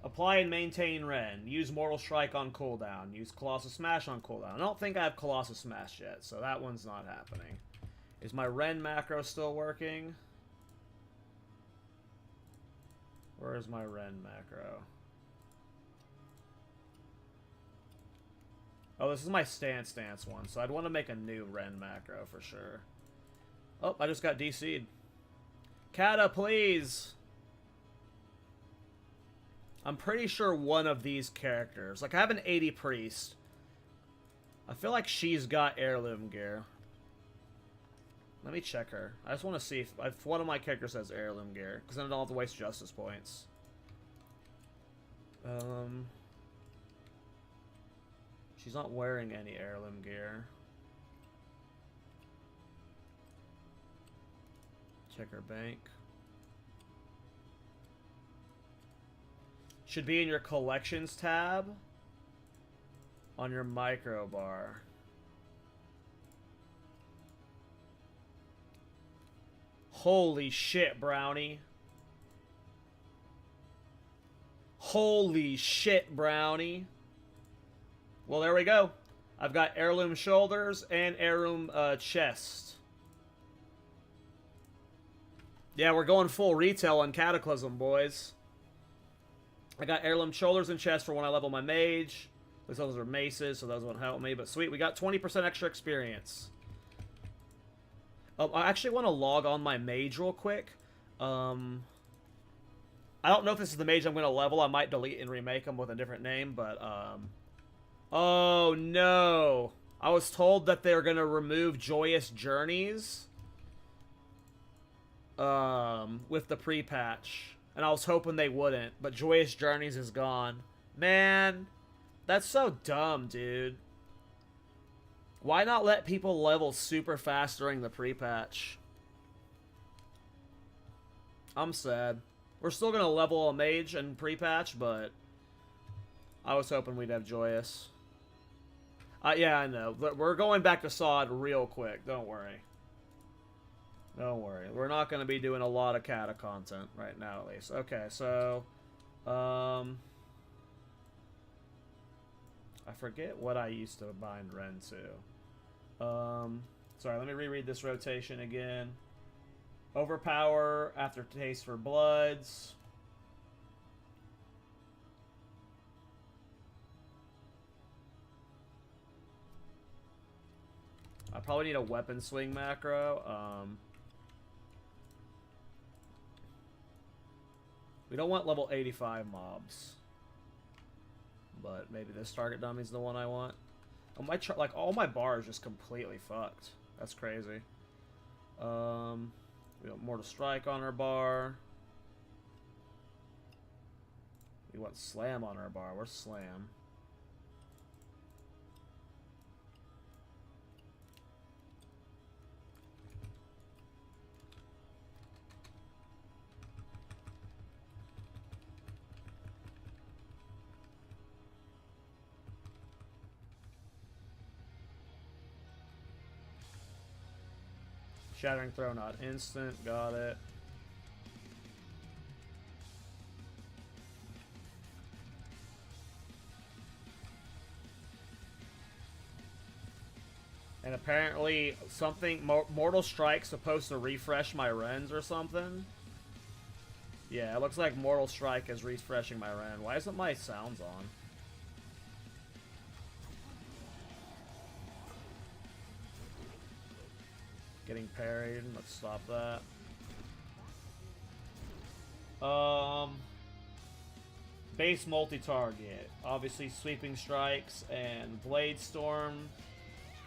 Apply and maintain Ren. Use Mortal Strike on cooldown. Use Colossus Smash on cooldown. I don't think I have Colossus Smash yet, so that one's not happening. Is my Ren macro still working? Where is my Ren macro? Oh, this is my Stance one, so I'd want to make a new Ren macro for sure. Oh, I just got DC'd. Cata, please! I'm pretty sure one of these characters... Like, I have an 80 Priest. I feel like she's got heirloom gear. Let me check her. I just want to see if one of my characters has heirloom gear. Because then I don't have to waste justice points. She's not wearing any heirloom gear. Check her bank. Should be in your collections tab on your micro bar. Holy shit, Brownie. Holy shit, Brownie. Well, there we go. I've got heirloom shoulders and heirloom chest. Yeah, we're going full retail on Cataclysm, boys. I got heirloom shoulders and chest for when I level my mage. least those are maces, so those won't help me. But sweet, we got 20% extra experience. I actually want to log on my mage real quick. I don't know if this is the mage I'm going to level. I might delete and remake him with a different name, but oh no. I was told that they're going to remove Joyous Journeys with the pre-patch. And I was hoping they wouldn't, but Joyous Journeys is gone. Man, that's so dumb, dude. Why not let people level super fast during the pre-patch? I'm sad. We're still going to level a mage and pre-patch, but I was hoping we'd have Joyous. Yeah, I know. We're going back to SoD real quick. Don't worry. Don't worry. We're not going to be doing a lot of Cata content right now, at least. Okay, so... I forget what I used to bind Ren to. Sorry, let me reread this rotation again. Overpower, Aftertaste for Bloods. I probably need a weapon swing macro. We don't want level 85 mobs. But maybe this target dummy is the one I want. Oh, like all my bars just completely fucked. That's crazy. We want Mortal Strike on our bar. We want Slam on our bar. Where's Slam? Shattering Throw, not instant. Got it. And apparently something... Mortal Strike's supposed to refresh my Rens or something. Yeah, it looks like Mortal Strike is refreshing my Ren. Why isn't my sounds on? Getting parried. Let's stop that. Base multi-target. Obviously Sweeping Strikes and Blade Storm.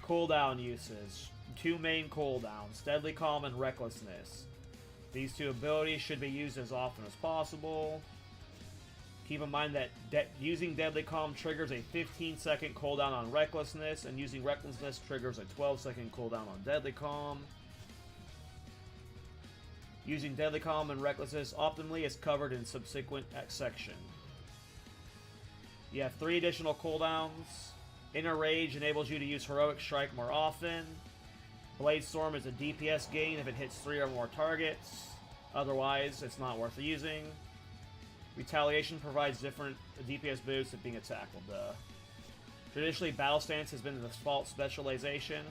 Cooldown usage. 2 main cooldowns. Deadly Calm and Recklessness. These 2 abilities should be used as often as possible. Keep in mind that using Deadly Calm triggers a 15-second cooldown on Recklessness, and using Recklessness triggers a 12-second cooldown on Deadly Calm. Using Deadly Calm and Recklessness optimally is covered in subsequent section. You have 3 additional cooldowns. Inner Rage enables you to use Heroic Strike more often. Blade Storm is a DPS gain if it hits 3 or more targets. Otherwise, it's not worth using. Retaliation provides different DPS boosts at being attacked. Well, duh. Traditionally, Battle Stance has been the default specialization.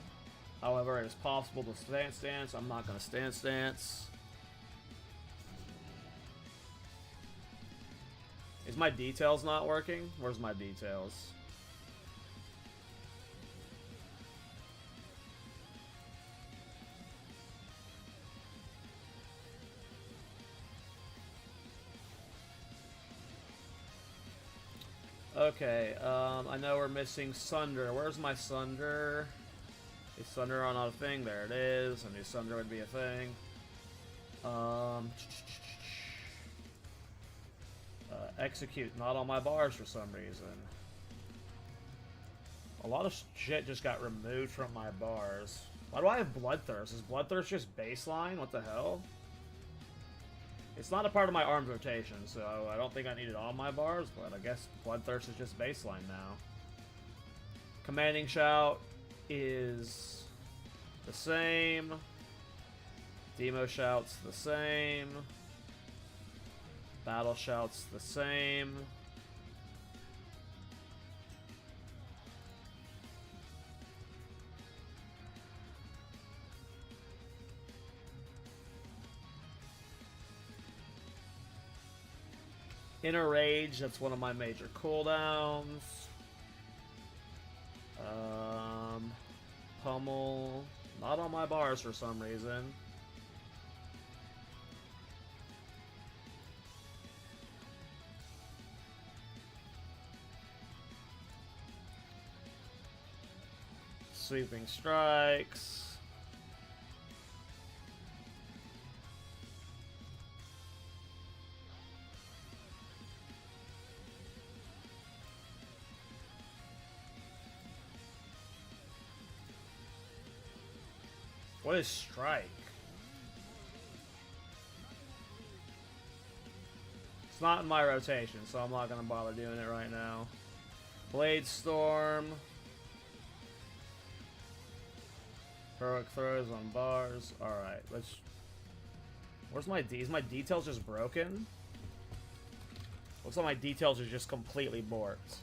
However, it is possible to stand stance. I'm not going to stand stance. Is my details not working? Where's my details? Okay, I know we're missing Sunder. Where's my Sunder? Is Sunder on a thing? There it is. I knew Sunder would be a thing. Execute. Not on my bars for some reason. A lot of shit just got removed from my bars. Why do I have Bloodthirst? Is Bloodthirst just baseline? What the hell? It's not a part of my arms rotation, so I don't think I need it on my bars, but I guess Bloodthirst is just baseline now. Commanding Shout is the same. Demo Shout's the same. Battle Shout's the same. Inner Rage, that's one of my major cooldowns. Pummel. Not on my bars for some reason. Sweeping strikes. What is strike? It's not in my rotation, so I'm not gonna bother doing it right now. Blade Storm. Heroic throws on bars. Alright, let's... Where's my D? Is my details just broken? Looks like my details are just completely borked.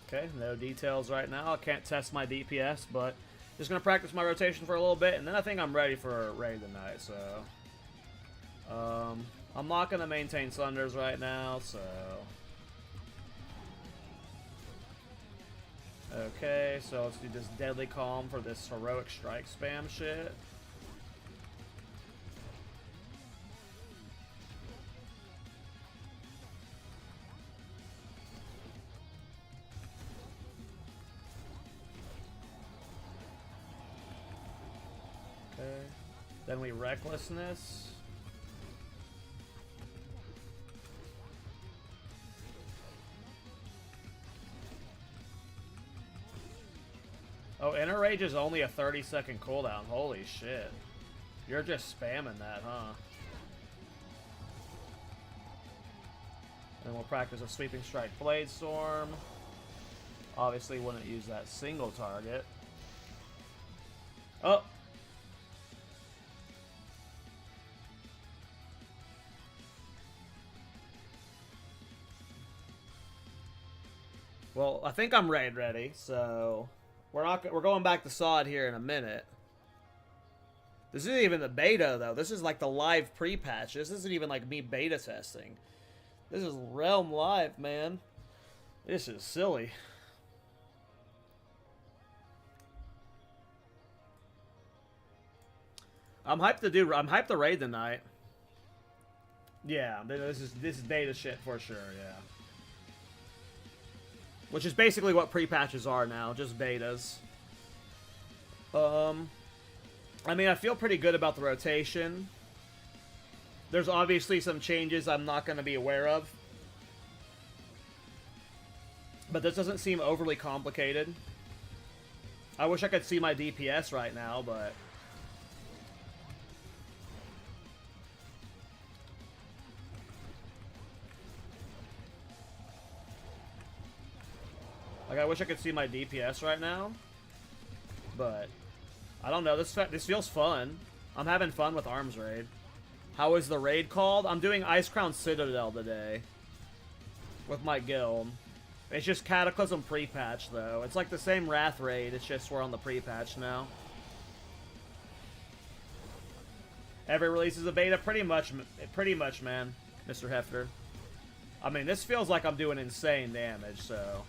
Okay, no details right now. I can't test my DPS, but just gonna practice my rotation for a little bit, and then I think I'm ready for a raid tonight, so... I'm not gonna maintain Sunders right now, so... Okay, so let's do this Deadly Calm for this Heroic Strike spam shit. Okay. Then we Recklessness. Oh, Inner Rage is only a 30-second cooldown. Holy shit. You're just spamming that, huh? And we'll practice a Sweeping Strike Blade Storm. Obviously wouldn't use that single target. Oh! Well, I think I'm raid ready, so... We're going back to SoD here in a minute. This isn't even the beta, though. This is like the live pre-patch. This isn't even like me beta testing. This is Realm Live, man. This is silly. I'm hyped to raid tonight. Yeah, this is beta shit for sure, yeah. Which is basically what pre-patches are now, just betas. I mean, I feel pretty good about the rotation. There's obviously some changes I'm not going to be aware of. But this doesn't seem overly complicated. I wish I could see my DPS right now, but... Like, I wish I could see my DPS right now, but I don't know. This feels fun. I'm having fun with Arms Raid. How is the raid called? I'm doing Ice Crown Citadel today with my guild. It's just Cataclysm pre-patch, though. It's like the same Wrath raid. It's just we're on the pre-patch now. Every release is a beta, pretty much, man, Mr. Hefter. I mean, this feels like I'm doing insane damage, so...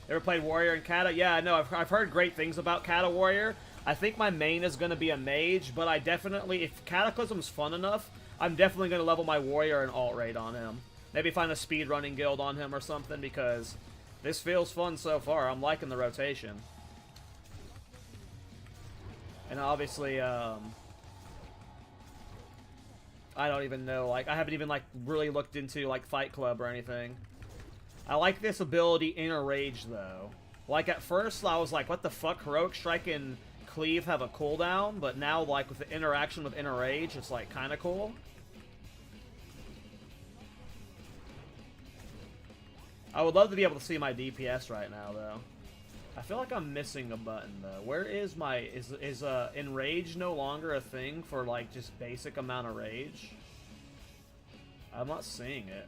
Ever played Warrior and Cata? Yeah, I know. I've heard great things about Cata Warrior. I think my main is going to be a Mage, but I definitely, if Cataclysm's fun enough, I'm definitely going to level my Warrior and alt raid on him. Maybe find a speedrunning guild on him or something, because this feels fun so far. I'm liking the rotation. And obviously, I don't even know, like, I haven't even, like, really looked into, like, Fight Club or anything. I like this ability, Inner Rage, though. Like, at first, I was like, what the fuck? Heroic Strike and Cleave have a cooldown, but now, like, with the interaction with Inner Rage, it's, like, kind of cool. I would love to be able to see my DPS right now, though. I feel like I'm missing a button, though. Where is my... Is Enrage no longer a thing for, like, just basic amount of rage? I'm not seeing it.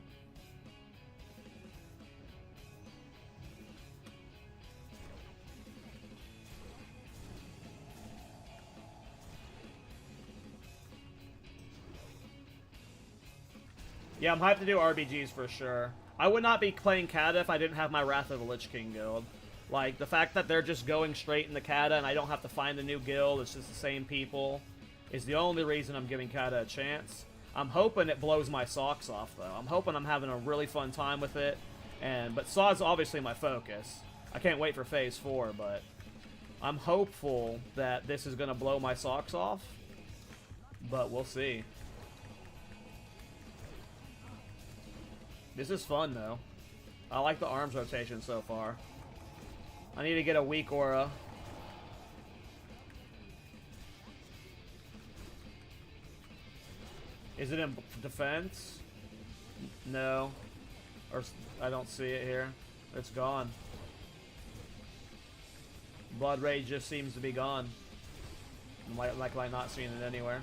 Yeah, I'm hyped to do RBGs for sure. I would not be playing Cata if I didn't have my Wrath of the Lich King guild. Like, the fact that they're just going straight into Cata and I don't have to find a new guild, it's just the same people, is the only reason I'm giving Cata a chance. I'm hoping it blows my socks off, though. I'm hoping I'm having a really fun time with it. But SoD's obviously my focus. I can't wait for Phase 4, but I'm hopeful that this is going to blow my socks off. But we'll see. This is fun, though. I like the arms rotation so far. I need to get a weak aura. Is it in defense? No. Or I don't see it here. It's gone. Blood Rage just seems to be gone. Like I'm not seeing it anywhere.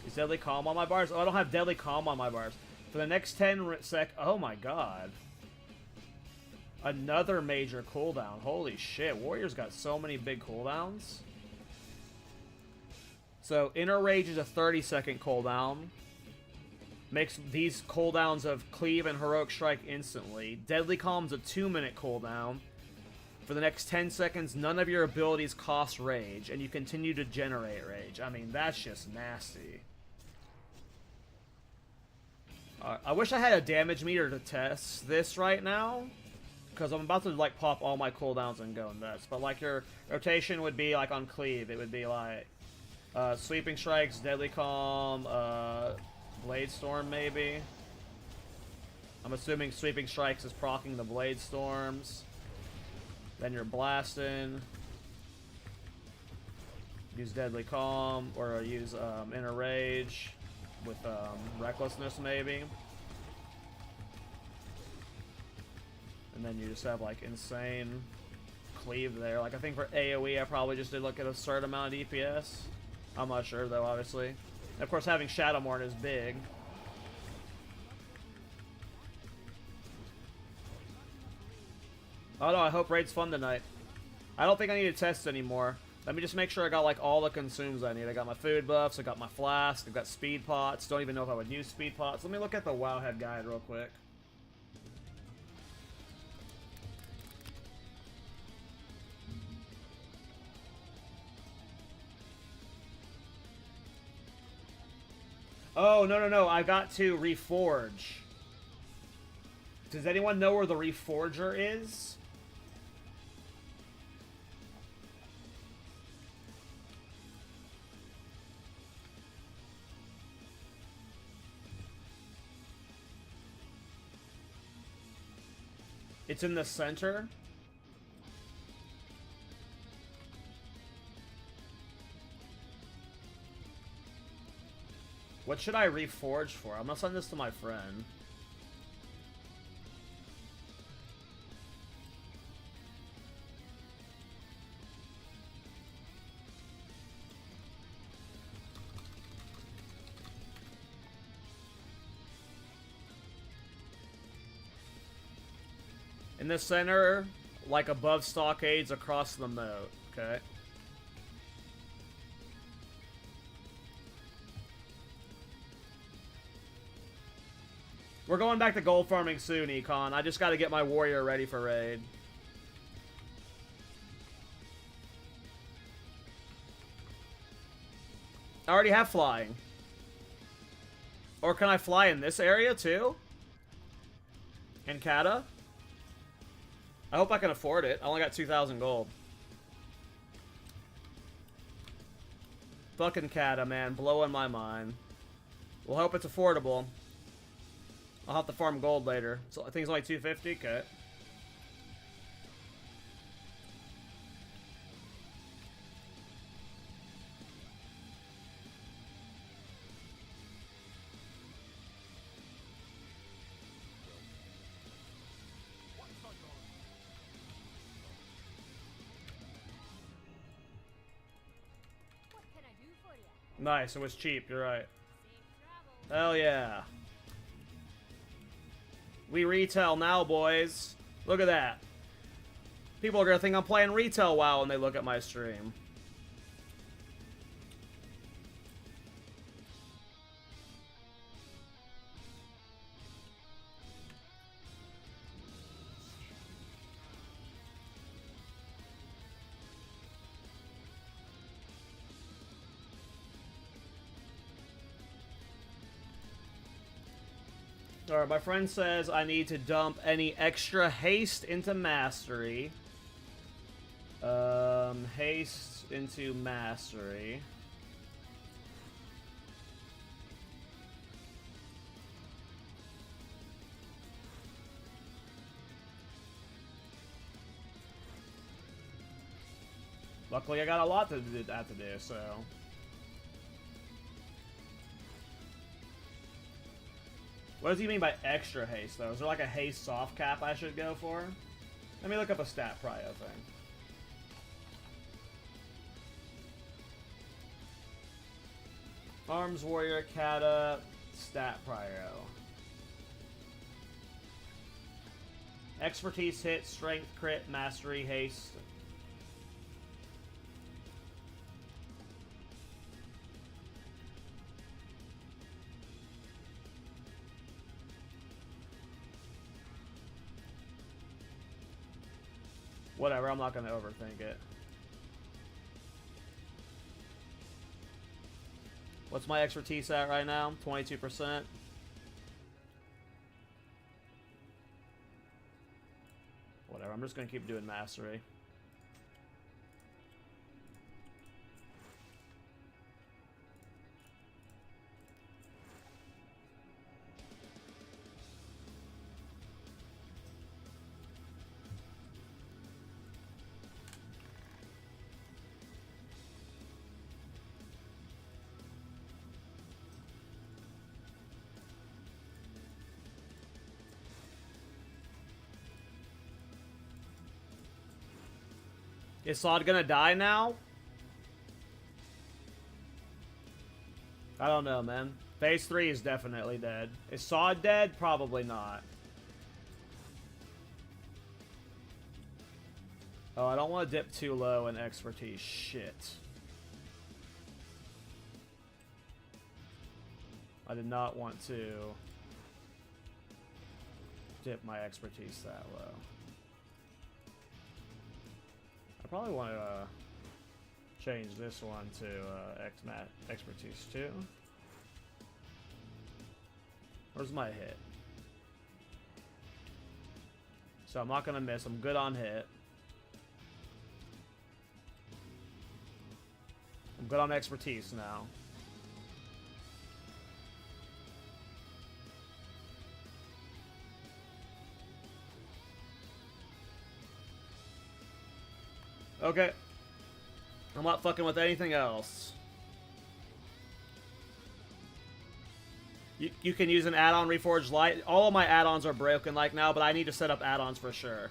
Is Deadly Calm on my bars? Oh, I don't have Deadly Calm on my bars. For the next 10 sec... Oh my god. Another major cooldown. Holy shit. Warriors got so many big cooldowns. So, Inner Rage is a 30-second cooldown. Makes these cooldowns of Cleave and Heroic Strike instantly. Deadly Calm's a 2-minute cooldown. For the next 10 seconds, none of your abilities cost Rage, and you continue to generate Rage. I mean, that's just nasty. I wish I had a damage meter to test this right now, because I'm about to, like, pop all my cooldowns and go nuts. But, like, your rotation would be, like, on Cleave. It would be, like, Sweeping Strikes, Deadly Calm, Blade Storm, maybe. I'm assuming Sweeping Strikes is proccing the Blade Storms. Then you're blasting. Use Deadly Calm, or use Inner Rage with Recklessness, maybe. And then you just have, like, insane Cleave there. Like, I think for AoE, I probably just did, like, a certain amount of DPS. I'm not sure, though, obviously. And of course, having Shadowmourne is big. Oh no, I hope Raid's fun tonight. I don't think I need to test anymore. Let me just make sure I got, like, all the consumes I need. I got my food buffs, I got my flask, I've got speed pots. Don't even know if I would use speed pots. Let me look at the Wowhead guide real quick. Oh, no. I got to reforge. Does anyone know where the reforger is? It's in the center. What should I reforge for? I'm gonna send this to my friend. In the center, like above stockades across the moat, okay? We're going back to gold farming soon, Econ. I just gotta get my warrior ready for raid. I already have flying. Or can I fly in this area too? In Cata? I hope I can afford it. I only got 2,000 gold. Fucking Cata, man. Blowing my mind. We'll hope it's affordable. I'll have to farm gold later. So I think it's only 250. Okay. Nice, it was cheap, you're right. Hell yeah. We retail now, boys. Look at that. People are gonna think I'm playing retail WoW when they look at my stream. Alright, my friend says I need to dump any extra haste into mastery. Haste into mastery. Luckily, I got a lot to do, so... What does he mean by extra haste, though? Is there like a haste soft cap I should go for? Let me look up a stat prio thing. Arms Warrior, Cata, stat prio. Expertise, hit, strength, crit, mastery, haste. Whatever, I'm not going to overthink it. What's my expertise at right now? 22%. Whatever, I'm just going to keep doing mastery. Is SoD gonna die now? I don't know, man. Phase 3 is definitely dead. Is SoD dead? Probably not. Oh, I don't want to dip too low in expertise. Shit. I did not want to dip my expertise that low. I probably want to change this one to expertise 2. Where's my hit? So I'm not going to miss. I'm good on hit. I'm good on expertise now. Okay. I'm not fucking with anything else. You can use an add-on Reforged Light. All of my add-ons are broken like now, but I need to set up add-ons for sure.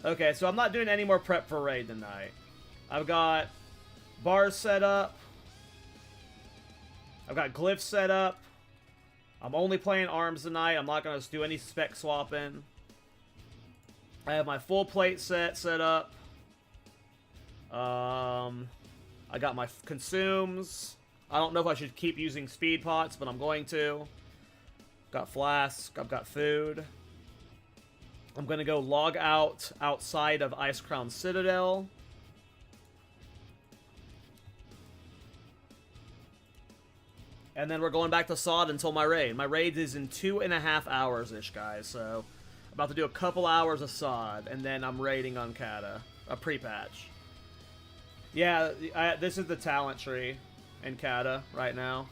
Okay, so I'm not doing any more prep for raid tonight. I've got bars set up. I've got glyphs set up. I'm only playing arms tonight. I'm not going to do any spec swapping. I have my full plate set up. I got my consumes. I don't know if I should keep using speed pots, but I'm going to. Got flask. I've got food. I'm going to go log out outside of Ice Crown Citadel. And then we're going back to SoD until my raid. My raid is in 2.5 hours-ish, guys, so... About to do a couple hours of SoD, and then I'm raiding on Cata. A pre-patch. Yeah, this is the talent tree in Cata right now.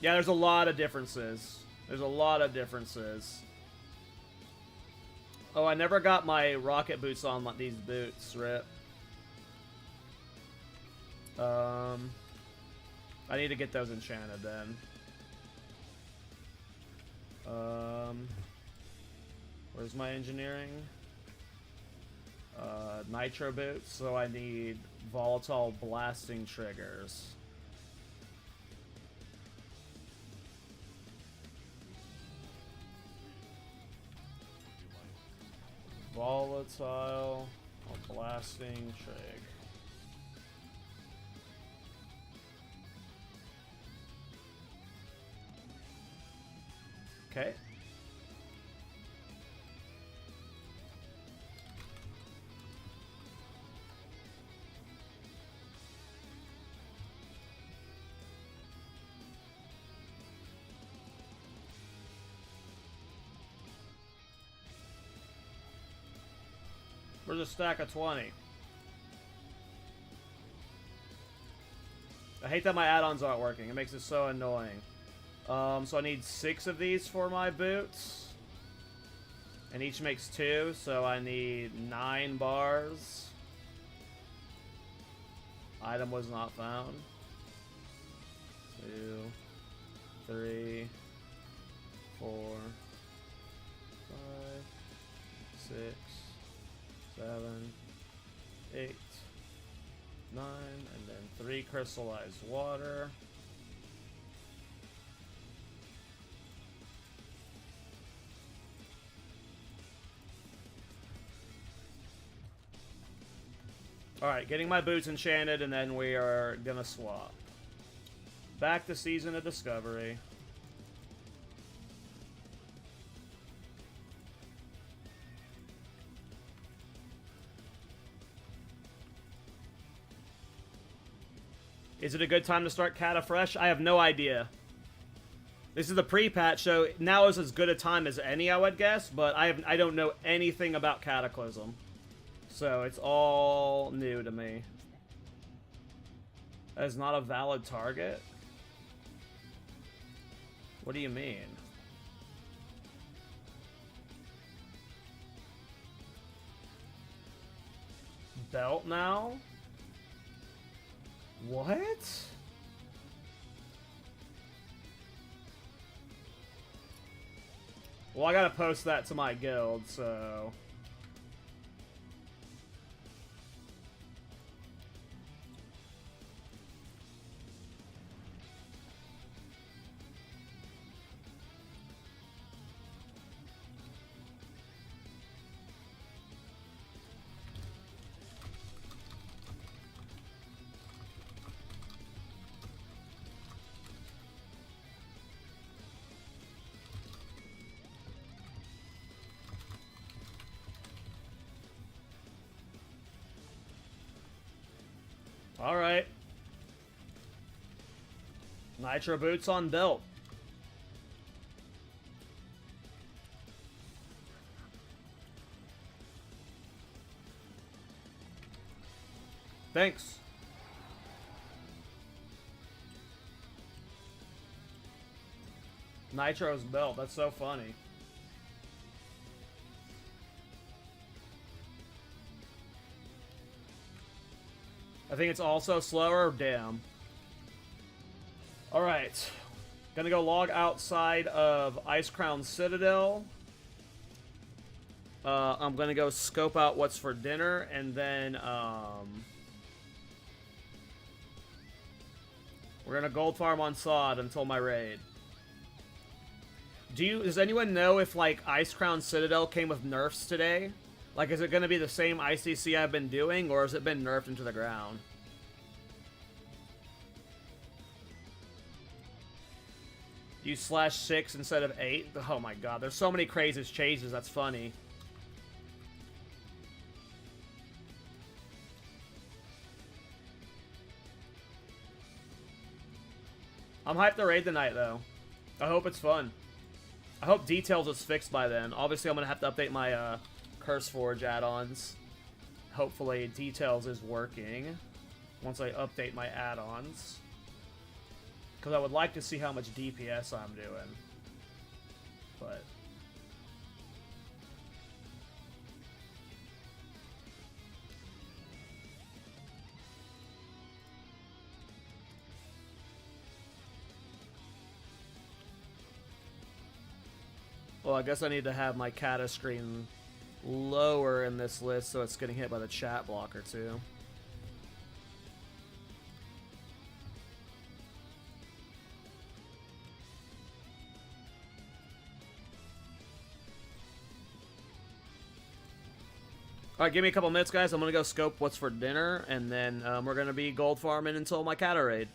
Yeah, there's a lot of differences. There's a lot of differences. Oh, I never got my rocket boots on these boots, rip. I need to get those enchanted then. Where's my engineering? Nitro boots, so I need volatile blasting triggers. Volatile blasting trig. Okay. Where's a stack of 20? I hate that my add-ons aren't working. It makes it so annoying. So I need 6 of these for my boots. And each makes 2, so I need 9 bars. Item was not found. 2, 3, 4, 5, 6, 7, 8, 9, and then 3 crystallized water. Alright, getting my boots enchanted, and then we are gonna swap. Back to Season of Discovery. Is it a good time to start Cata fresh? I have no idea. This is the pre-patch, so now is as good a time as any, I would guess, but I don't know anything about Cataclysm. So it's all new to me. That is not a valid target? What do you mean? Belt now? What? Well, I gotta post that to my guild, so... Alright. Nitro boots on belt. Thanks. Nitro's belt, that's so funny. I think it's also slower. Damn. Alright. Gonna go log outside of Ice Crown Citadel. I'm gonna go scope out what's for dinner, and then, we're gonna gold farm on SoD until my raid. Does anyone know if, like, Ice Crown Citadel came with nerfs today? Like, is it going to be the same ICC I've been doing, or has it been nerfed into the ground? You /6 instead of 8? Oh my god, there's so many crazy changes, that's funny. I'm hyped to raid tonight, though. I hope it's fun. I hope Details is fixed by then. Obviously, I'm going to have to update my, CurseForge add-ons. Hopefully Details is working once I update my add-ons. Because I would like to see how much DPS I'm doing. But... well, I guess I need to have my Cata screen lower in this list so it's getting hit by the chat blocker too. Alright, give me a couple minutes, guys. I'm gonna go scope what's for dinner, and then we're gonna be gold farming until my Cata raid.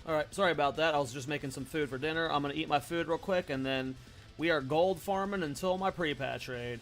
Alright, sorry about that. I was just making some food for dinner. I'm gonna eat my food real quick, and then we are gold farming until my pre-patch raid.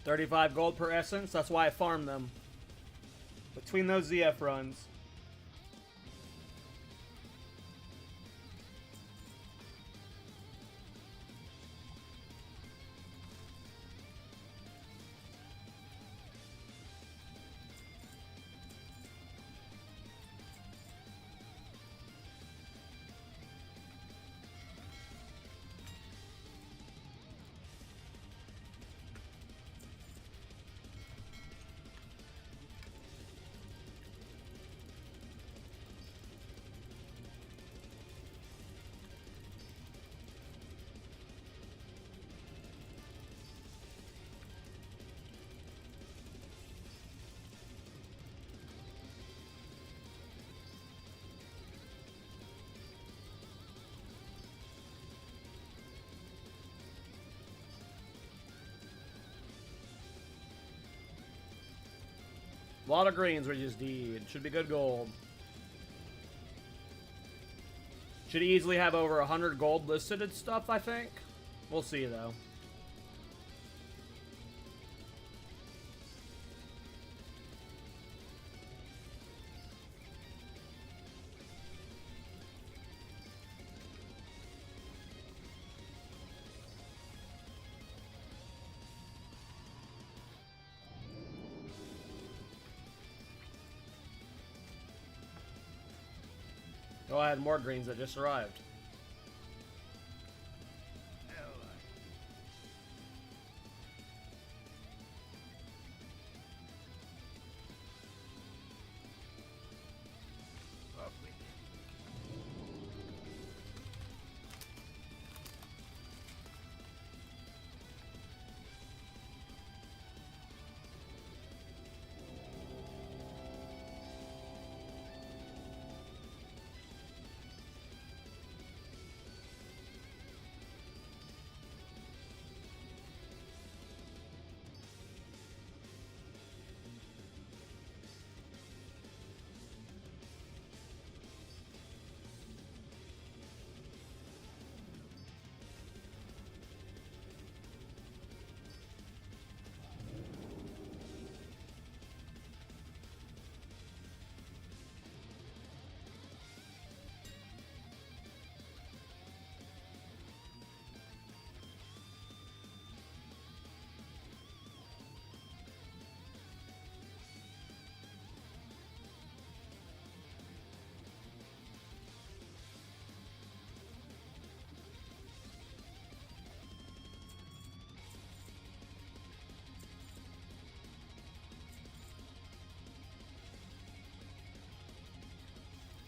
$35 gold per essence, that's why I farm them. Between those ZF runs. A lot of greens we just did. Should be good gold. Should easily have over 100 gold listed and stuff, I think. We'll see, though. Oh, I had more greens that just arrived.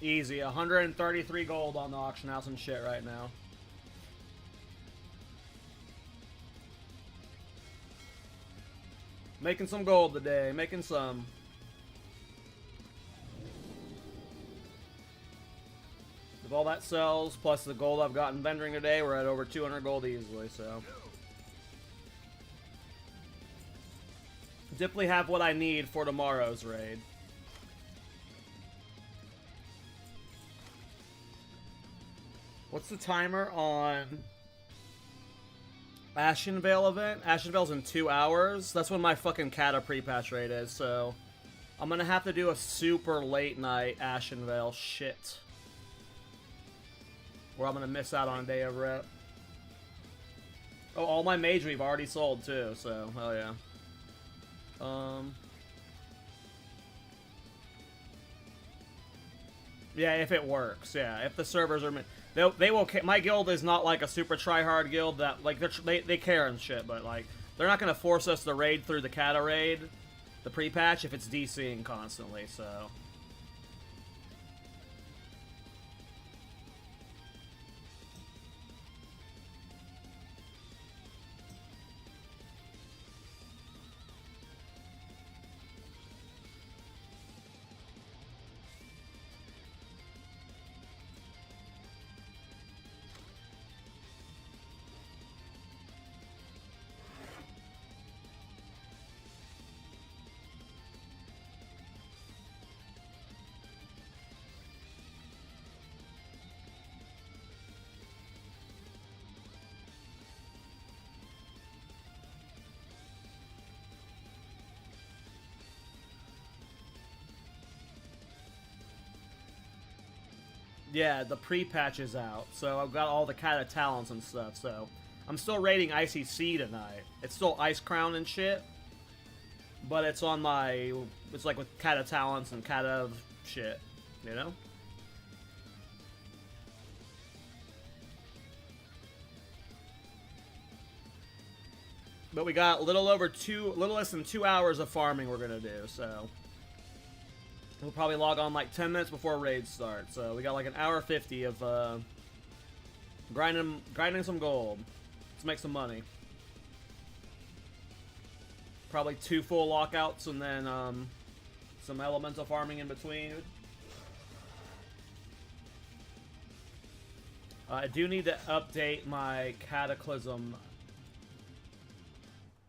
Easy, 133 gold on the auction house and shit right now. Making some gold today, making some. If all that sells, plus the gold I've gotten vendoring today, we're at over 200 gold easily, so. Definitely have what I need for tomorrow's raid. What's the timer on Ashenvale event? Ashenvale's in 2 hours. That's when my fucking Cata pre-patch raid is, so I'm gonna have to do a super late night Ashenvale shit. Or I'm gonna miss out on a day of rep. Oh, all my Mage we've already sold too, so hell yeah. Yeah, if it works, yeah. If the servers are... They will... My guild is not like a super try-hard guild that... Like, they care and shit, but, like... They're not going to force us to raid through the Cata raid, the pre-patch, if it's DCing constantly, so... Yeah, the pre-patch is out, so I've got all the Cata talents and stuff, so... I'm still raiding ICC tonight. It's still Ice Crown and shit, but it's on my... It's like with Cata talents and Cata shit, you know? But we got a little less than 2 hours of farming we're gonna do, so... We'll probably log on like 10 minutes before raids start, so we got like an hour 50 of grinding some gold. Let's make some money. Probably 2 full lockouts and then some elemental farming in between. I do need to update my Cataclysm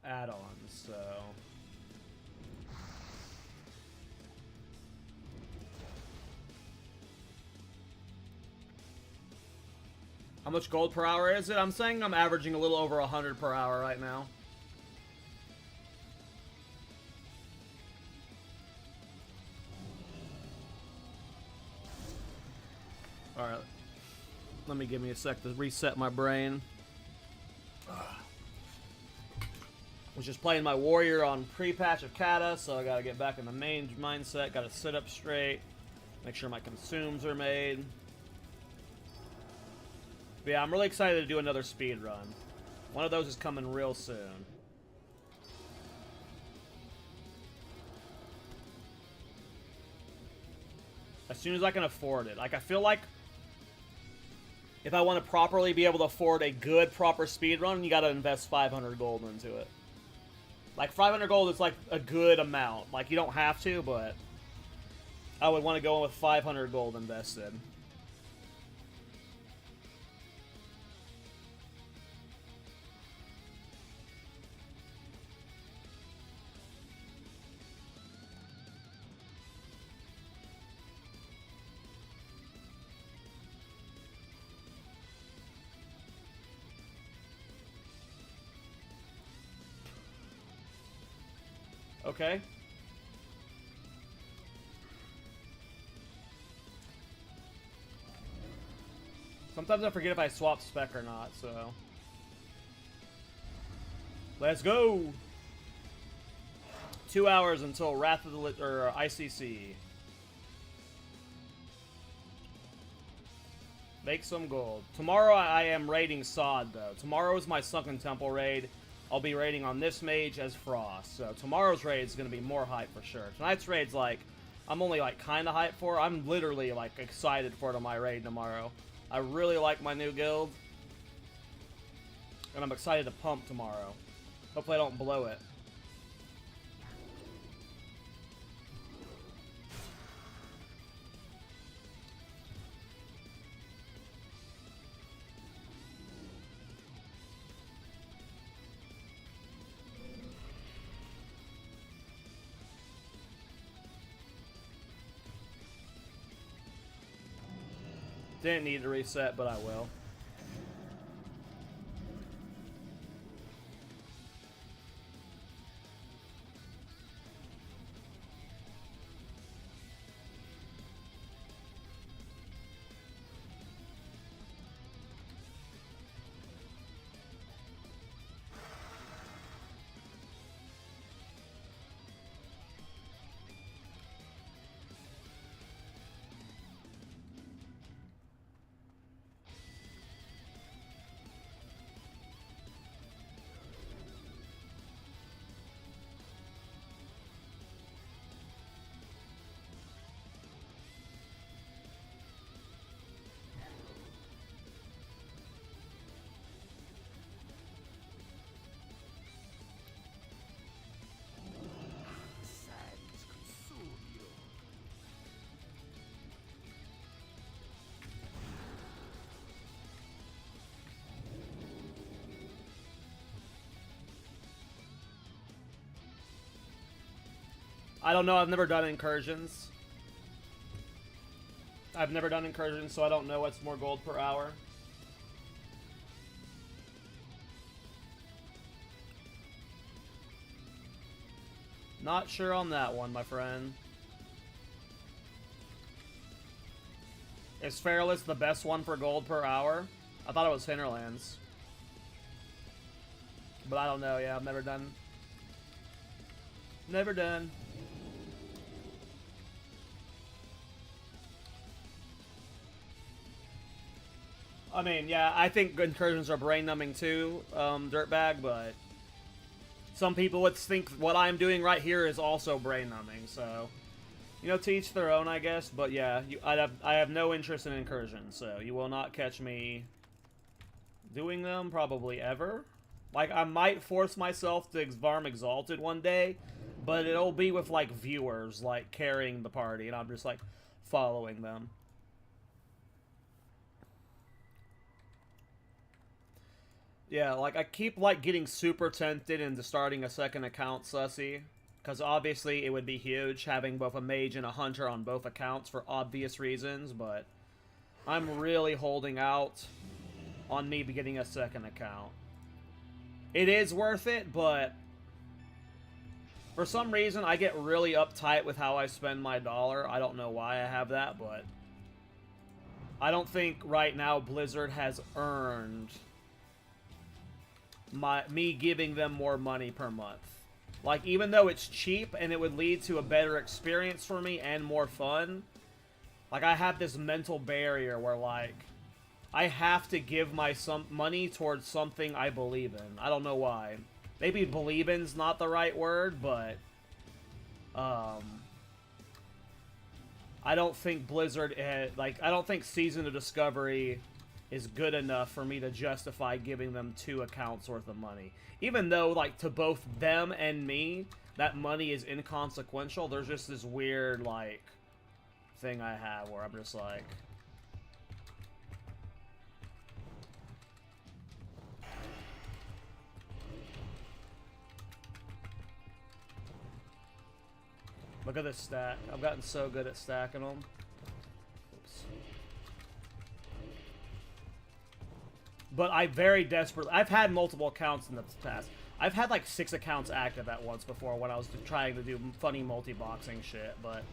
add-ons, so... How much gold per hour is it? I'm saying I'm averaging a little over 100 per hour right now. Alright. Let me give me a sec to reset my brain. Was just playing my warrior on Prepatch of Cata, so I gotta get back in the main mindset. Gotta sit up straight. Make sure my consumes are made. But yeah, I'm really excited to do another speed run. One of those is coming real soon. As soon as I can afford it. Like, I feel like if I want to properly be able to afford a good, proper speed run, you gotta invest 500 gold into it. Like, 500 gold is like a good amount. Like, you don't have to, but I would want to go in with 500 gold invested. Okay. Sometimes I forget if I swap spec or not, so. Let's go! 2 hours until Wrath of the or ICC. Make some gold. Tomorrow I am raiding SoD though. Tomorrow is my Sunken Temple raid. I'll be raiding on this mage as Frost. So tomorrow's raid is going to be more hype for sure. Tonight's raid's like, I'm only like kind of hyped for. I'm literally like excited for my raid tomorrow. I really like my new guild. And I'm excited to pump tomorrow. Hopefully I don't blow it. Didn't need to reset, but I will. I don't know, I've never done incursions. I've never done incursions, so I don't know what's more gold per hour. Not sure on that one, my friend. Is Fairless the best one for gold per hour? I thought it was Hinterlands. But I don't know, yeah, I've never done. Never done. I mean, yeah, I think incursions are brain-numbing too, Dirtbag, but some people would think what I'm doing right here is also brain-numbing, so, you know, to each their own, I guess, but yeah, I have no interest in incursions, so you will not catch me doing them, probably ever. Like, I might force myself to farm Exalted one day, but it'll be with, like, viewers, like, carrying the party, and I'm just, like, following them. Yeah, like, I keep, like, getting super tempted into starting a second account, Sussy. Because obviously it would be huge having both a mage and a hunter on both accounts for obvious reasons, but I'm really holding out on me getting a second account. It is worth it, but for some reason I get really uptight with how I spend my dollar. I don't know why I have that, but I don't think right now Blizzard has earned me giving them more money per month. Like, even though it's cheap and it would lead to a better experience for me and more fun, like, I have this mental barrier where, like, I have to give my money towards something I believe in. I don't know why. Maybe believe in's not the right word, but I don't think Blizzard, I don't think Season of Discovery is good enough for me to justify giving them 2 accounts worth of money. Even though, like, to both them and me, that money is inconsequential, there's just this weird, like, thing I have where I'm just like... Look at this stack. I've gotten so good at stacking them. Oops. But I very desperately... I've had multiple accounts in the past. I've had like 6 accounts active at once before when I was trying to do funny multi-boxing shit, but...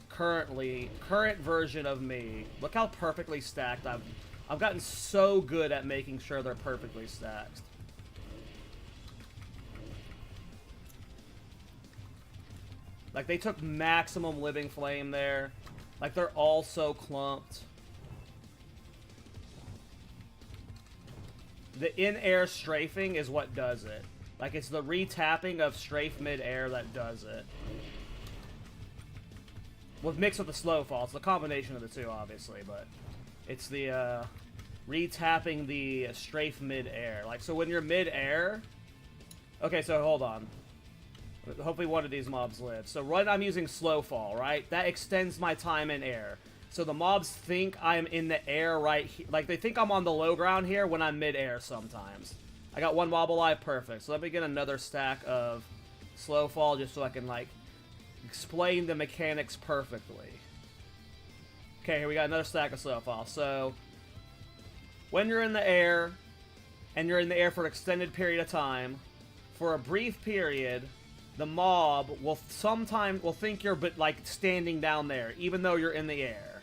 current version of me, look how perfectly stacked I've gotten so good at making sure they're perfectly stacked. Like, they took maximum living flame there. Like, they're all so clumped. The in-air strafing is what does it. Like, it's the retapping of strafe mid-air that does it. With mixed with the slow fall. It's the combination of the two, obviously, but it's the retapping the strafe mid-air. Like, so when you're mid-air... Okay, so hold on. Hopefully one of these mobs lives. So right, I'm using slow fall, right? That extends my time in air. So the mobs think I'm in the air right here. Like, they think I'm on the low ground here when I'm mid-air sometimes. I got 1 mob alive, perfect. So let me get another stack of slow fall just so I can, like, explain the mechanics perfectly. Okay, here we got another stack of slow fall. So, when you're in the air, and you're in the air for an extended period of time, for a brief period... the mob will think you're standing down there, even though you're in the air.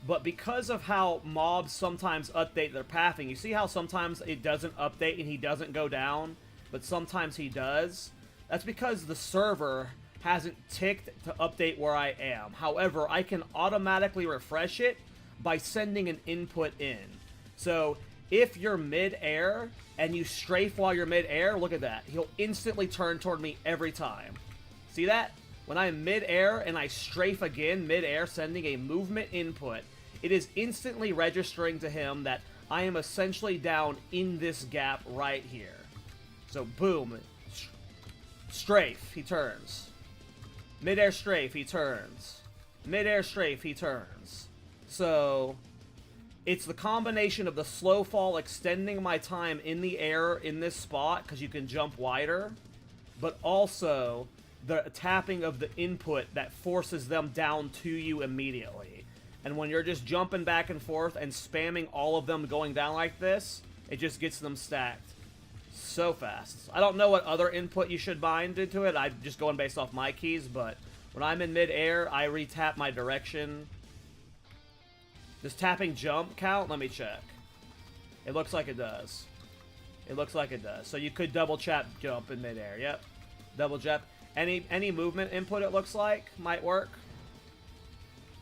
But because of how mobs sometimes update their pathing, you see how sometimes it doesn't update and he doesn't go down, but sometimes he does? That's because the server hasn't ticked to update where I am. However, I can automatically refresh it by sending an input in. So, if you're mid-air and you strafe while you're mid-air, look at that. He'll instantly turn toward me every time. See that? When I'm mid-air and I strafe again mid-air, sending a movement input, it is instantly registering to him that I am essentially down in this gap right here. So, boom. Strafe, he turns. Mid-air strafe, he turns. Mid-air strafe, he turns. So... it's the combination of the slow fall extending my time in the air in this spot, because you can jump wider, but also the tapping of the input that forces them down to you immediately. And when you're just jumping back and forth and spamming all of them going down like this, it just gets them stacked so fast. I don't know what other input you should bind into it. I'm just going based off my keys, but when I'm in mid-air, I retap my direction. Does tapping jump count? Let me check. It looks like it does. It looks like it does. So you could double tap jump in midair. Yep. Double jump. Any movement input, it looks like, might work.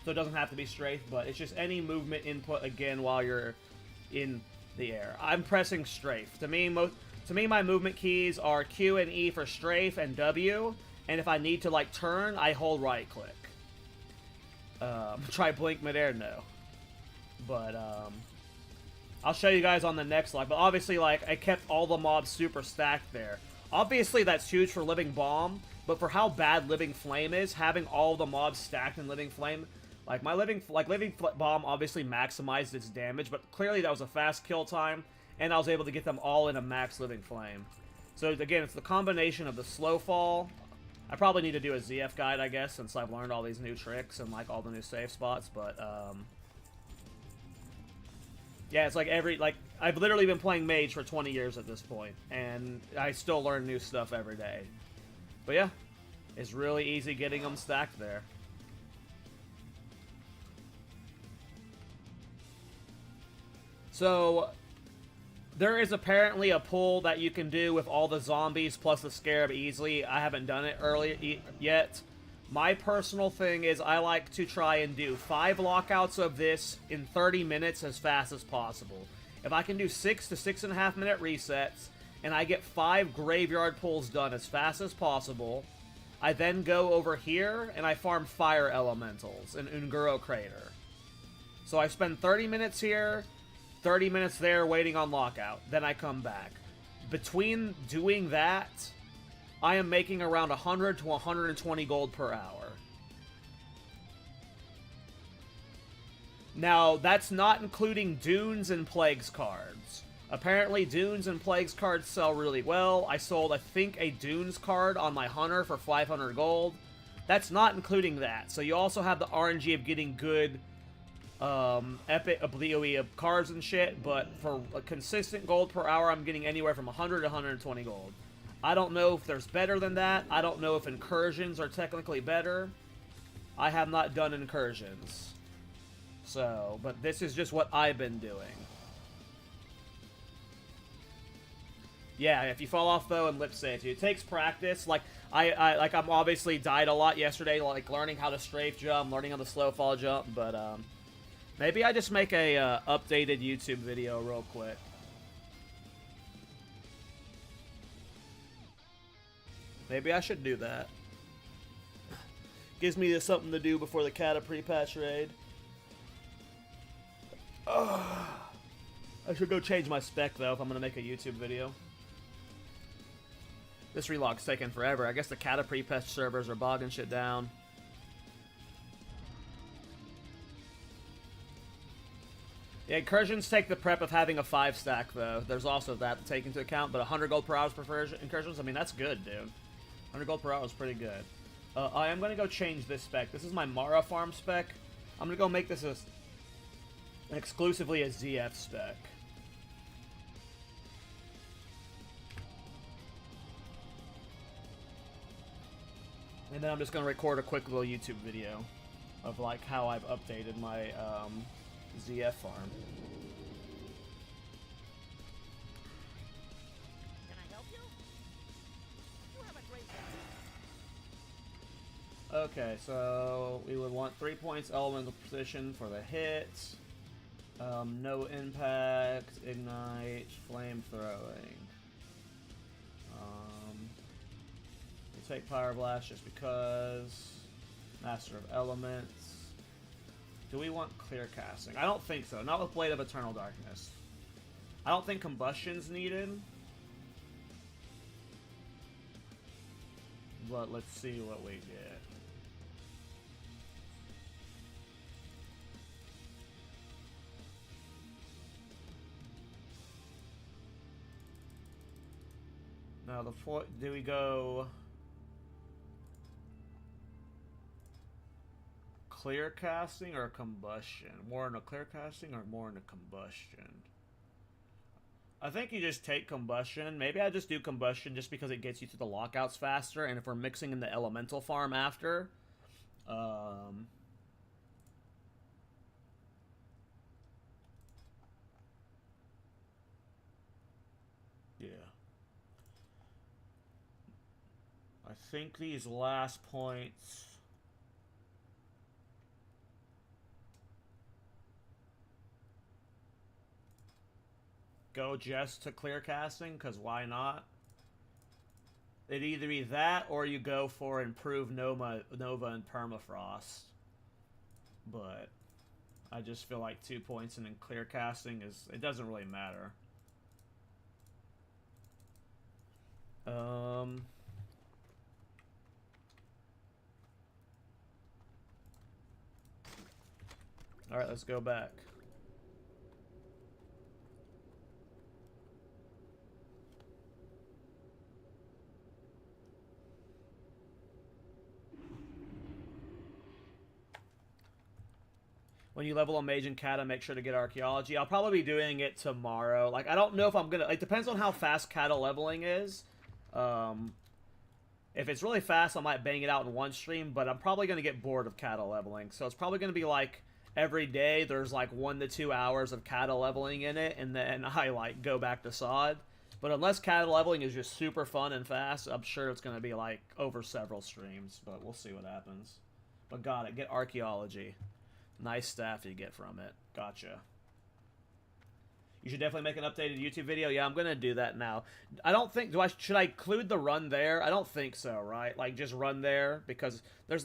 So it doesn't have to be strafe, but it's just any movement input again while you're in the air. I'm pressing strafe. To me, my movement keys are Q and E for strafe and W. And if I need to, like, turn, I hold right click. Try blink midair? No. But, I'll show you guys on the next slide. But obviously, like, I kept all the mobs super stacked there. Obviously, that's huge for Living Bomb. But for how bad Living Flame is, having all the mobs stacked in Living Flame... Like, Living Bomb obviously maximized its damage. But clearly, that was a fast kill time. And I was able to get them all in a max Living Flame. So, again, it's the combination of the slow fall. I probably need to do a ZF guide, I guess, since I've learned all these new tricks and, like, all the new safe spots. But, Yeah, it's like I've literally been playing Mage for 20 years at this point, and I still learn new stuff every day. But yeah, it's really easy getting them stacked there. So, there is apparently a pull that you can do with all the zombies plus the scarab easily. I haven't done it yet. My personal thing is I like to try and do 5 lockouts of this in 30 minutes as fast as possible. If I can do 6 to 6.5 minute resets, and I get 5 graveyard pulls done as fast as possible, I then go over here and I farm fire elementals in Unguro Crater. So I spend 30 minutes here, 30 minutes there waiting on lockout. Then I come back. Between doing that, I am making around 100 to 120 gold per hour. Now, that's not including Dunes and Plagues cards. Apparently, Dunes and Plagues cards sell really well. I sold, I think, a Dunes card on my Hunter for 500 gold. That's not including that. So you also have the RNG of getting good epic oblivion cards and shit, but for a consistent gold per hour, I'm getting anywhere from 100 to 120 gold. I don't know if there's better than that. I don't know if incursions are technically better. I have not done incursions. So, but this is just what I've been doing. Yeah, if you fall off though and lip sync, it takes practice. Like I'm obviously died a lot yesterday, like learning how to strafe jump, learning how to slow fall jump, but maybe I just make a updated YouTube video real quick. Maybe I should do that. Gives me something to do before the Cata Prepatch raid. I should go change my spec though if I'm gonna make a YouTube video. This relog's taking forever. I guess the Cata Prepatch servers are bogging shit down. Yeah, incursions take the prep of having a 5 stack though. There's also that to take into account, but 100 gold per hour for incursions, I mean that's good, dude. 100 gold per hour is pretty good. I am gonna go change this spec. This is my Mara farm spec. I'm gonna go make this exclusively a ZF spec. And then I'm just gonna record a quick little YouTube video of like how I've updated my ZF farm. Can I help you? You have a great day. Okay, so we would want 3 points elemental position for the hits. No impact, ignite, flame throwing. We'll take Power Blast just because. Master of Elements. Do we want clear casting? I don't think so. Not with Blade of Eternal Darkness. I don't think combustion's needed. But let's see what we get. Now do we go clear casting or combustion? More into clear casting or more into combustion? I think you just take combustion. Maybe I just do combustion just because it gets you through the lockouts faster, and if we're mixing in the elemental farm after, yeah. I think these last points go just to clear casting, because why not? It'd either be that or you go for improved Nova and Permafrost. But I just feel like 2 points and then clear casting it doesn't really matter. Alright, let's go back. When you level a Mage and Cata, make sure to get Archaeology. I'll probably be doing it tomorrow. Like, I don't know if I'm gonna... It depends on how fast Cata leveling is. If it's really fast, I might bang it out in one stream, but I'm probably gonna get bored of Cata leveling. So it's probably gonna be like... Every day, there's like 1 to 2 hours of Cata leveling in it, and then I, like, go back to SoD. But unless Cata leveling is just super fun and fast, I'm sure it's gonna be, like, over several streams. But we'll see what happens. But got it. Get Archaeology. Nice staff you get from it. Gotcha. You should definitely make an updated YouTube video. Yeah, I'm gonna do that now. I don't think... Should I include the run there? I don't think so, right? Like, just run there? Because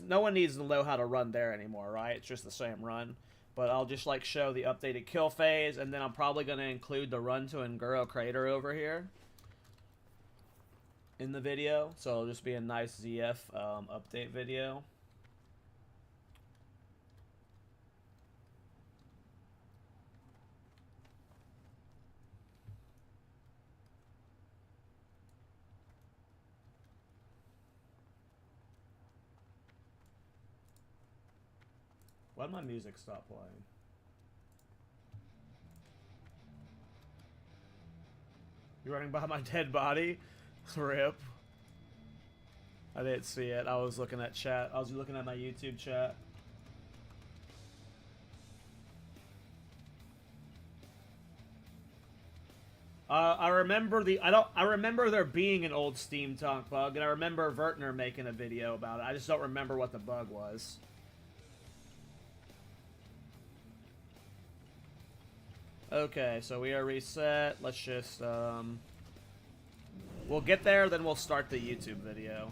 no one needs to know how to run there anymore, right? It's just the same run. But I'll just, like, show the updated kill phase, and then I'm probably gonna include the run to Nguro Crater over here in the video. So it'll just be a nice ZF update video. Why did my music stop playing? You running by my dead body? Rip. I didn't see it. I was looking at chat. I was looking at my YouTube chat. I remember I remember there being an old Steam Tonk bug, and I remember Vertner making a video about it. I just don't remember what the bug was. Okay, so we are reset. Let's just, we'll get there, then we'll start the YouTube video.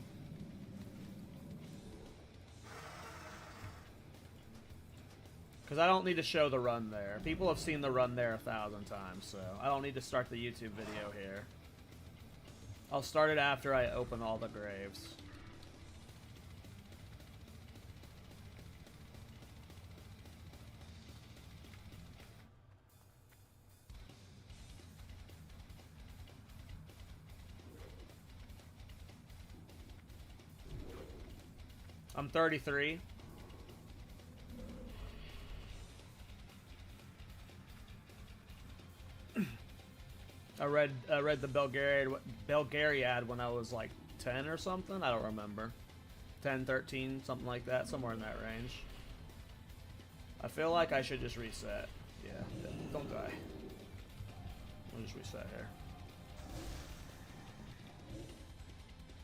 Because I don't need to show the run there. People have seen the run there 1,000 times, so I don't need to start the YouTube video here. I'll start it after I open all the graves. I'm 33. I read the Belgariad when I was like 10 or something. I don't remember. 10, 13, something like that, somewhere in that range. I feel like I should just reset. Yeah, don't die. I'll just reset here.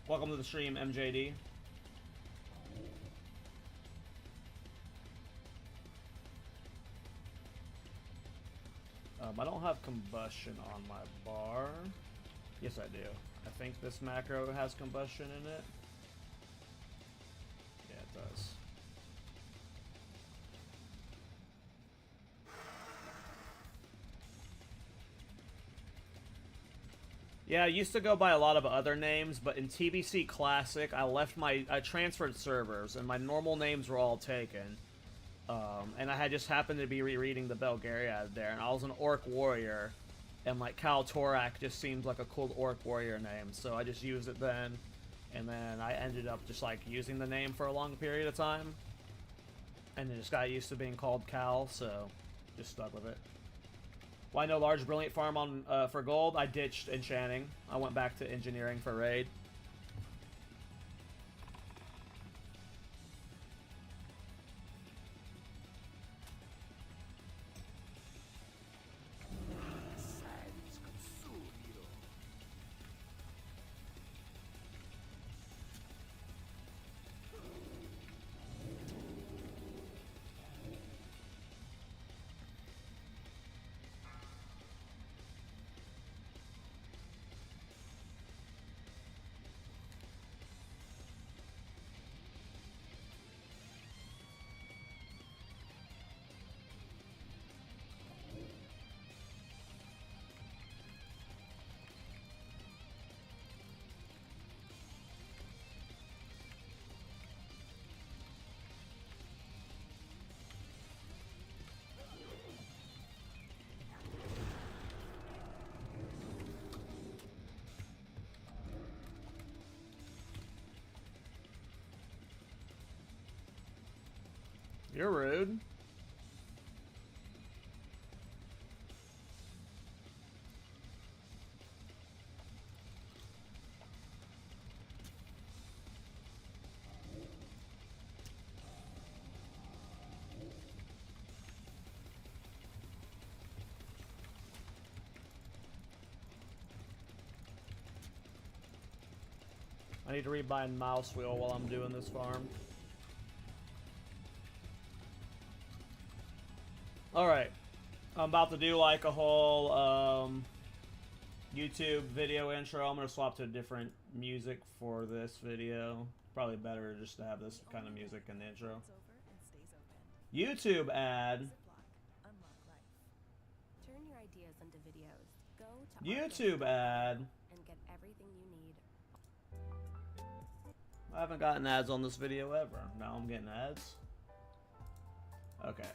Welcome to the stream, MJD. I don't have combustion on my bar. Yes, I do. I think this macro has combustion in it. Yeah, it does. Yeah, I used to go by a lot of other names, but in TBC Classic, I transferred servers, and my normal names were all taken. And I had just happened to be rereading the Belgariad there, and I was an Orc Warrior, and like KallTorak just seemed like a cool Orc Warrior name, so I just used it then, and then I ended up just like using the name for a long period of time, and then just got used to being called Kall, so just stuck with it. Why no large brilliant farm on for gold? I ditched enchanting. I went back to engineering for raid. You're rude. I need to rebind mouse wheel while I'm doing this farm. Alright. I'm about to do like a whole YouTube video intro. I'm going to swap to a different music for this video. Probably better just to have this kind of music in the intro. YouTube ad. YouTube ad. And get everything you need. I haven't gotten ads on this video ever. Now I'm getting ads. Okay.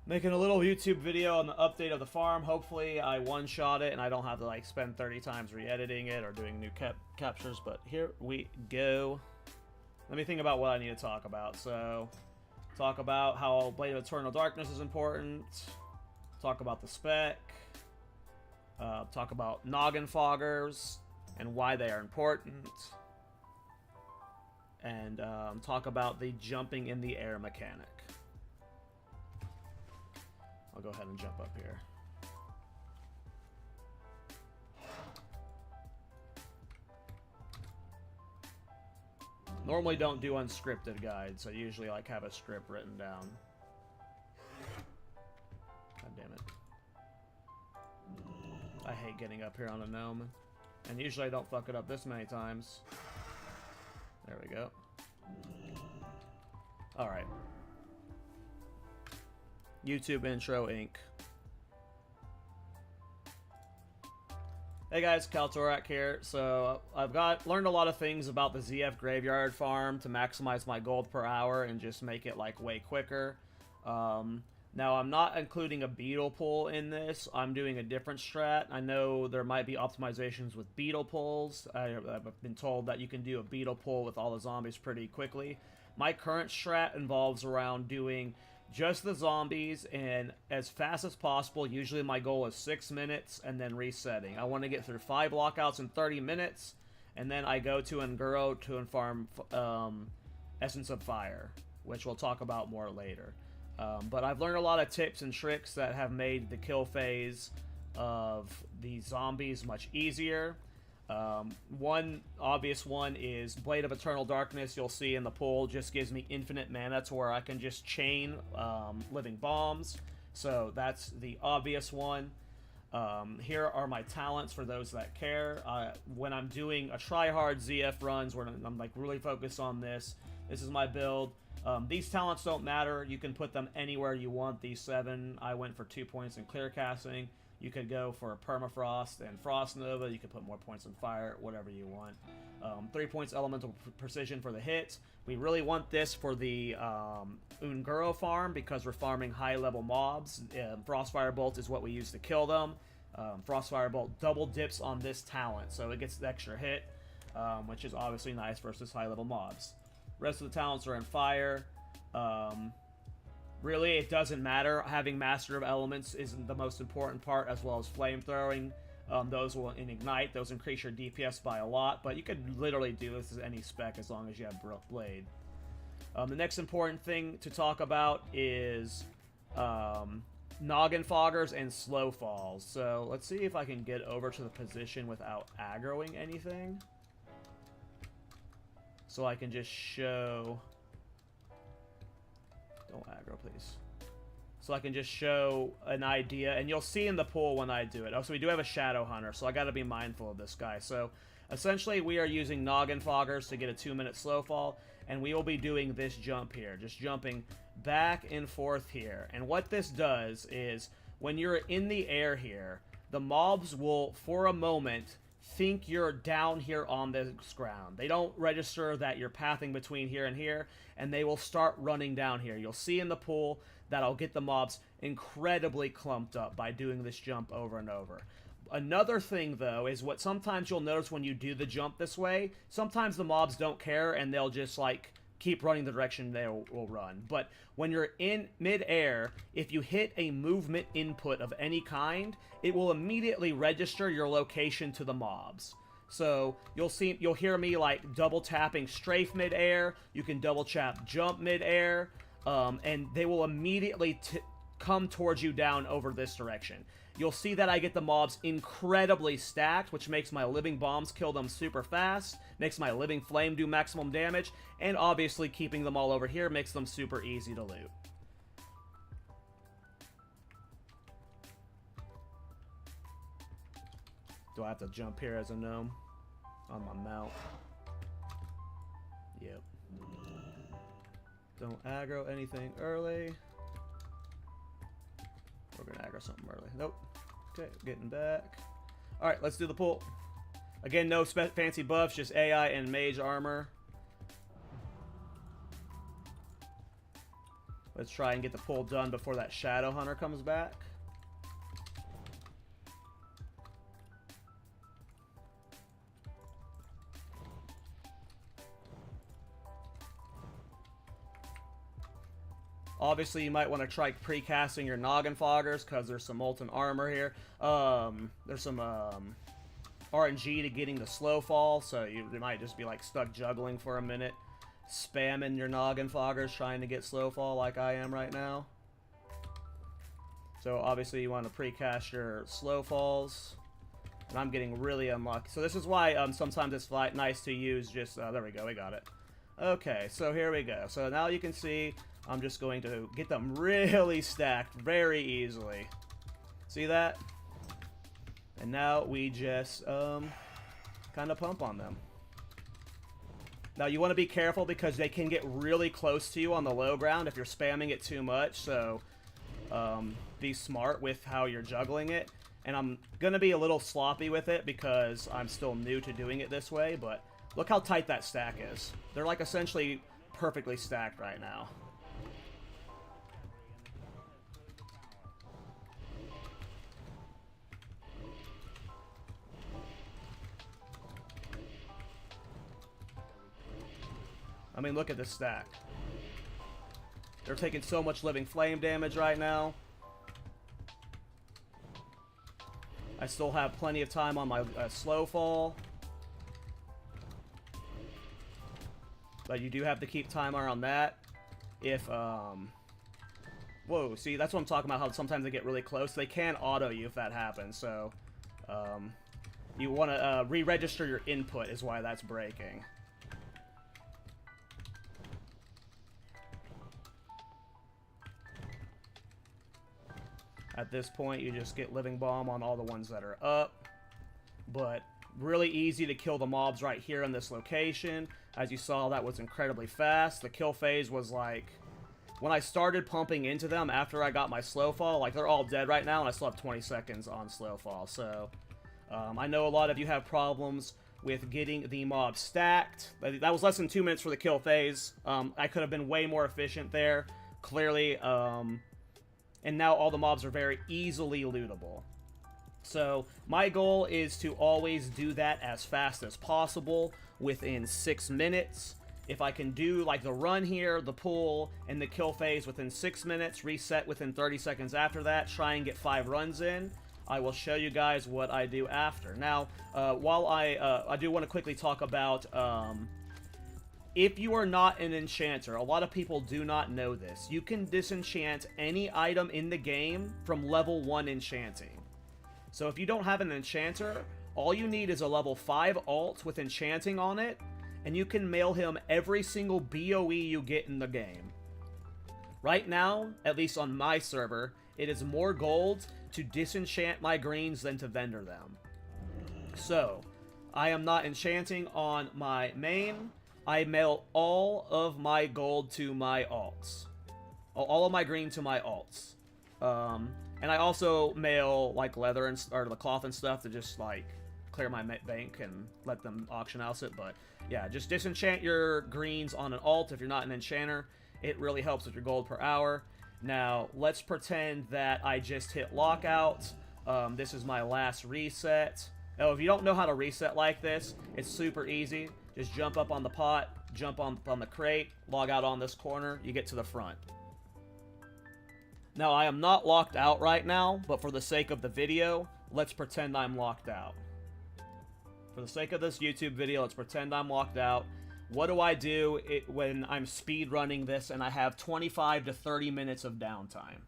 Making a little YouTube video on the update of the farm. Hopefully I one-shot it and I don't have to like spend 30 times re-editing it or doing new captures, but here we go. Let me think about what I need to talk about. So, talk about how Blade of Eternal Darkness is important. Talk about the spec. Talk about noggin foggers and why they are important. And talk about the jumping in the air mechanic. I'll go ahead and jump up here. Normally don't do unscripted guides. I usually like have a script written down. God damn it. I hate getting up here on a gnome. And usually I don't fuck it up this many times. There we go. Alright. YouTube intro Inc. Hey guys, KallTorak here. So I've learned a lot of things about the ZF graveyard farm to maximize my gold per hour and just make it like way quicker. Now I'm not including a beetle pull in this. I'm doing a different strat. I know there might be optimizations with beetle pulls. I've been told that you can do a beetle pull with all the zombies pretty quickly. My current strat involves around doing just the zombies and as fast as possible. Usually my goal is 6 minutes and then resetting. I want to get through 5 lockouts in 30 minutes and then I go to Nguro to farm Essence of Fire, which we'll talk about more later. But I've learned a lot of tips and tricks that have made the kill phase of the zombies much easier. One obvious one is Blade of Eternal Darkness. You'll see in the pool just gives me infinite mana to where I can just chain living bombs. So that's the obvious one. Here are my talents for those that care. When I'm doing a try-hard ZF runs where I'm like really focused on this is my build. These talents don't matter. You can put them anywhere you want. These 7, I went for 2 points in clear casting. You could go for a Permafrost and Frost Nova. You could put more points on Fire, whatever you want. 3 points Elemental Precision for the hits. We really want this for the Nguro farm because we're farming high-level mobs. Frostfire Bolt is what we use to kill them. Frostfire Bolt double dips on this talent, so it gets the extra hit, which is obviously nice versus high-level mobs. Rest of the talents are in Fire. Really, it doesn't matter. Having Master of Elements isn't the most important part, as well as Flamethrowing. Those will ignite. Those increase your DPS by a lot, but you could literally do this as any spec as long as you have Blade. The next important thing to talk about is Noggin Foggers and Slow Falls. So let's see if I can get over to the position without aggroing anything. So I can just show... Don't aggro, please. So I can just show an idea, and you'll see in the pool when I do it. Oh, so we do have a Shadow Hunter, so I gotta be mindful of this guy. So, essentially, we are using Noggin Foggers to get a 2-minute slow fall, and we will be doing this jump here. Just jumping back and forth here. And what this does is, when you're in the air here, the mobs will, for a moment, think you're down here on this ground. They don't register that you're pathing between here and here, and they will start running down here. You'll see in the pool that I'll get the mobs incredibly clumped up by doing this jump over and over. Another thing, though, is what sometimes you'll notice when you do the jump this way, sometimes the mobs don't care, and they'll just, like, keep running the direction they will run. But when you're in mid-air, if you hit a movement input of any kind, it will immediately register your location to the mobs. So you'll hear me like double tapping strafe mid-air. You can double tap jump mid-air, and they will immediately come towards you down over this direction. you'll see that I get the mobs incredibly stacked, which makes my living bombs kill them super fast, makes my living flame do maximum damage, and obviously keeping them all over here makes them super easy to loot. Do I have to jump here as a gnome? On my mount. Yep. Don't aggro anything early. We're gonna aggro something early. Nope. Okay, getting back. Alright, let's do the pull. Again, no fancy buffs, just AI and mage armor. Let's try and get the pull done before that shadow hunter comes back. Obviously, you might want to try pre-casting your noggin foggers because there's some molten armor here. There's some RNG to getting the slow fall, so you might just be like stuck juggling for a minute, spamming your noggin foggers trying to get slow fall like I am right now. So obviously, you want to pre-cast your slow falls. And I'm getting really unlucky. So this is why sometimes it's nice to use just... there we go, we got it. Okay, so here we go. So now you can see... I'm just going to get them really stacked very easily. See that? And now we just kind of pump on them. Now you want to be careful because they can get really close to you on the low ground if you're spamming it too much. So be smart with how you're juggling it. And I'm going to be a little sloppy with it because I'm still new to doing it this way. But look how tight that stack is. They're like essentially perfectly stacked right now. I mean, look at this stack. They're taking so much living flame damage right now. I still have plenty of time on my slow fall. But you do have to keep timer on that. If, whoa, see, that's what I'm talking about, how sometimes they get really close. They can auto you if that happens, so... you want to re-register your input is why that's breaking. At this point, you just get Living Bomb on all the ones that are up. But really easy to kill the mobs right here in this location. As you saw, that was incredibly fast. The kill phase was like... When I started pumping into them after I got my slow fall, like they're all dead right now, and I still have 20 seconds on slow fall. So, I know a lot of you have problems with getting the mob stacked. That was less than 2 minutes for the kill phase. I could have been way more efficient there. Clearly, and now all the mobs are very easily lootable. So my goal is to always do that as fast as possible within 6 minutes. If I can do like the run here, the pull, and the kill phase within 6 minutes, reset within 30 seconds after that, try and get 5 runs in, I will show you guys what I do after. Now, while I do want to quickly talk about... if you are not an enchanter, a lot of people do not know this. You can disenchant any item in the game from level 1 enchanting. So if you don't have an enchanter, all you need is a level 5 alt with enchanting on it, and you can mail him every single BOE you get in the game. Right now, at least on my server, it is more gold to disenchant my greens than to vendor them. So, I am not enchanting on my main. I mail all of my gold to my alts. All of my green to my alts. And I also mail, like, leather and, or the cloth and stuff to just, like, clear my bank and let them auction house it. But, yeah, just disenchant your greens on an alt if you're not an enchanter. It really helps with your gold per hour. Now, let's pretend that I just hit lockout. This is my last reset. Oh, if you don't know how to reset like this, it's super easy. Just jump up on the pot, jump on the crate, log out on this corner, you get to the front. Now, I am not locked out right now, but for the sake of the video, let's pretend I'm locked out. For the sake of this YouTube video, let's pretend I'm locked out. What do I do when I'm speed running this and I have 25 to 30 minutes of downtime?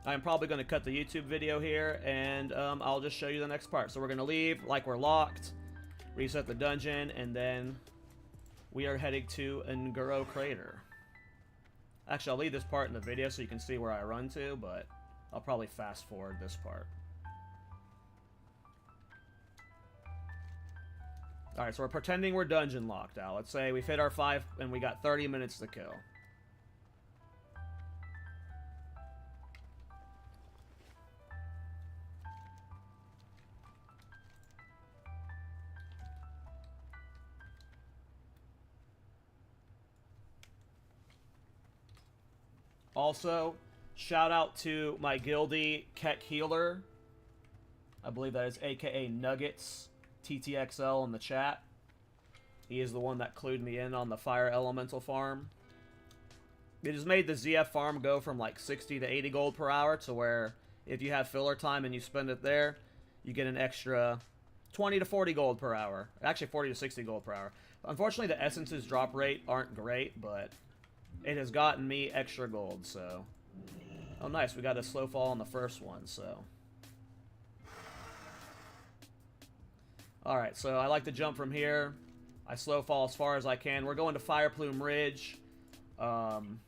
I'm probably going to cut the YouTube video here, and I'll just show you the next part. So we're going to leave like we're locked, reset the dungeon, and then we are heading to Nguro Crater. Actually, I'll leave this part in the video so you can see where I run to, but I'll probably fast forward this part. Alright, so we're pretending we're dungeon locked out. Let's say we've hit our 5 and we got 30 minutes to kill. Also, shout out to my guildie, Keck Healer. I believe that is aka Nuggets TTXL in the chat. He is the one that clued me in on the Fire Elemental farm. It has made the ZF farm go from like 60 to 80 gold per hour to where if you have filler time and you spend it there, you get an extra 20 to 40 gold per hour. Actually 40 to 60 gold per hour. Unfortunately, the essences drop rate aren't great, but it has gotten me extra gold, so... Oh, nice. We got a slow fall on the first one, so... Alright, so I like to jump from here. I slow fall as far as I can. We're going to Fire Plume Ridge. And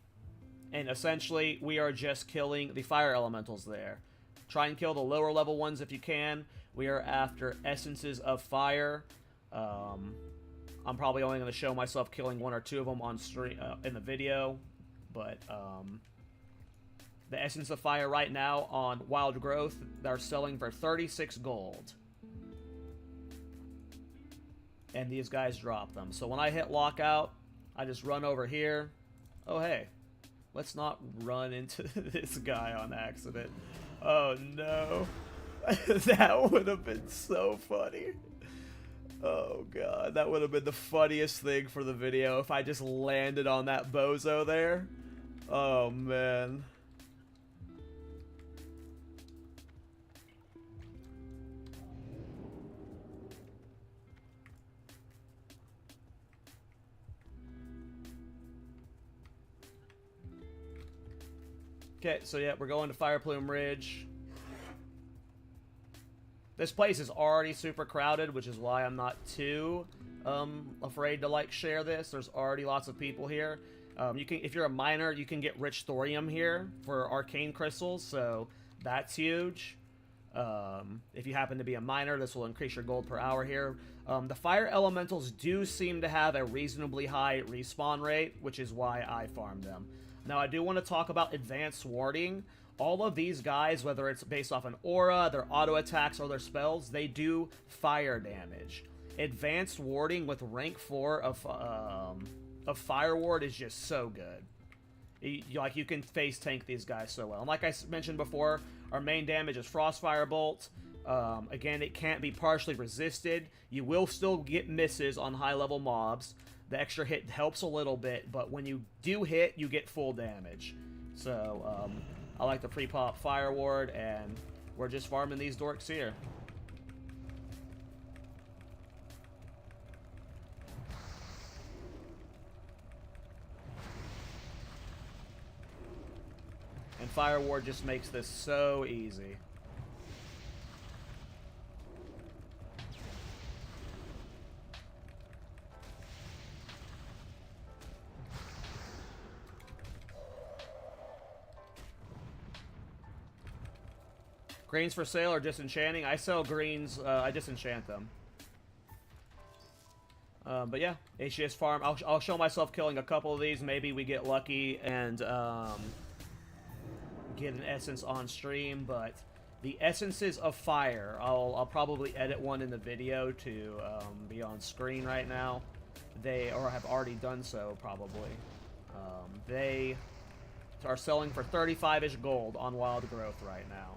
essentially, we are just killing the fire elementals there. Try and kill the lower level ones if you can. We are after essences of fire. I'm probably only going to show myself killing 1 or 2 of them on stream in the video, but the essence of fire right now on Wild Growth, they're selling for 36 gold. And these guys drop them. So when I hit lockout, I just run over here. Oh, hey. Let's not run into this guy on accident. Oh, no. That would have been so funny. Oh, God. That would have been the funniest thing for the video if I just landed on that bozo there. Oh, man. Okay, so yeah, we're going to Fire Plume Ridge. This place is already super crowded, which is why I'm not too afraid to like share this. There's already lots of people here. You can, if you're a miner, you can get rich thorium here for arcane crystals, so that's huge. If you happen to be a miner, this will increase your gold per hour here. The fire elementals do seem to have a reasonably high respawn rate, which is why I farm them. Now, I do want to talk about advanced warding. All of these guys, whether it's based off an aura, their auto attacks, or their spells, they do fire damage. Advanced warding with rank 4 of fire ward is just so good. You can face tank these guys so well. And like I mentioned before, our main damage is Frostfire Bolt. Again, it can't be partially resisted. You will still get misses on high-level mobs. The extra hit helps a little bit, but when you do hit, you get full damage. So, I like the pre-pop Fire Ward, and we're just farming these dorks here. And Fire Ward just makes this so easy. Greens for sale or disenchanting? I sell greens, I disenchant them. But yeah, HGS farm. I'll show myself killing a couple of these. Maybe we get lucky and get an essence on stream. But the essences of fire, I'll probably edit one in the video to be on screen right now. They, or have already done so probably. They are selling for 35-ish gold on Wild Growth right now.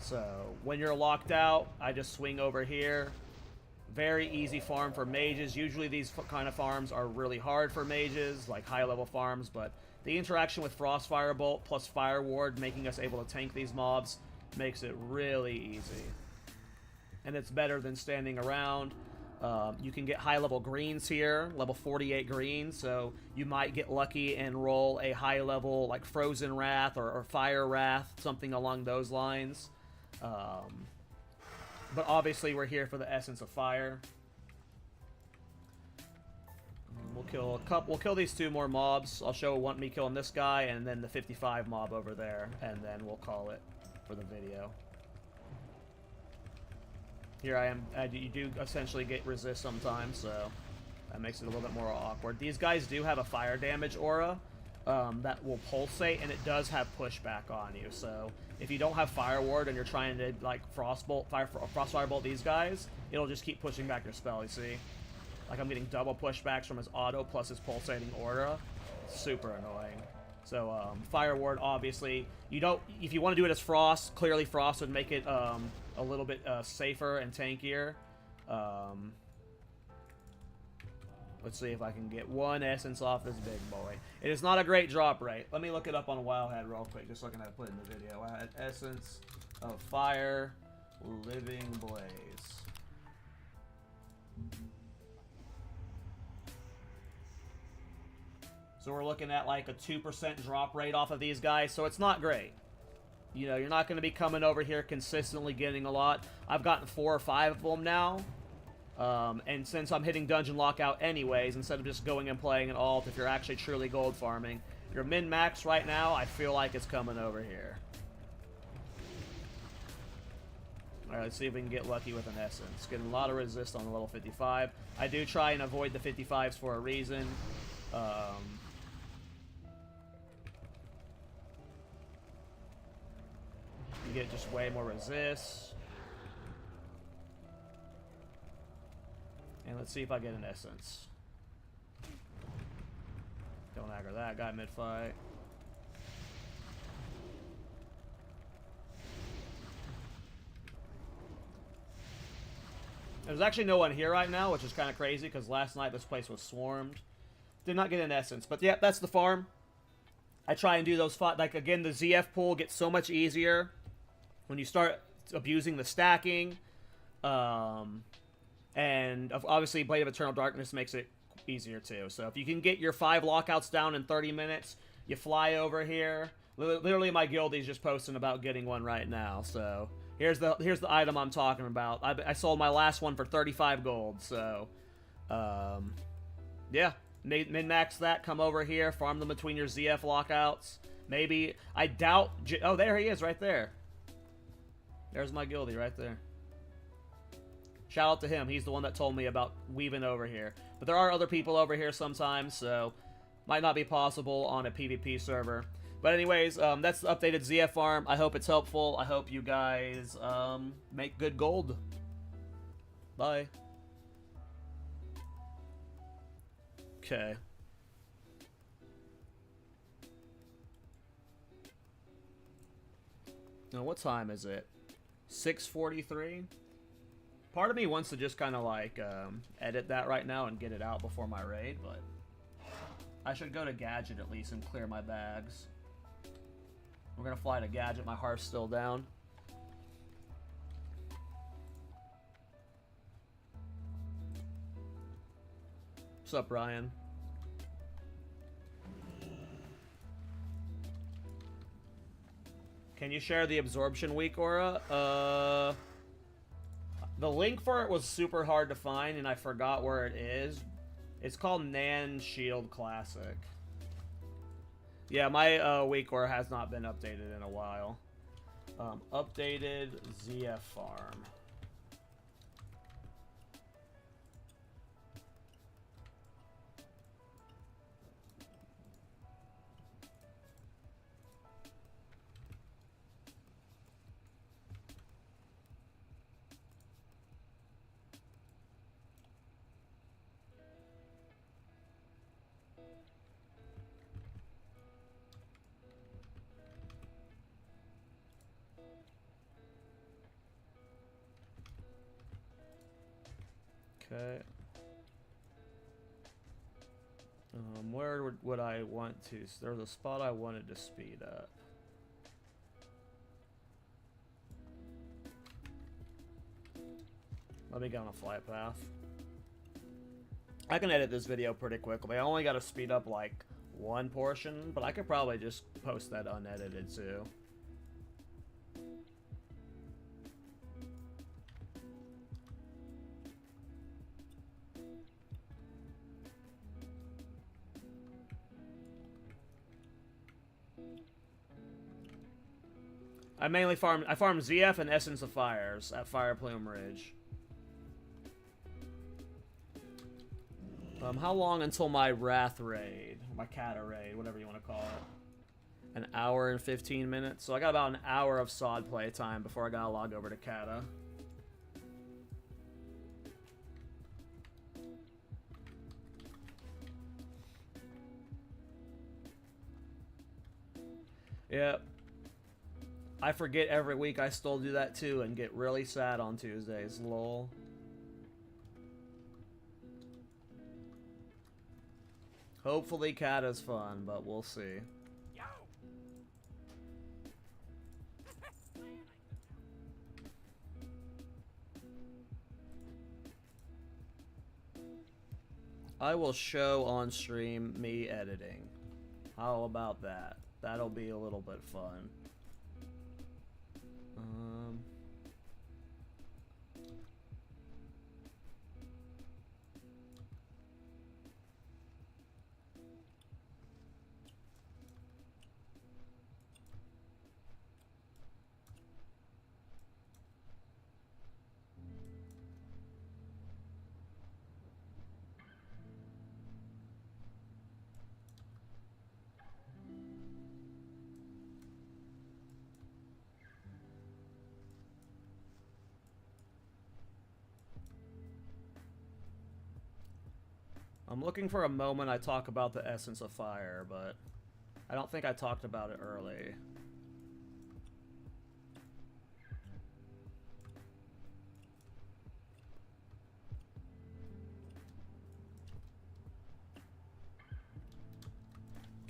So, when you're locked out, I just swing over here. Very easy farm for mages. Usually these kind of farms are really hard for mages, like high-level farms, but the interaction with Frostfire Bolt plus Fire Ward making us able to tank these mobs makes it really easy. And it's better than standing around. You can get high-level greens here, level 48 greens, so you might get lucky and roll a high-level, like, Frozen Wrath or Fire Wrath, something along those lines. But obviously we're here for the Essence of Fire. We'll kill these 2 more mobs. I'll show me killing this guy and then the 55 mob over there, and then we'll call it for the video. Here I am. You do essentially get resist sometimes, so that makes it a little bit more awkward. These guys do have a fire damage aura that will pulsate, and it does have pushback on you. So if you don't have Fire Ward and you're trying to like Frostfire Bolt these guys, it'll just keep pushing back your spell. You see, like I'm getting double pushbacks from his auto plus his pulsating aura. It's super annoying. So Fire Ward, obviously, you don't. If you want to do it as Frost, clearly Frost would make it a little bit safer and tankier. Let's see if I can get 1 essence off this big boy. It is not a great drop rate. Let me look it up on Wildhead real quick, just so I can put it in the video. I had Essence of Fire, Living Blaze. So we're looking at like a 2% drop rate off of these guys, so it's not great. You know, you're not going to be coming over here consistently getting a lot. I've gotten 4 or 5 of them now. And since I'm hitting Dungeon Lockout anyways, instead of just going and playing an alt, if you're actually truly gold farming, your min-max right now, I feel like it's coming over here. Alright, let's see if we can get lucky with an Essence. Getting a lot of resist on the level 55. I do try and avoid the 55s for a reason. You get just way more resist. And let's see if I get an Essence. Don't aggro that guy mid-fight. There's actually no one here right now, which is kind of crazy, because last night this place was swarmed. Did not get an Essence, but yeah, that's the farm. I try and do those, like, again, the ZF pool gets so much easier when you start abusing the stacking. And obviously Blade of Eternal Darkness makes it easier too. So if you can get your 5 lockouts down in 30 minutes, you fly over here. Literally my guildie's just posting about getting one right now. So here's the item I'm talking about. I sold my last one for 35 gold. So yeah, min-max that, come over here, farm them between your ZF lockouts. Maybe, I doubt, oh, there he is right there. There's my guildie right there. Shout out to him. He's the one that told me about weaving over here. But there are other people over here sometimes, so might not be possible on a PvP server. But anyways, that's the updated ZF farm. I hope it's helpful. I hope you guys make good gold. Bye. Okay. Now, what time is it? 6:43? Part of me wants to just kind of like edit that right now and get it out before my raid, but I should go to Gadget at least and clear my bags. We're gonna fly to Gadget. My heart's still down. What's up, Ryan? Can you share the Absorption Week aura? The link for it was super hard to find, and I forgot where it is. It's called Nan Shield Classic. Yeah, my week aura has not been updated in a while. Updated ZF farm. Okay. Where would I want to? There's a spot I wanted to speed up. Let me go on a flight path. I can edit this video pretty quickly. I only got to speed up like one portion, but I could probably just post that unedited too. I mainly farm ZF and Essence of Fires at Fire Plume Ridge. How long until my Wrath raid? My Cata raid, whatever you want to call it. An hour and 15 minutes. So I got about an hour of SoD playtime before I gotta log over to Cata. Yep. I forget every week. I still do that too and get really sad on Tuesdays. Lol. Hopefully Cata's fun, but we'll see. Yo! I will show on stream me editing. How about that? That'll be a little bit fun. I'm looking for a moment I talk about the Essence of Fire, but I don't think I talked about it early.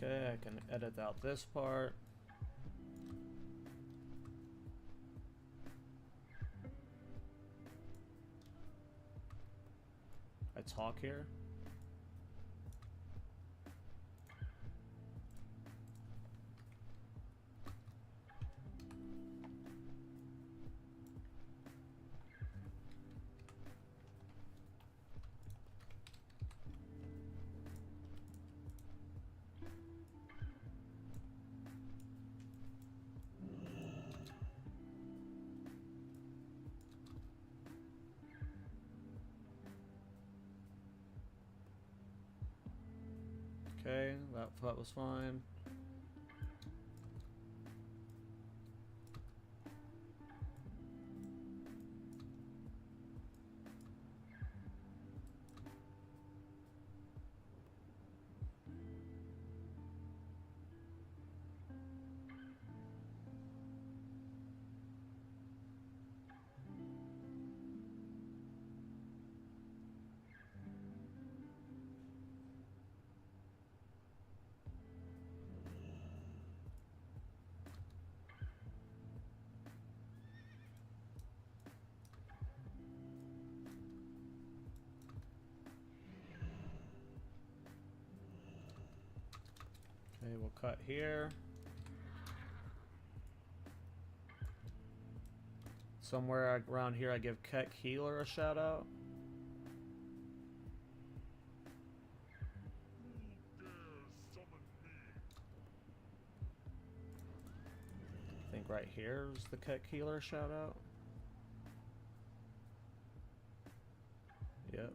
Okay, I can edit out this part. I talk here. Okay, that was fine. Okay, we'll cut here. Somewhere around here I give Keck Healer a shout out. I think right here is the Keck Healer shout out. Yep.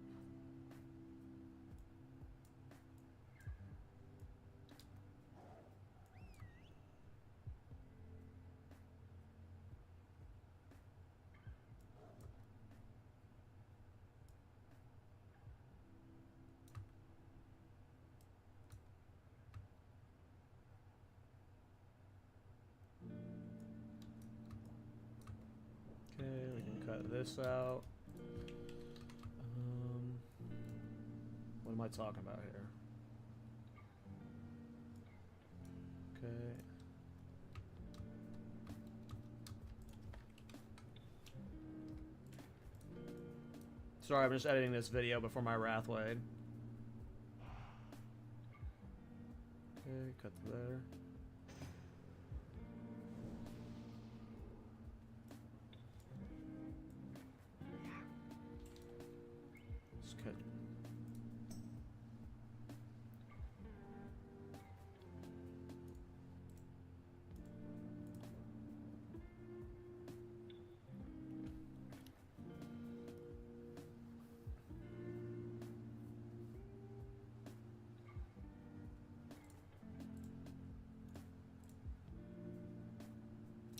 Okay, we can cut this out. What am I talking about here? Okay. Sorry, I'm just editing this video before my Wrathblade. cut there. Let's cut.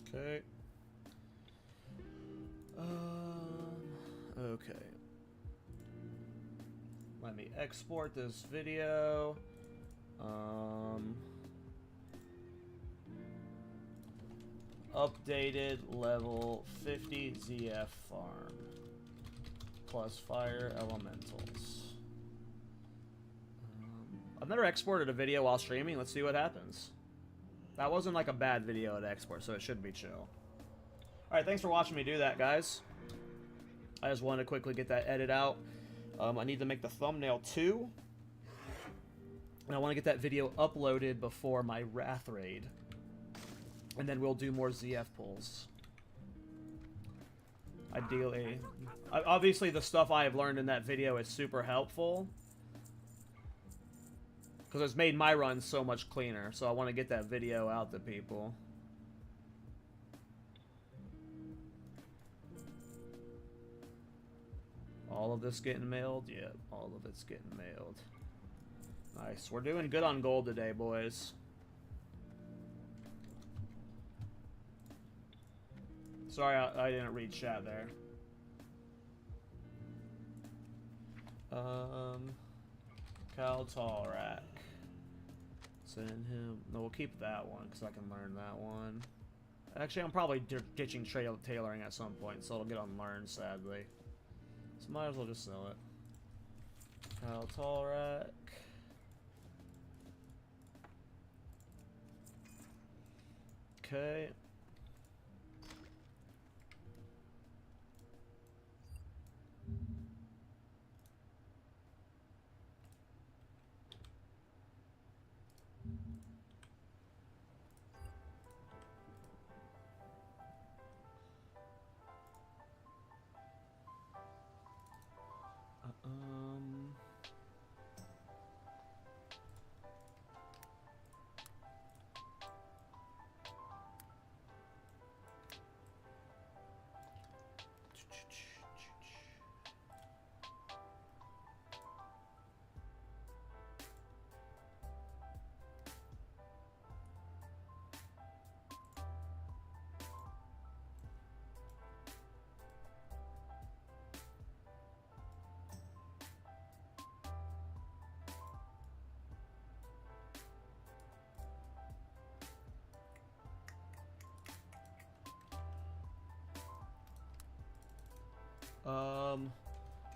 Okay. Okay. Let me export this video. Updated level 50 ZF farm plus fire elementals. I've never exported a video while streaming. Let's see what happens. That wasn't like a bad video to export, so it should be chill. Alright, thanks for watching me do that, guys. I just wanted to quickly get that edit out. I need to make the thumbnail too. And I want to get that video uploaded before my Wrath raid. And then we'll do more ZF pulls. Ideally. Obviously, the stuff I have learned in that video is super helpful. Because it's made my run so much cleaner. So I want to get that video out to people. All of this getting mailed? Yep, all of it's getting mailed. Nice. We're doing good on gold today, boys. Sorry, I didn't read chat there. KallTorak. Send him. No, we'll keep that one because I can learn that one. Actually, I'm probably ditching tailoring at some point, so it'll get unlearned, sadly. So might as well just sell it. KallTorak. Okay.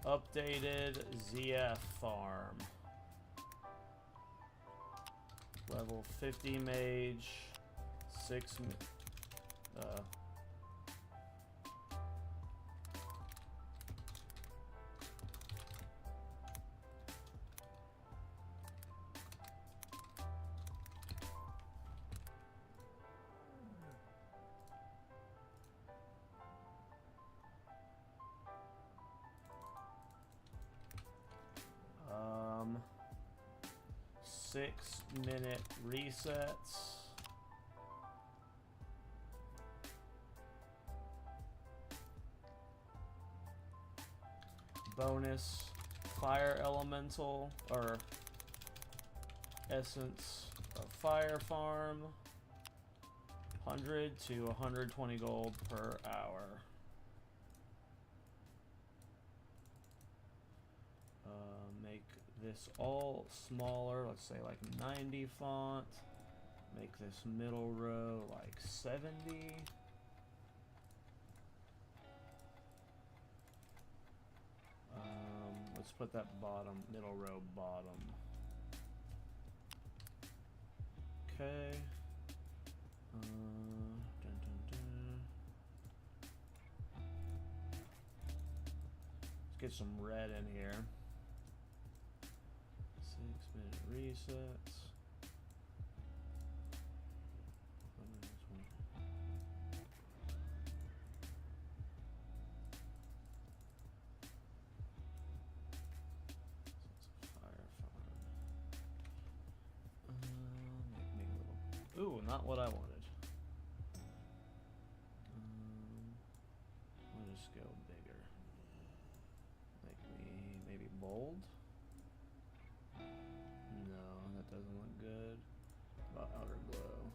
Updated ZF farm. Level 50 mage, 6 6-minute resets. Bonus fire elemental or essence of fire farm. 100 to 120 gold per hour. Make this all smaller, let's say like 90 font. Make this middle row like 70. Let's put that middle row bottom. Okay. Dun, dun, dun. Let's get some red in here. 6-minute resets. Ooh, not what I wanted. I'll just go bigger. Make me maybe bold. No, that doesn't look good. About outer glow.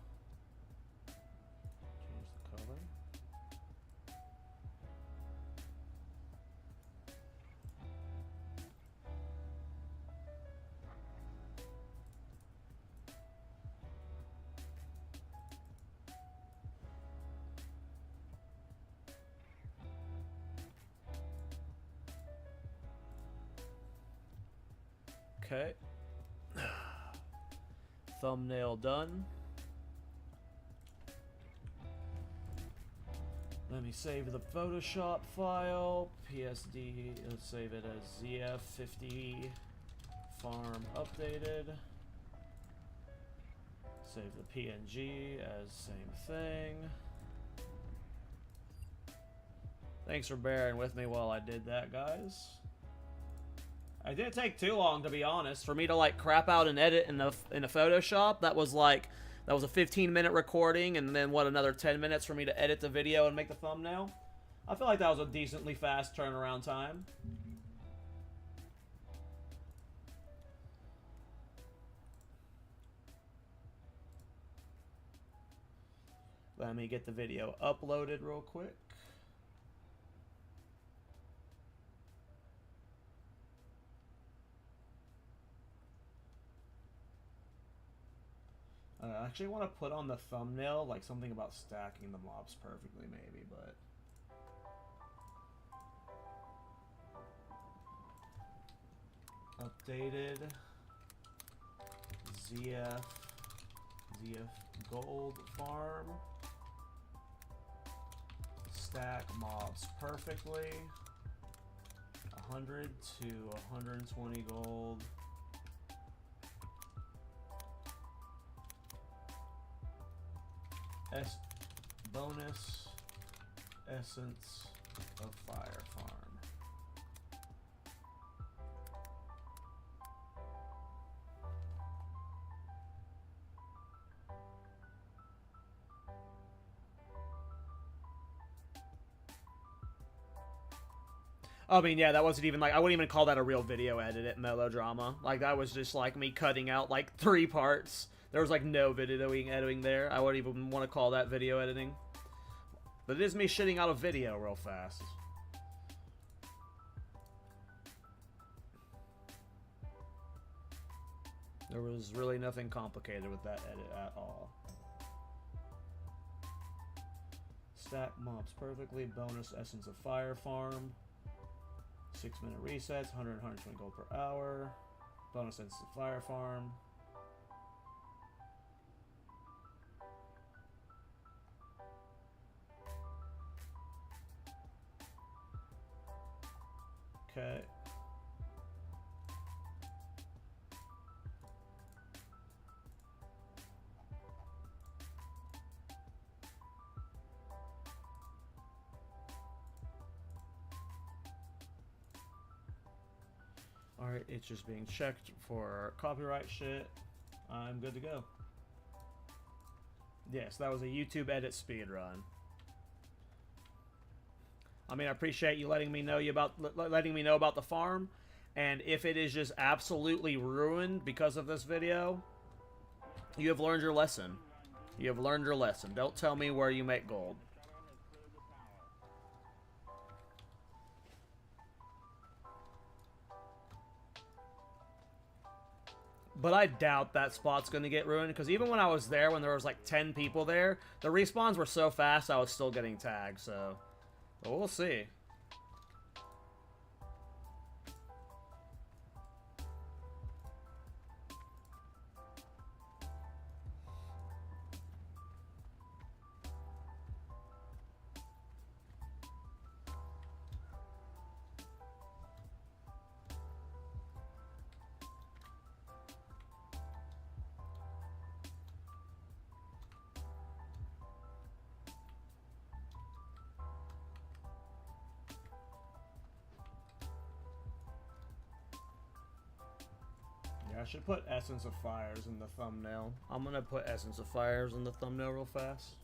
Change the color. Okay. Thumbnail done. Let me save the Photoshop file. PSD, let's save it as ZF50 farm updated. Save the PNG as same thing. Thanks for bearing with me while I did that, guys. It didn't take too long, to be honest, for me to like crap out and edit in a Photoshop. That was a 15-minute recording, and then what, another 10 minutes for me to edit the video and make the thumbnail. I feel like that was a decently fast turnaround time. Let me get the video uploaded real quick. I actually want to put on the thumbnail like something about stacking the mobs perfectly, maybe, but updated ZF gold farm, stack mobs perfectly, 100 to 120 gold. Bonus essence of fire farm. I mean, yeah, that wasn't even like, I wouldn't even call that a real video edit melodrama. Like, that was just like me cutting out like 3 parts. There was like no videoing editing there. I wouldn't even want to call that video editing. But it is me shitting out a video real fast. There was really nothing complicated with that edit at all. Stack mobs perfectly. Bonus essence of fire farm. 6-minute resets. 100 120 gold per hour. Bonus essence of fire farm. Okay. Alright, it's just being checked for copyright shit. I'm good to go. Yes, that was a YouTube edit speedrun. I mean, I appreciate you letting me know about the farm, and if it is just absolutely ruined because of this video, you have learned your lesson. You have learned your lesson. Don't tell me where you make gold. But I doubt that spot's going to get ruined, because even when I was there, when there was like 10 people there, the respawns were so fast I was still getting tagged, so... But we'll see. should put Essence of Fires in the thumbnail. I'm gonna put Essence of Fires in the thumbnail real fast.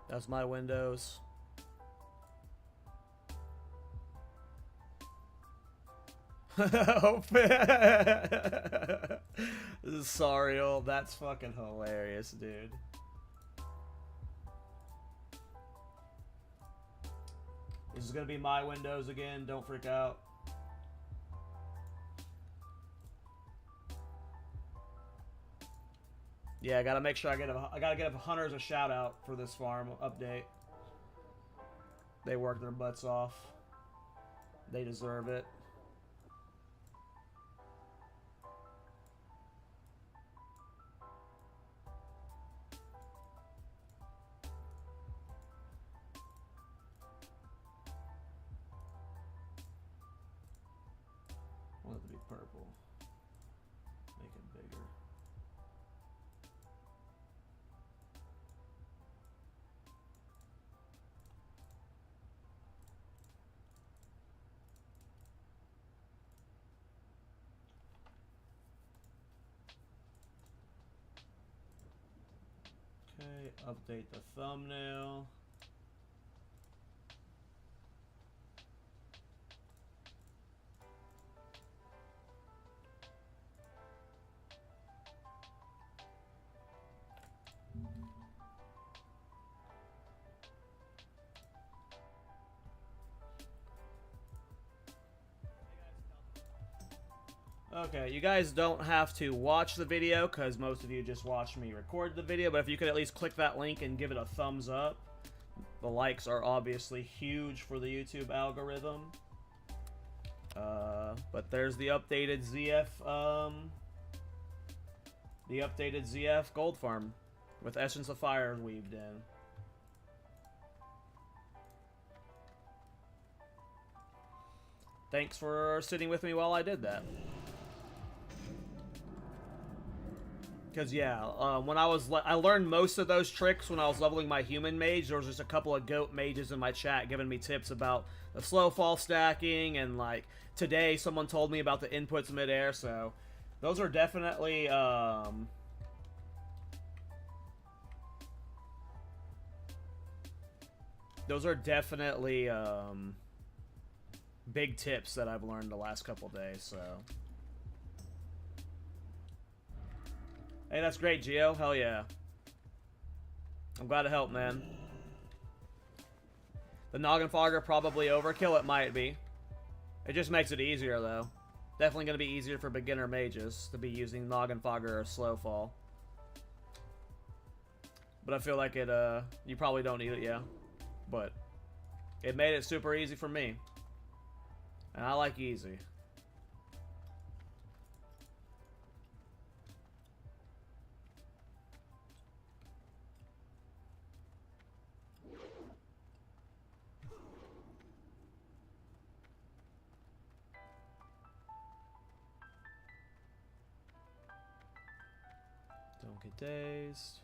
That's my Windows. Sorry, old. That's fucking hilarious, dude. This is gonna be my Windows again. Don't freak out. Yeah, I gotta make sure I gotta give hunters a shout out for this farm update. They work their butts off. They deserve it. I want it to be purple. Make it bigger. Okay, update the thumbnail. Okay, you guys don't have to watch the video because most of you just watched me record the video, but if you could at least click that link and give it a thumbs up. The likes are obviously huge for the YouTube algorithm. But there's the updated ZF gold farm with Essence of Fire weaved in. Thanks for sitting with me while I did that. Because, yeah, when I learned most of those tricks when I was leveling my human mage. There was just a couple of goat mages in my chat giving me tips about the slow fall stacking, and, like, today someone told me about the inputs midair, so those are definitely, big tips that I've learned the last couple days, so... Hey, that's great, Gio. Hell yeah. I'm glad to help, man. The Noggin Fogger probably overkill. It might be. It just makes it easier, though. Definitely going to be easier for beginner mages to be using Noggin Fogger or Slow Fall. But I feel like it, you probably don't need it, yeah. But it made it super easy for me. And I like easy. Don't get dazed.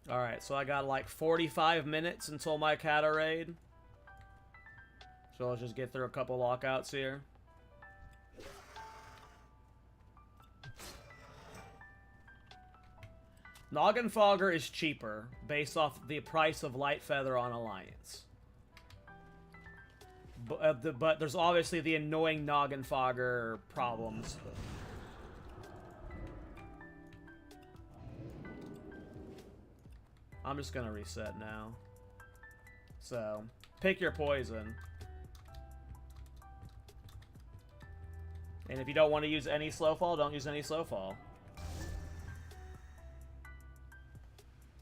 Alright, so I got like 45 minutes until my Cata raid. So let's just get through a couple lockouts here. Noggin Fogger is cheaper based off the price of Light Feather on Alliance. But there's obviously the annoying Noggin Fogger problems. I'm just gonna reset now. So, pick your poison. And if you don't want to use any slow fall, don't use any slow fall.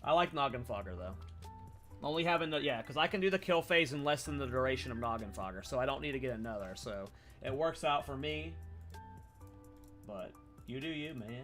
I like Noggin Fogger, though. Only having the... Yeah, because I can do the kill phase in less than the duration of Noggin Fogger, so I don't need to get another. So, it works out for me. But, you do you, man.